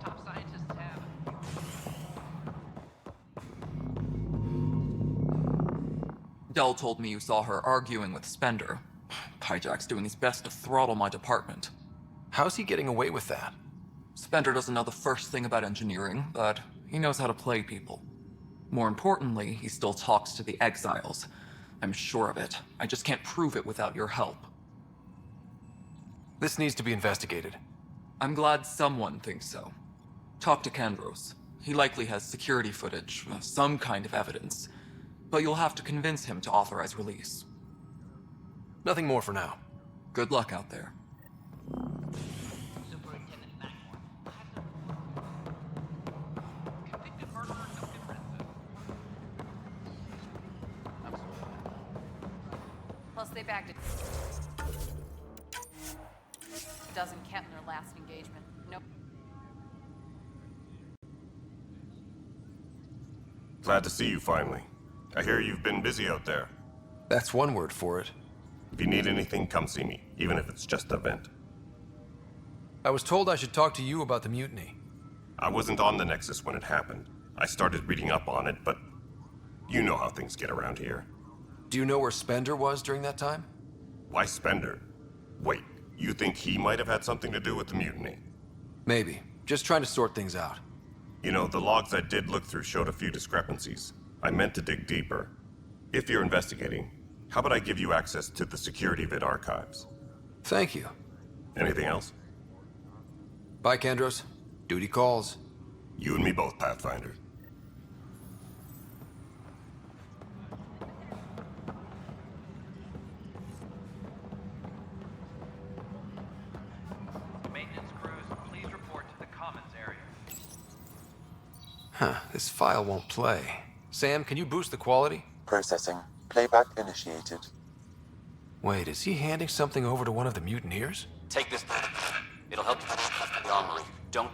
S: Top scientists have...
T: Dell told me you saw her arguing with Spender. Hijack's doing his best to throttle my department.
B: How's he getting away with that?
T: Spender doesn't know the first thing about engineering, but he knows how to play people. More importantly, he still talks to the exiles. I'm sure of it. I just can't prove it without your help.
B: This needs to be investigated.
T: I'm glad someone thinks so. Talk to Kandros. He likely has security footage, some kind of evidence. But you'll have to convince him to authorize release.
B: Nothing more for now.
T: Good luck out there.
O: Plus, they backed it.
A: dozen Kett in their last engagement. No.
G: Glad to see you finally. I hear you've been busy out there.
B: That's one word for it.
G: If you need anything, come see me, even if it's just a vent.
B: I was told I should talk to you about the mutiny.
G: I wasn't on the Nexus when it happened. I started reading up on it, but you know how things get around here.
B: Do you know where Spender was during that time?
G: Why Spender? Wait, you think he might have had something to do with the mutiny?
B: Maybe. Just trying to sort things out.
G: You know, the logs I did look through showed a few discrepancies. I meant to dig deeper. If you're investigating, how about I give you access to the security vid archives?
B: Thank you.
G: Anything else?
B: Bye, Kandros. Duty calls.
G: You and me both, Pathfinder.
M: Maintenance crews, please report to the commons area.
B: Huh, this file won't play. Sam, can you boost the quality?
F: Processing. Playback initiated.
B: Wait, is he handing something over to one of the mutineers?
K: Take this. It'll help you the armory. Don't...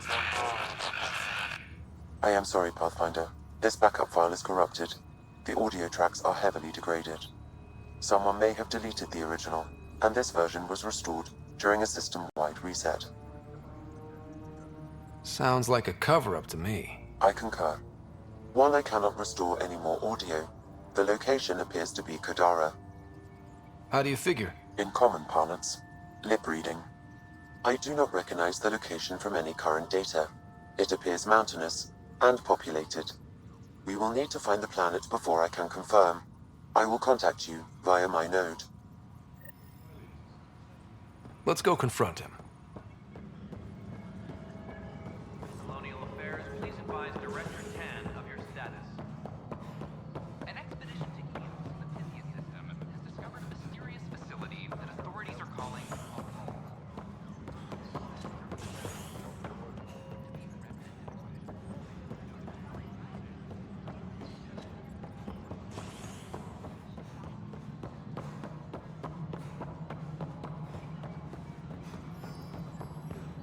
F: I am sorry, Pathfinder. This backup file is corrupted. The audio tracks are heavily degraded. Someone may have deleted the original, and this version was restored during a system-wide reset.
B: Sounds like a cover-up to me.
F: I concur. While I cannot restore any more audio, the location appears to be Kadara.
B: How do you figure?
F: In common parlance, lip reading. I do not recognize the location from any current data. It appears mountainous and populated. We will need to find the planet before I can confirm. I will contact you via my node.
B: Let's go confront him.
M: Colonial Affairs, please advise Director 10 of your status.
S: An expedition to Eos in the Pythia system has discovered a mysterious facility that authorities are calling a vault.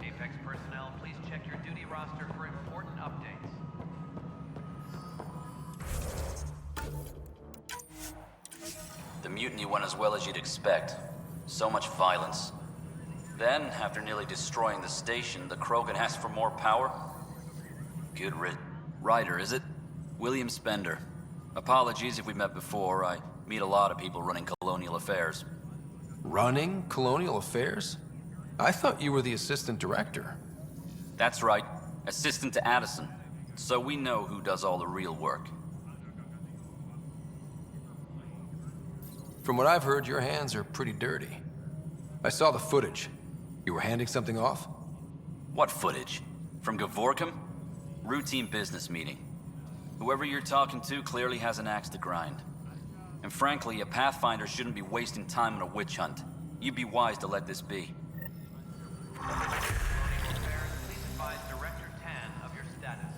M: Apex personnel, please check your duty roster for important updates.
K: The mutiny went as well as you'd expect. So much violence. Then, after nearly destroying the station, the Krogan asked for more power? Good Ryder, is it? William Spender. Apologies if we met before. I meet a lot of people running colonial affairs.
B: Running colonial affairs? I thought you were the assistant director.
K: That's right. Assistant to Addison. So we know who does all the real work.
B: From what I've heard, your hands are pretty dirty. I saw the footage. You were handing something off?
K: What footage? From Gavorkum? Routine business meeting. Whoever you're talking to clearly has an axe to grind. And frankly, a Pathfinder shouldn't be wasting time on a witch hunt. You'd be wise to let this be.
M: Colonial Affairs, please advise Director 10 of your status.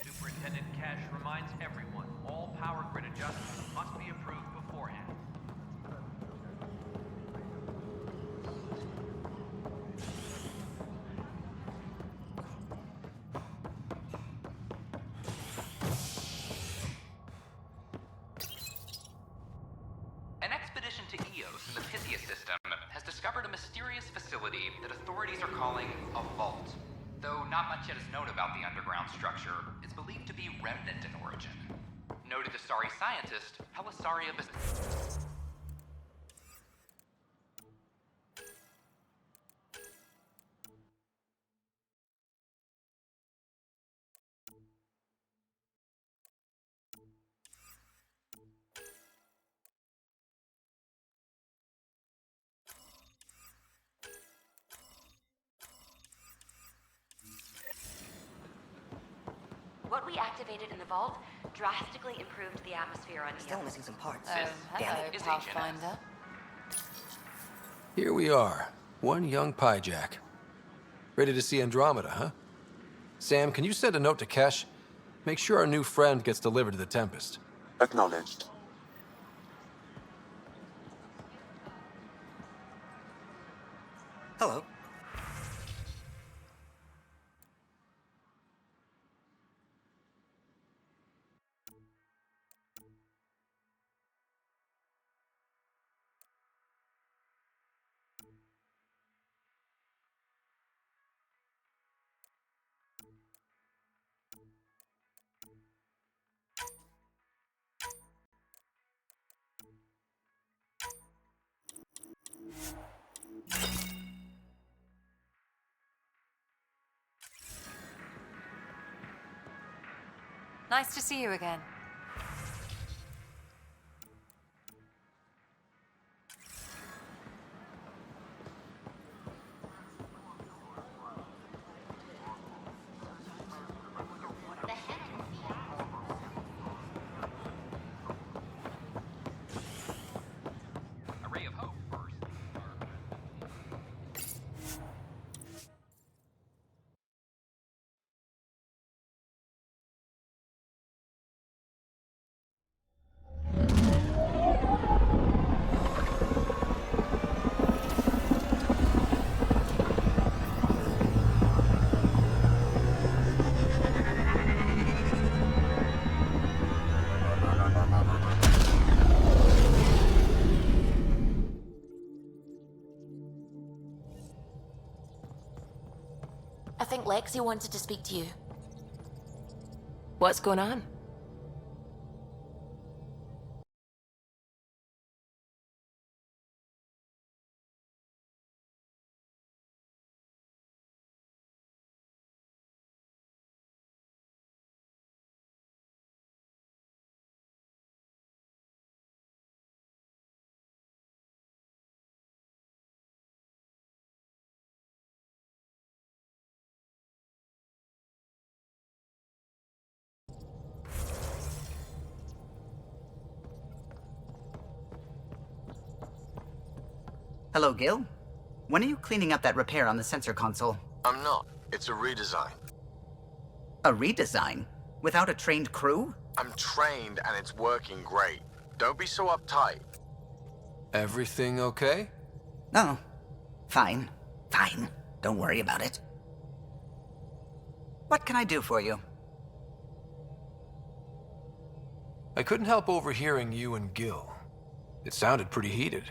M: Superintendent Cash reminds everyone, all power grid adjustments must be approved beforehand.
S: An expedition to Eos in the Pythia system has discovered a mysterious facility that authorities are calling a vault. Though not much yet is known about the underground structure, it's believed to be Remnant in origin. Noted Asari scientist, Helisaria
V: What we activated in the vault
R: drastically improved the atmosphere on Eos.
J: Still missing some parts.
A: Hello, Pathfinder.
B: Here we are, one young Pyjack. Ready to see Andromeda, huh? Sam, can you send a note to Kesh? Make sure our new friend gets delivered to the Tempest.
F: Acknowledged.
J: Hello.
A: Nice to see you again.
S: A ray of hope first.
D: I think Lexi wanted to speak to you.
O: What's going on?
J: Hello, Gil. When are you cleaning up that repair on the sensor console?
Y: I'm not. It's a redesign.
J: A redesign? Without a trained crew?
Y: I'm trained and it's working great. Don't be so uptight.
B: Everything okay?
J: No. Fine. Fine. Don't worry about it. What can I do for you?
B: I couldn't help overhearing you and Gil. It sounded pretty heated.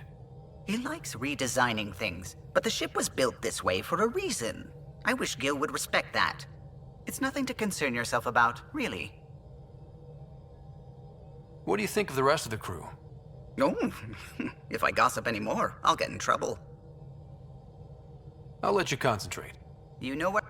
J: He likes redesigning things, but the ship was built this way for a reason. I wish Gil would respect that. It's nothing to concern yourself about, really.
B: What do you think of the rest of the crew?
J: Oh, if I gossip anymore, I'll get in trouble.
B: I'll let you concentrate.
J: You know what?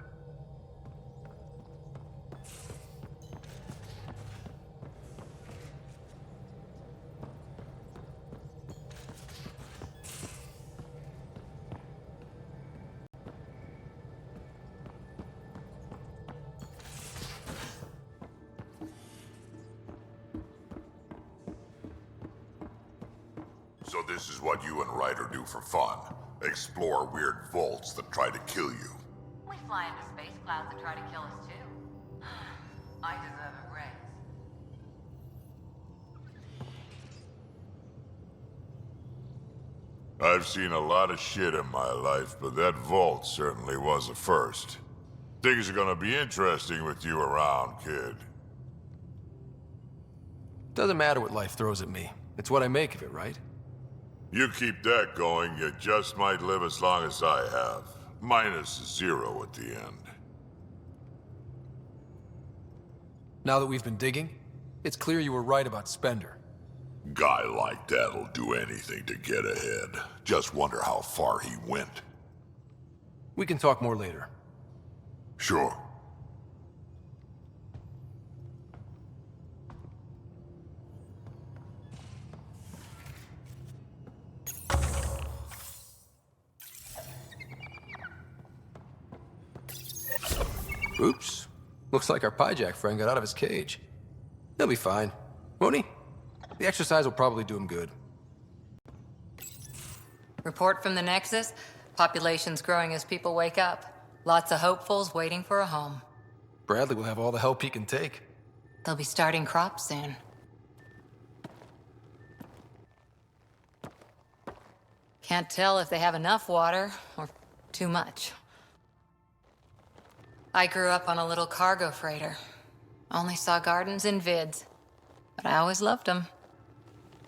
H: So this is what you and Ryder do for fun. Explore weird vaults that try to kill you.
A: We fly into space clouds that try to kill us too. I deserve a raise.
H: I've seen a lot of shit in my life, but that vault certainly was a first. Things are gonna be interesting with you around, kid.
B: Doesn't matter what life throws at me. It's what I make of it, right?
H: You keep that going, you just might live as long as I have. Minus 0 at the end.
B: Now that we've been digging, it's clear you were right about Spender.
H: Guy like that'll do anything to get ahead. Just wonder how far he went.
B: We can talk more later.
H: Sure.
B: Oops. Looks like our Pyjack friend got out of his cage. He'll be fine. Won't he? The exercise will probably do him good.
C: Report from the Nexus. Population's growing as people wake up. Lots of hopefuls waiting for a home.
B: Bradley will have all the help he can take.
C: They'll be starting crops soon. Can't tell if they have enough water or too much. I grew up on a little cargo freighter. Only saw gardens in vids, but I always loved them.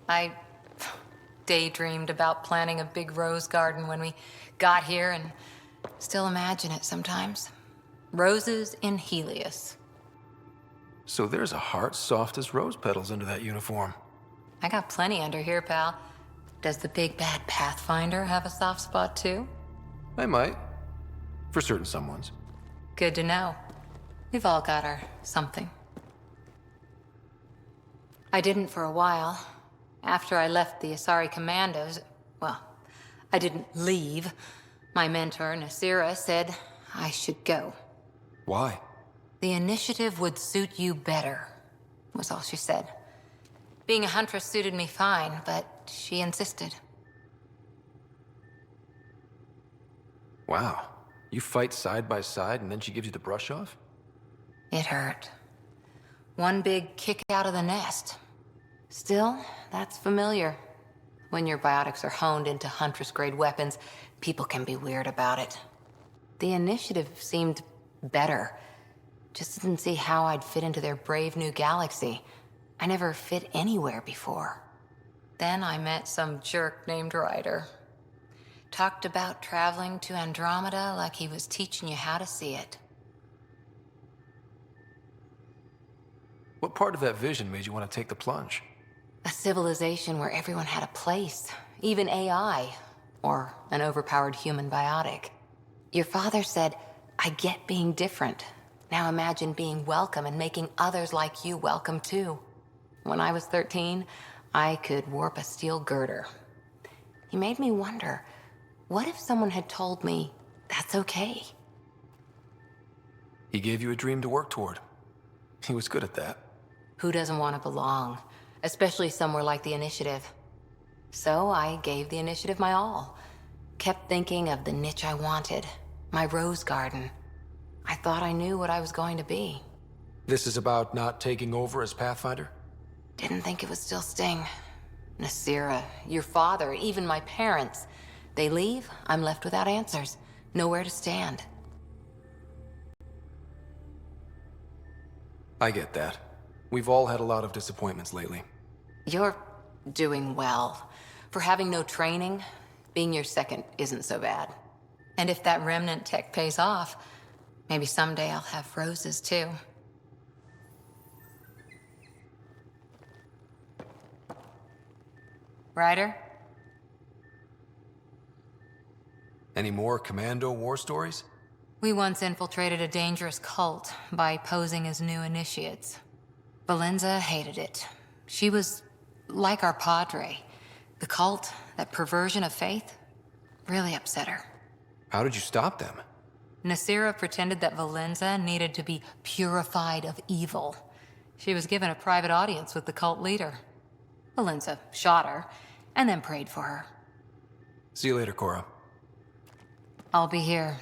C: I daydreamed about planting a big rose garden when we got here and still imagine it sometimes. Roses in Helios.
B: So there's a heart soft as rose petals under that uniform.
C: I got plenty under here, pal. Does the big bad Pathfinder have a soft spot too?
B: I might. For certain someones.
C: Good to know. We've all got our something. I didn't for a while. After I left the Asari Commandos, well, I didn't leave. My mentor, Nasira, said I should go.
B: Why?
C: The initiative would suit you better, was all she said. Being a huntress suited me fine, but she insisted.
B: Wow. You fight side by side and then she gives you the brush off?
C: It hurt. One big kick out of the nest. Still, that's familiar. When your biotics are honed into Huntress-grade weapons, people can be weird about it. The initiative seemed better. Just didn't see how I'd fit into their brave new galaxy. I never fit anywhere before. Then I met some jerk named Ryder. Talked about traveling to Andromeda like he was teaching you how to see it.
B: What part of that vision made you want to take the plunge?
C: A civilization where everyone had a place, even AI, or an overpowered human biotic. Your father said, I get being different. Now imagine being welcome and making others like you welcome too. When I was 13, I could warp a steel girder. He made me wonder, what if someone had told me that's okay?
B: He gave you a dream to work toward. He was good at that.
C: Who doesn't want to belong? Especially somewhere like the Initiative. So I gave the Initiative my all. Kept thinking of the niche I wanted. My rose garden. I thought I knew what I was going to be.
B: This is about not taking over as Pathfinder?
C: Didn't think it would still sting. Nasira, your father, even my parents. They leave, I'm left without answers. Nowhere to stand.
B: I get that. We've all had a lot of disappointments lately.
C: You're doing well. For having no training, being your second isn't so bad. And if that Remnant tech pays off, maybe someday I'll have roses too. Ryder?
B: Any more commando war stories?
C: We once infiltrated a dangerous cult by posing as new initiates. Valenza hated it. She was like our padre. The cult, that perversion of faith, really upset her.
B: How did you stop them?
C: Nasira pretended that Valenza needed to be purified of evil. She was given a private audience with the cult leader. Valenza shot her, and then prayed for her.
B: See you later, Cora.
C: I'll be here.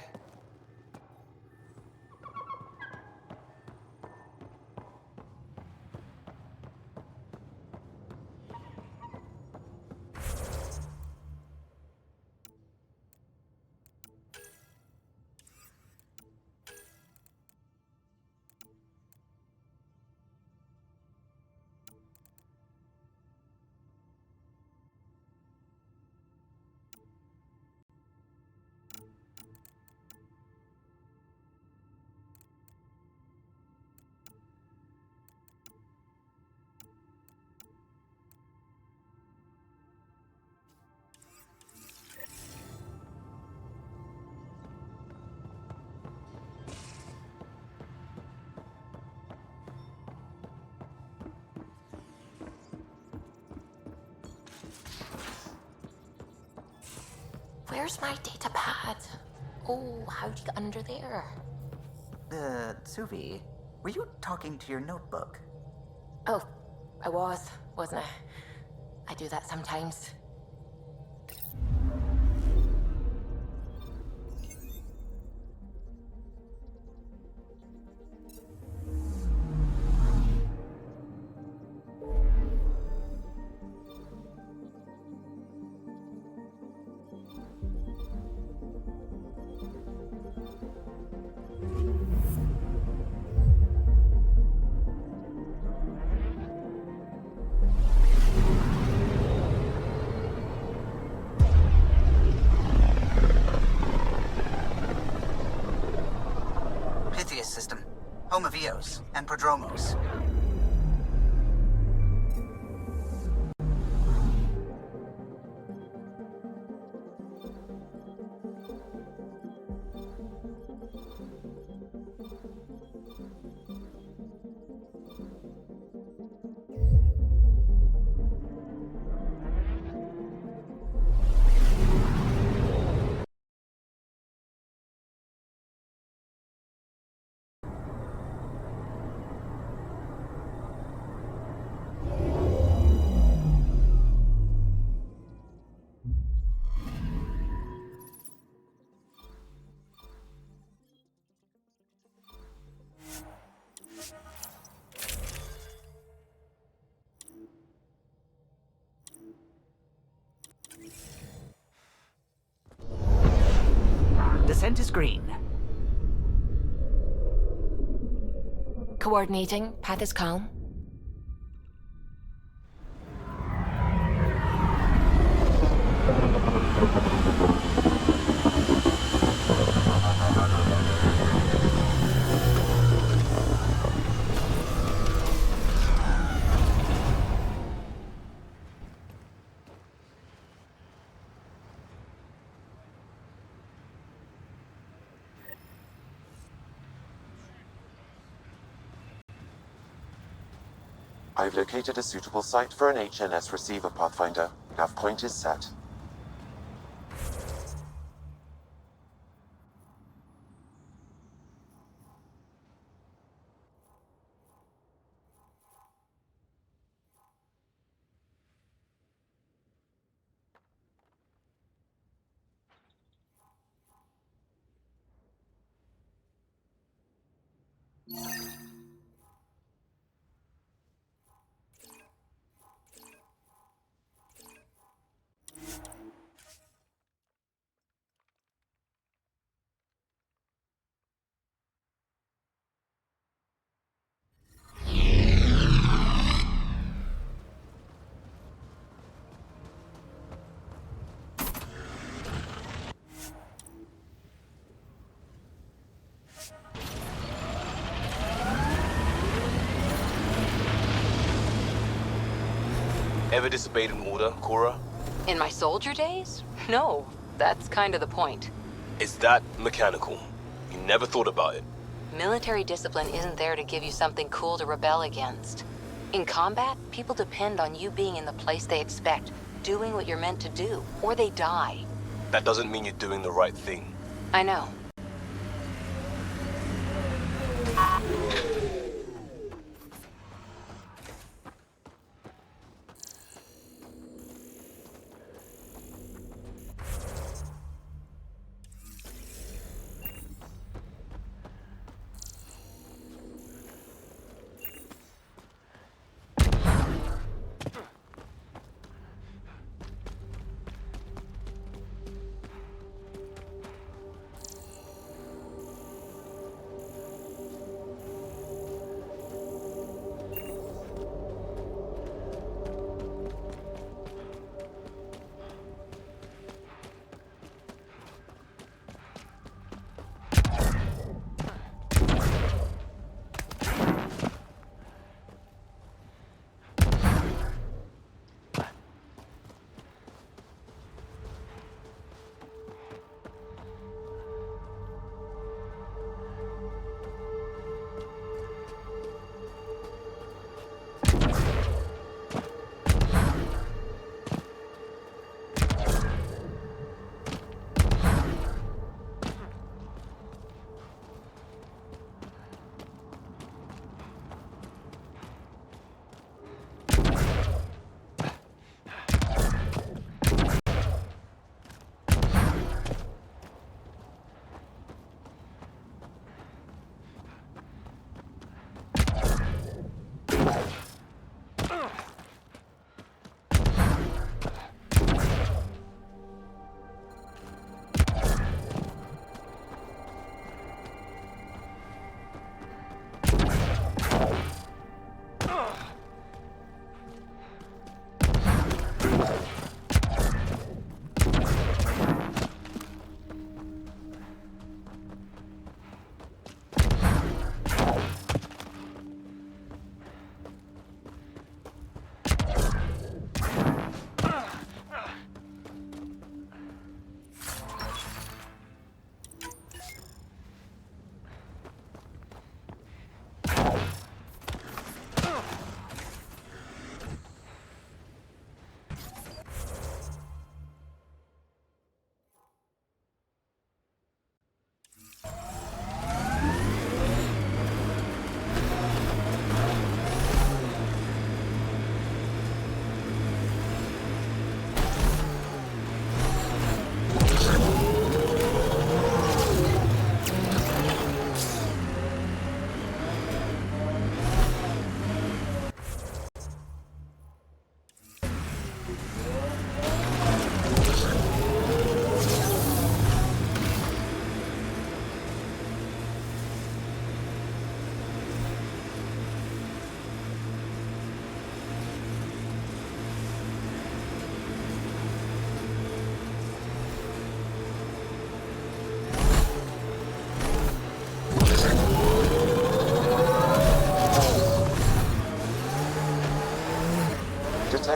D: Where's my data pad? Oh, how'd you get under there?
J: Suvi, were you talking to your notebook?
D: Oh, I wasn't I? I do that sometimes.
J: System, home of Eos and Prodromos. Descent is green.
D: Coordinating. Path is calm.
F: I've located a suitable site for an HNS receiver, Pathfinder. Nav point is set.
E: Ever disobeyed an order, Cora?
C: In my soldier days? No, that's kind of the point.
E: It's that mechanical. You never thought about it.
C: Military discipline isn't there to give you something cool to rebel against. In combat, people depend on you being in the place they expect, doing what you're meant to do, or they die.
E: That doesn't mean you're doing the right thing.
C: I know.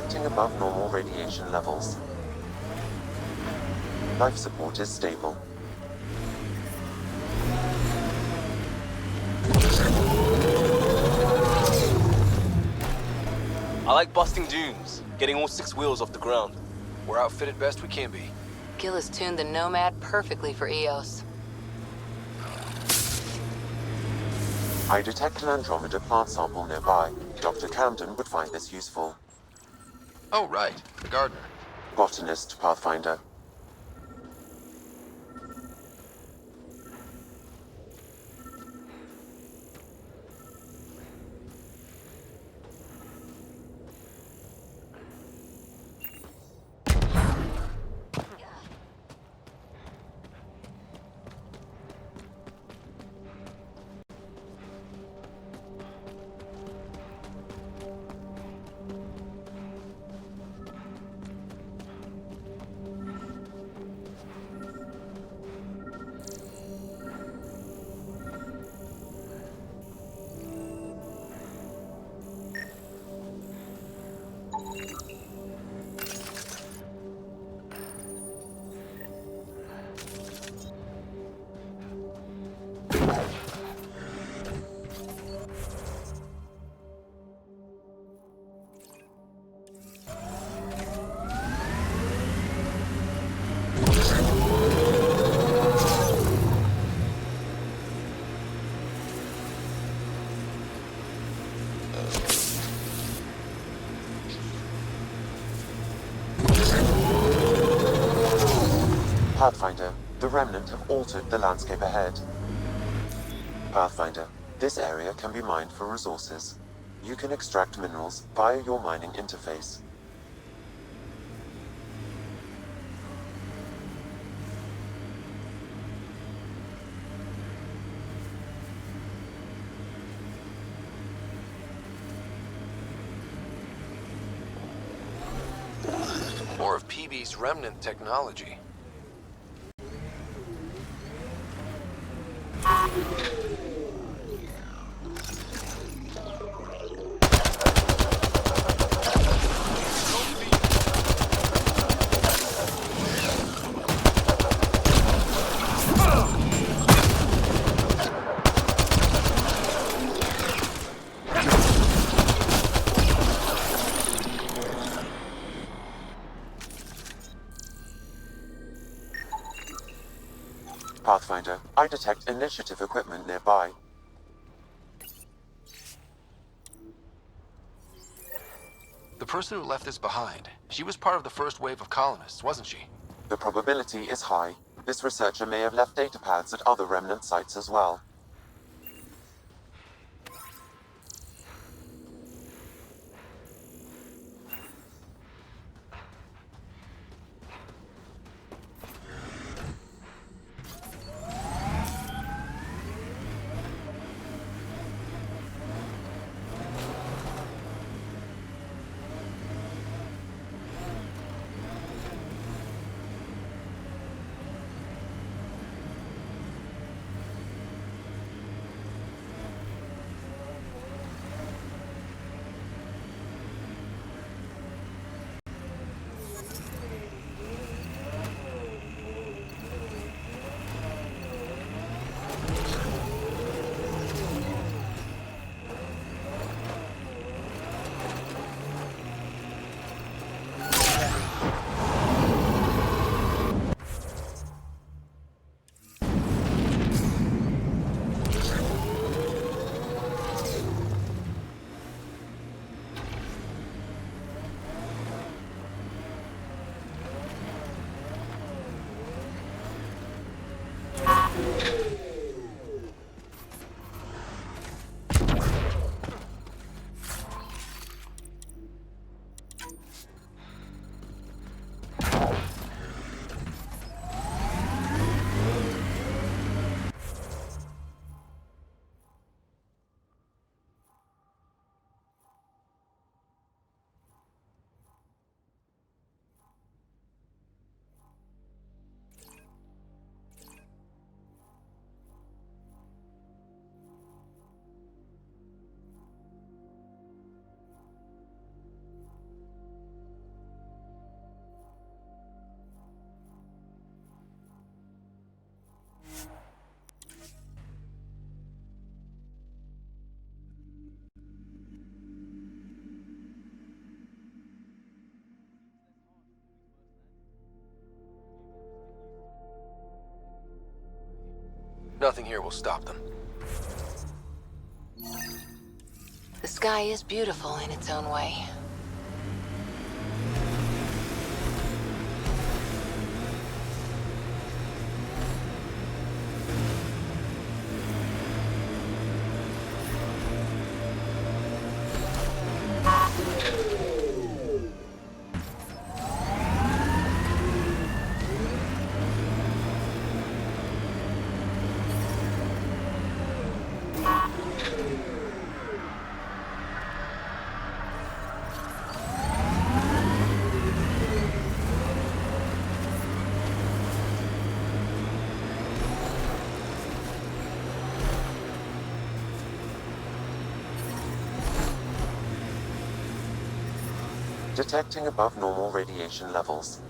F: detecting above normal radiation levels. Life support is stable.
E: I like busting dunes, getting all 6 wheels off the ground.
B: We're outfitted best we can be.
C: Gil has tuned the Nomad perfectly for Eos.
F: I detect an Andromeda plant sample nearby. Dr. Camden would find this useful.
B: Oh, right. The gardener.
F: Botanist, Pathfinder. Pathfinder, the Remnant have altered the landscape ahead. Pathfinder, this area can be mined for resources. You can extract minerals via your mining interface.
B: More of PB's Remnant technology.
F: Pathfinder, I detect initiative equipment nearby.
B: The person who left this behind, she was part of the first wave of colonists, wasn't she?
F: The probability is high. This researcher may have left data pads at other Remnant sites as well.
B: nothing here will stop them.
C: The sky is beautiful in its own way.
F: Detecting above normal radiation levels.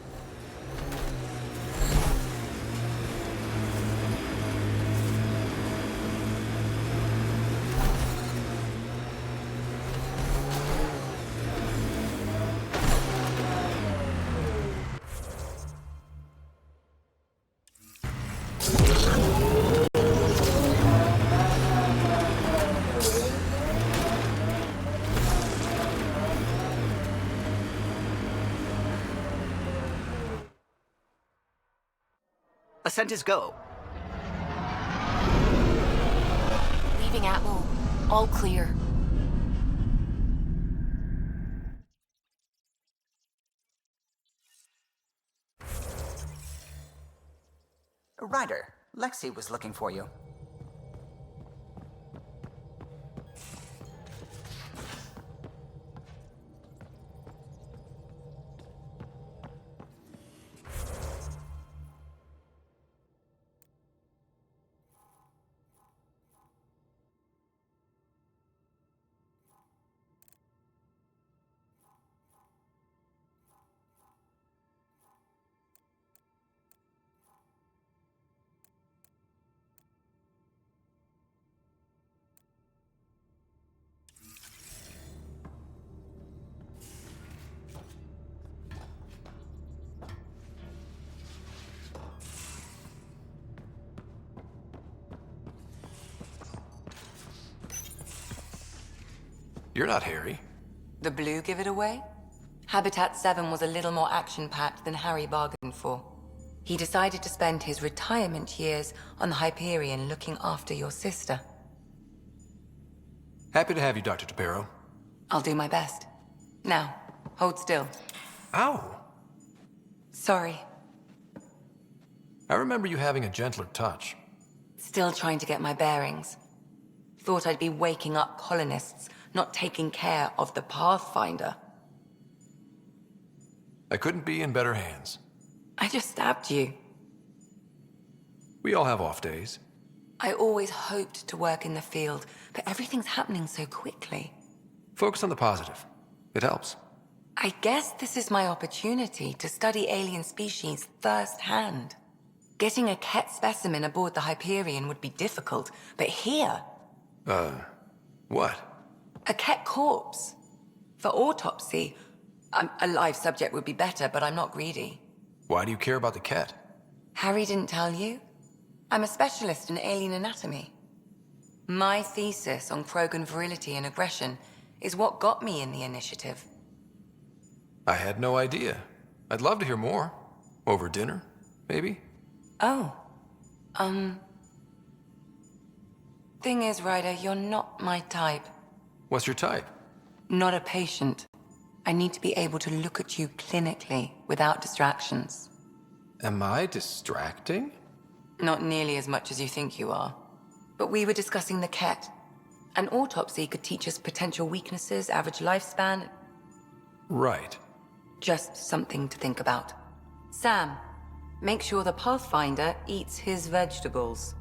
J: Ascent is go.
D: Leaving Atmo. All clear.
J: Ryder, Lexi was looking for you.
B: You're not Harry.
C: The blue give it away? Habitat 7 was a little more action-packed than Harry bargained for. He decided to spend his retirement years on the Hyperion looking after your sister.
B: Happy to have you, Dr. TePerro.
C: I'll do my best. Now, hold still.
B: Ow!
C: Sorry.
B: I remember you having a gentler touch.
C: Still trying to get my bearings. Thought I'd be waking up colonists, not taking care of the Pathfinder.
B: I couldn't be in better hands.
C: I just stabbed you.
B: We all have off days.
C: I always hoped to work in the field, but everything's happening so quickly.
B: Focus on the positive. It helps.
C: I guess this is my opportunity to study alien species firsthand. Getting a Kett specimen aboard the Hyperion would be difficult, but here...
B: What?
C: A Kett corpse. For autopsy, a live subject would be better, but I'm not greedy.
B: Why do you care about the Kett?
C: Harry didn't tell you? I'm a specialist in alien anatomy. My thesis on Krogan virility and aggression is what got me in the initiative.
B: I had no idea. I'd love to hear more. Over dinner, maybe?
C: Oh. Thing is, Ryder, you're not my type.
B: What's your type?
C: Not a patient. I need to be able to look at you clinically without distractions.
B: Am I distracting?
C: Not nearly as much as you think you are. But we were discussing the Kett. An autopsy could teach us potential weaknesses, average lifespan.
B: Right.
C: Just something to think about. Sam, make sure the Pathfinder eats his vegetables.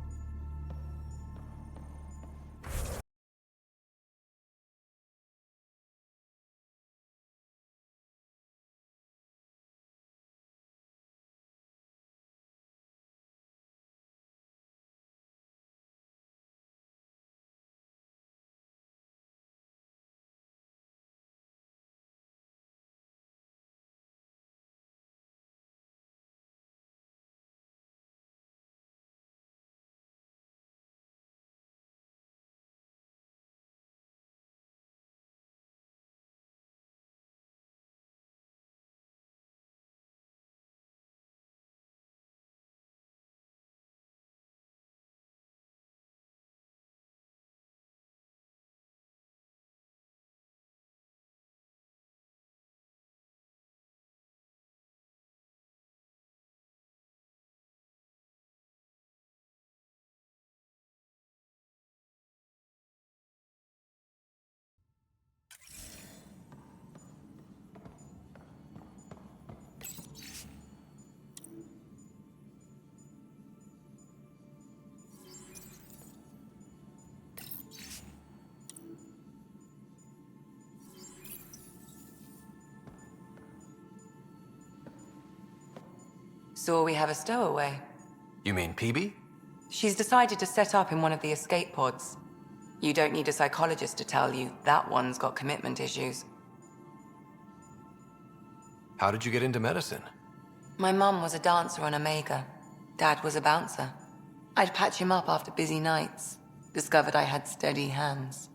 C: So we have a stowaway.
B: You mean PB?
C: She's decided to set up in one of the escape pods. You don't need a psychologist to tell you that one's got commitment issues.
B: How did you get into medicine?
C: My mum was a dancer on Omega. Dad was a bouncer. I'd patch him up after busy nights. Discovered I had steady hands.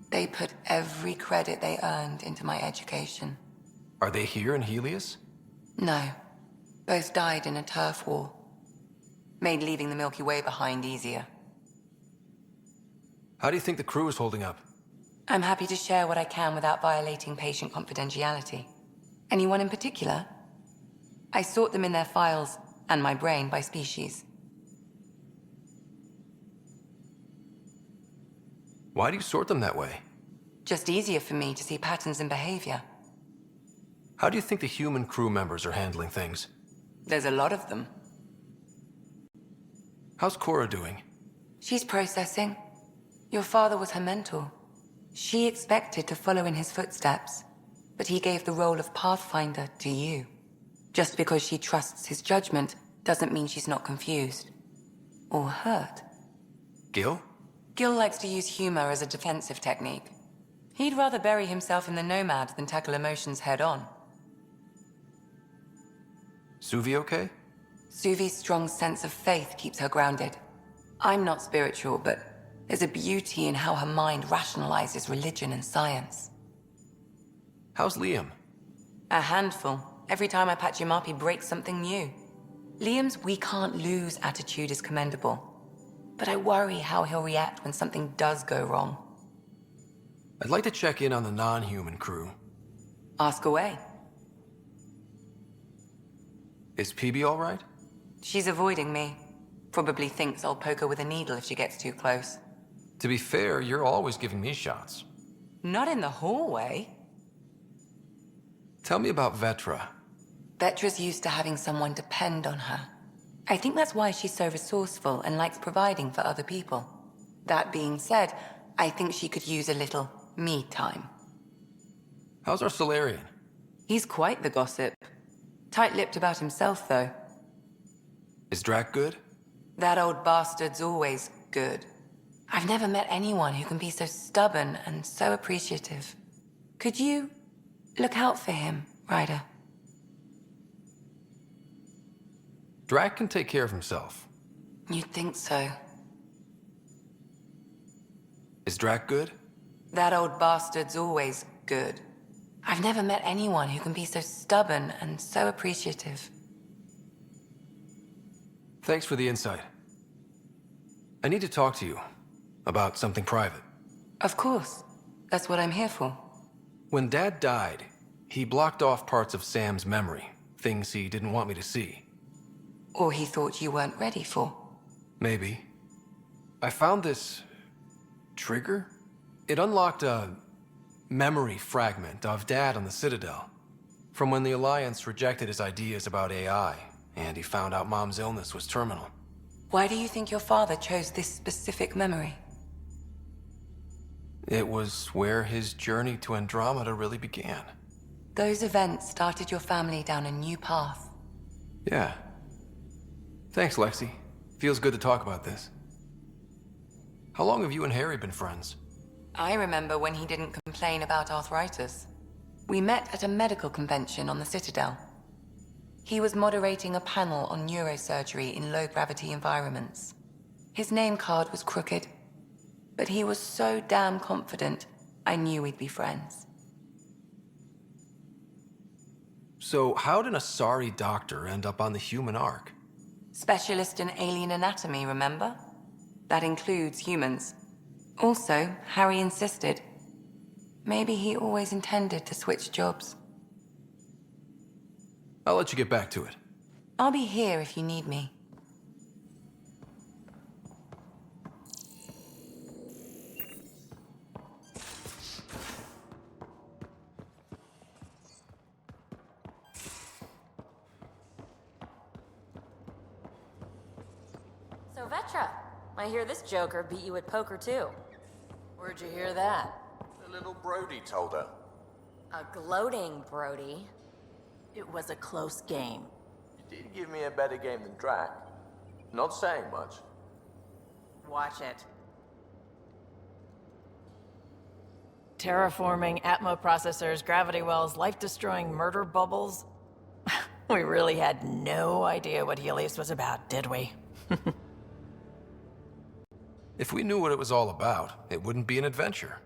C: They put every credit they earned into my education.
B: Are they here in Helios?
C: No. Both died in a turf war. Made leaving the Milky Way behind easier.
B: How do you think the crew is holding up?
C: I'm happy to share what I can without violating patient confidentiality. Anyone in particular? I sort them in their files, and my brain by species.
B: Why do you sort them that way?
C: Just easier for me to see patterns in behavior.
B: How do you think the human crew members are handling things?
C: There's a lot of them.
B: How's Cora doing?
C: She's processing. Your father was her mentor. She expected to follow in his footsteps, but he gave the role of Pathfinder to you. Just because she trusts his judgment doesn't mean she's not confused. Or hurt.
B: Gil?
C: Gil likes to use humor as a defensive technique. He'd rather bury himself in the Nomad than tackle emotions head-on.
B: Suvi okay?
C: Suvi's strong sense of faith keeps her grounded. I'm not spiritual, but there's a beauty in how her mind rationalizes religion and science.
B: How's Liam?
C: A handful. Every time I patch him up, he breaks something new. Liam's we can't lose attitude is commendable. But I worry how he'll react when something does go wrong.
B: I'd like to check in on the non-human crew.
C: Ask away.
B: Is PB all right?
C: She's avoiding me. Probably thinks I'll poke her with a needle if she gets too close.
B: To be fair, you're always giving me shots.
C: Not in the hallway.
B: Tell me about Vetra.
C: Vetra's used to having someone depend on her. I think that's why she's so resourceful and likes providing for other people. That being said, I think she could use a little me time.
B: How's our Solarian?
C: He's quite the gossip. Tight-lipped about himself, though.
B: Is Drac good?
C: That old bastard's always good. I've never met anyone who can be so stubborn and so appreciative. Could you look out for him, Ryder?
B: Drac can take care of himself.
C: You'd think so.
B: Is Drac good?
C: That old bastard's always good. I've never met anyone who can be so stubborn and so appreciative.
B: Thanks for the insight. I need to talk to you about something private.
C: Of course. That's what I'm here for.
B: When Dad died, he blocked off parts of Sam's memory, things he didn't want me to see.
C: Or he thought you weren't ready for.
B: Maybe. I found this trigger. It unlocked a memory fragment of Dad on the Citadel, from when the Alliance rejected his ideas about AI, and he found out Mom's illness was terminal.
C: Why do you think your father chose this specific memory?
B: It was where his journey to Andromeda really began.
C: Those events started your family down a new path.
B: Yeah. Thanks, Lexi. Feels good to talk about this. How long have you and Harry been friends?
C: I remember when he didn't complain about arthritis. We met at a medical convention on the Citadel. He was moderating a panel on neurosurgery in low-gravity environments. His name card was crooked, but he was so damn confident, I knew we'd be friends.
B: So how did a sorry doctor end up on the human ark?
C: Specialist in alien anatomy, remember? That includes humans. Also, Harry insisted. Maybe he always intended to switch jobs.
B: I'll let you get back to it.
C: I'll be here if you need me.
I: So Vetra, I hear this joker beat you at poker too. Where'd you hear that?
Y: The little Brody told her.
I: A gloating Brody.
N: It was a close game. did give me a better game than Drac. Not saying much.
I: Watch it. Terraforming, Atmo processors, gravity wells, life-destroying murder bubbles. We really had no idea what Helios was about, did we?
B: If we knew what it was all about, it wouldn't be an adventure.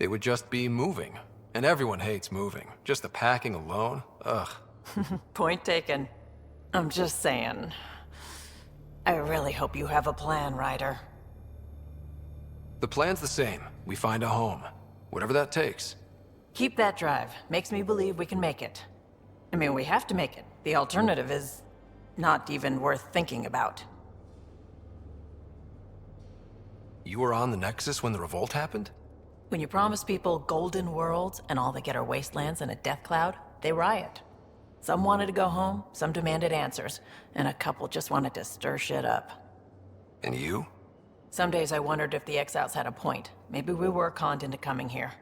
B: It would just be moving. And everyone hates moving. Just the packing alone, ugh.
I: Point taken. I'm just saying. I really hope you have a plan, Ryder.
B: The plan's the same. We find a home. Whatever that takes.
I: Keep that drive. Makes me believe we can make it. I mean, we have to make it. The alternative is not even worth thinking about.
B: You were on the Nexus when the revolt happened?
I: When you promise people golden worlds and all they get are wastelands and a death cloud, they riot. Some wanted to go home, some demanded answers, and a couple just wanted to stir shit up.
B: And you?
I: Some days I wondered if the exiles had a point. Maybe we were conned into coming here.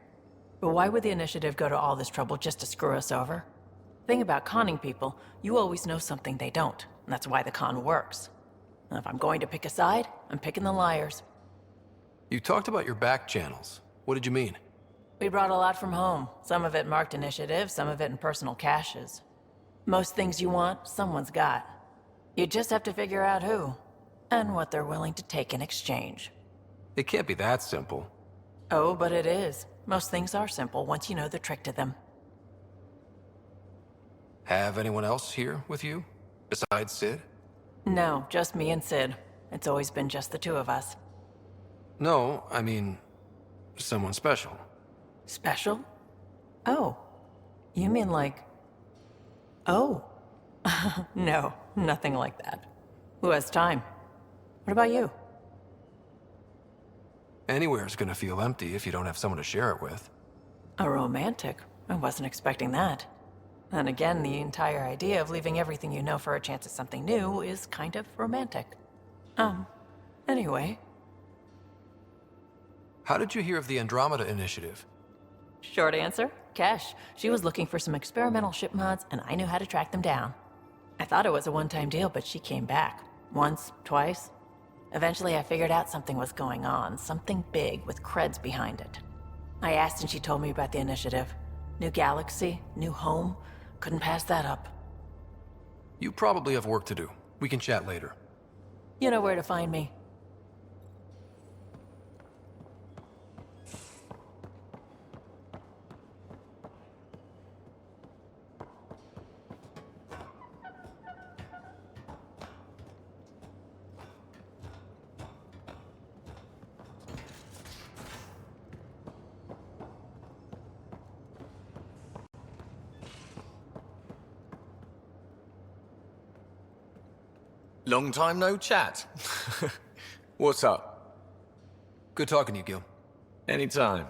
I: But why would the Initiative go to all this trouble just to screw us over? Thing about conning people, you always know something they don't, and that's why the con works. And if I'm going to pick a side, I'm picking the liars.
B: You talked about your back channels. What did you mean?
I: We brought a lot from home. Some of it marked initiative, some of it in personal caches. Most things you want, someone's got. You just have to figure out who, and what they're willing to take in exchange.
B: It can't be that simple.
I: Oh, but it is. Most things are simple once you know the trick to them.
B: Have anyone else here with you? Besides Sid?
I: No, just me and Sid. It's always been just the two of us.
B: No, I mean, someone special.
I: Special? Oh. You mean like... Oh. No, nothing like that. Who has time? What about you?
B: Anywhere's gonna feel empty if you don't have someone to share it with.
I: A romantic? I wasn't expecting that. And again, the entire idea of leaving everything you know for a chance at something new is kind of romantic. Anyway.
B: How did you hear of the Andromeda Initiative?
I: Short answer, Kesh. She was looking for some experimental ship mods, and I knew how to track them down. I thought it was a one-time deal, but she came back. Once, twice. Eventually, I figured out something was going on, something big with creds behind it. I asked and she told me about the initiative. New galaxy, new home. Couldn't pass that up.
B: You probably have work to do. We can chat later.
I: You know where to find me.
P: Long time no chat. What's up?
B: Good talking to you, Gil.
P: Anytime.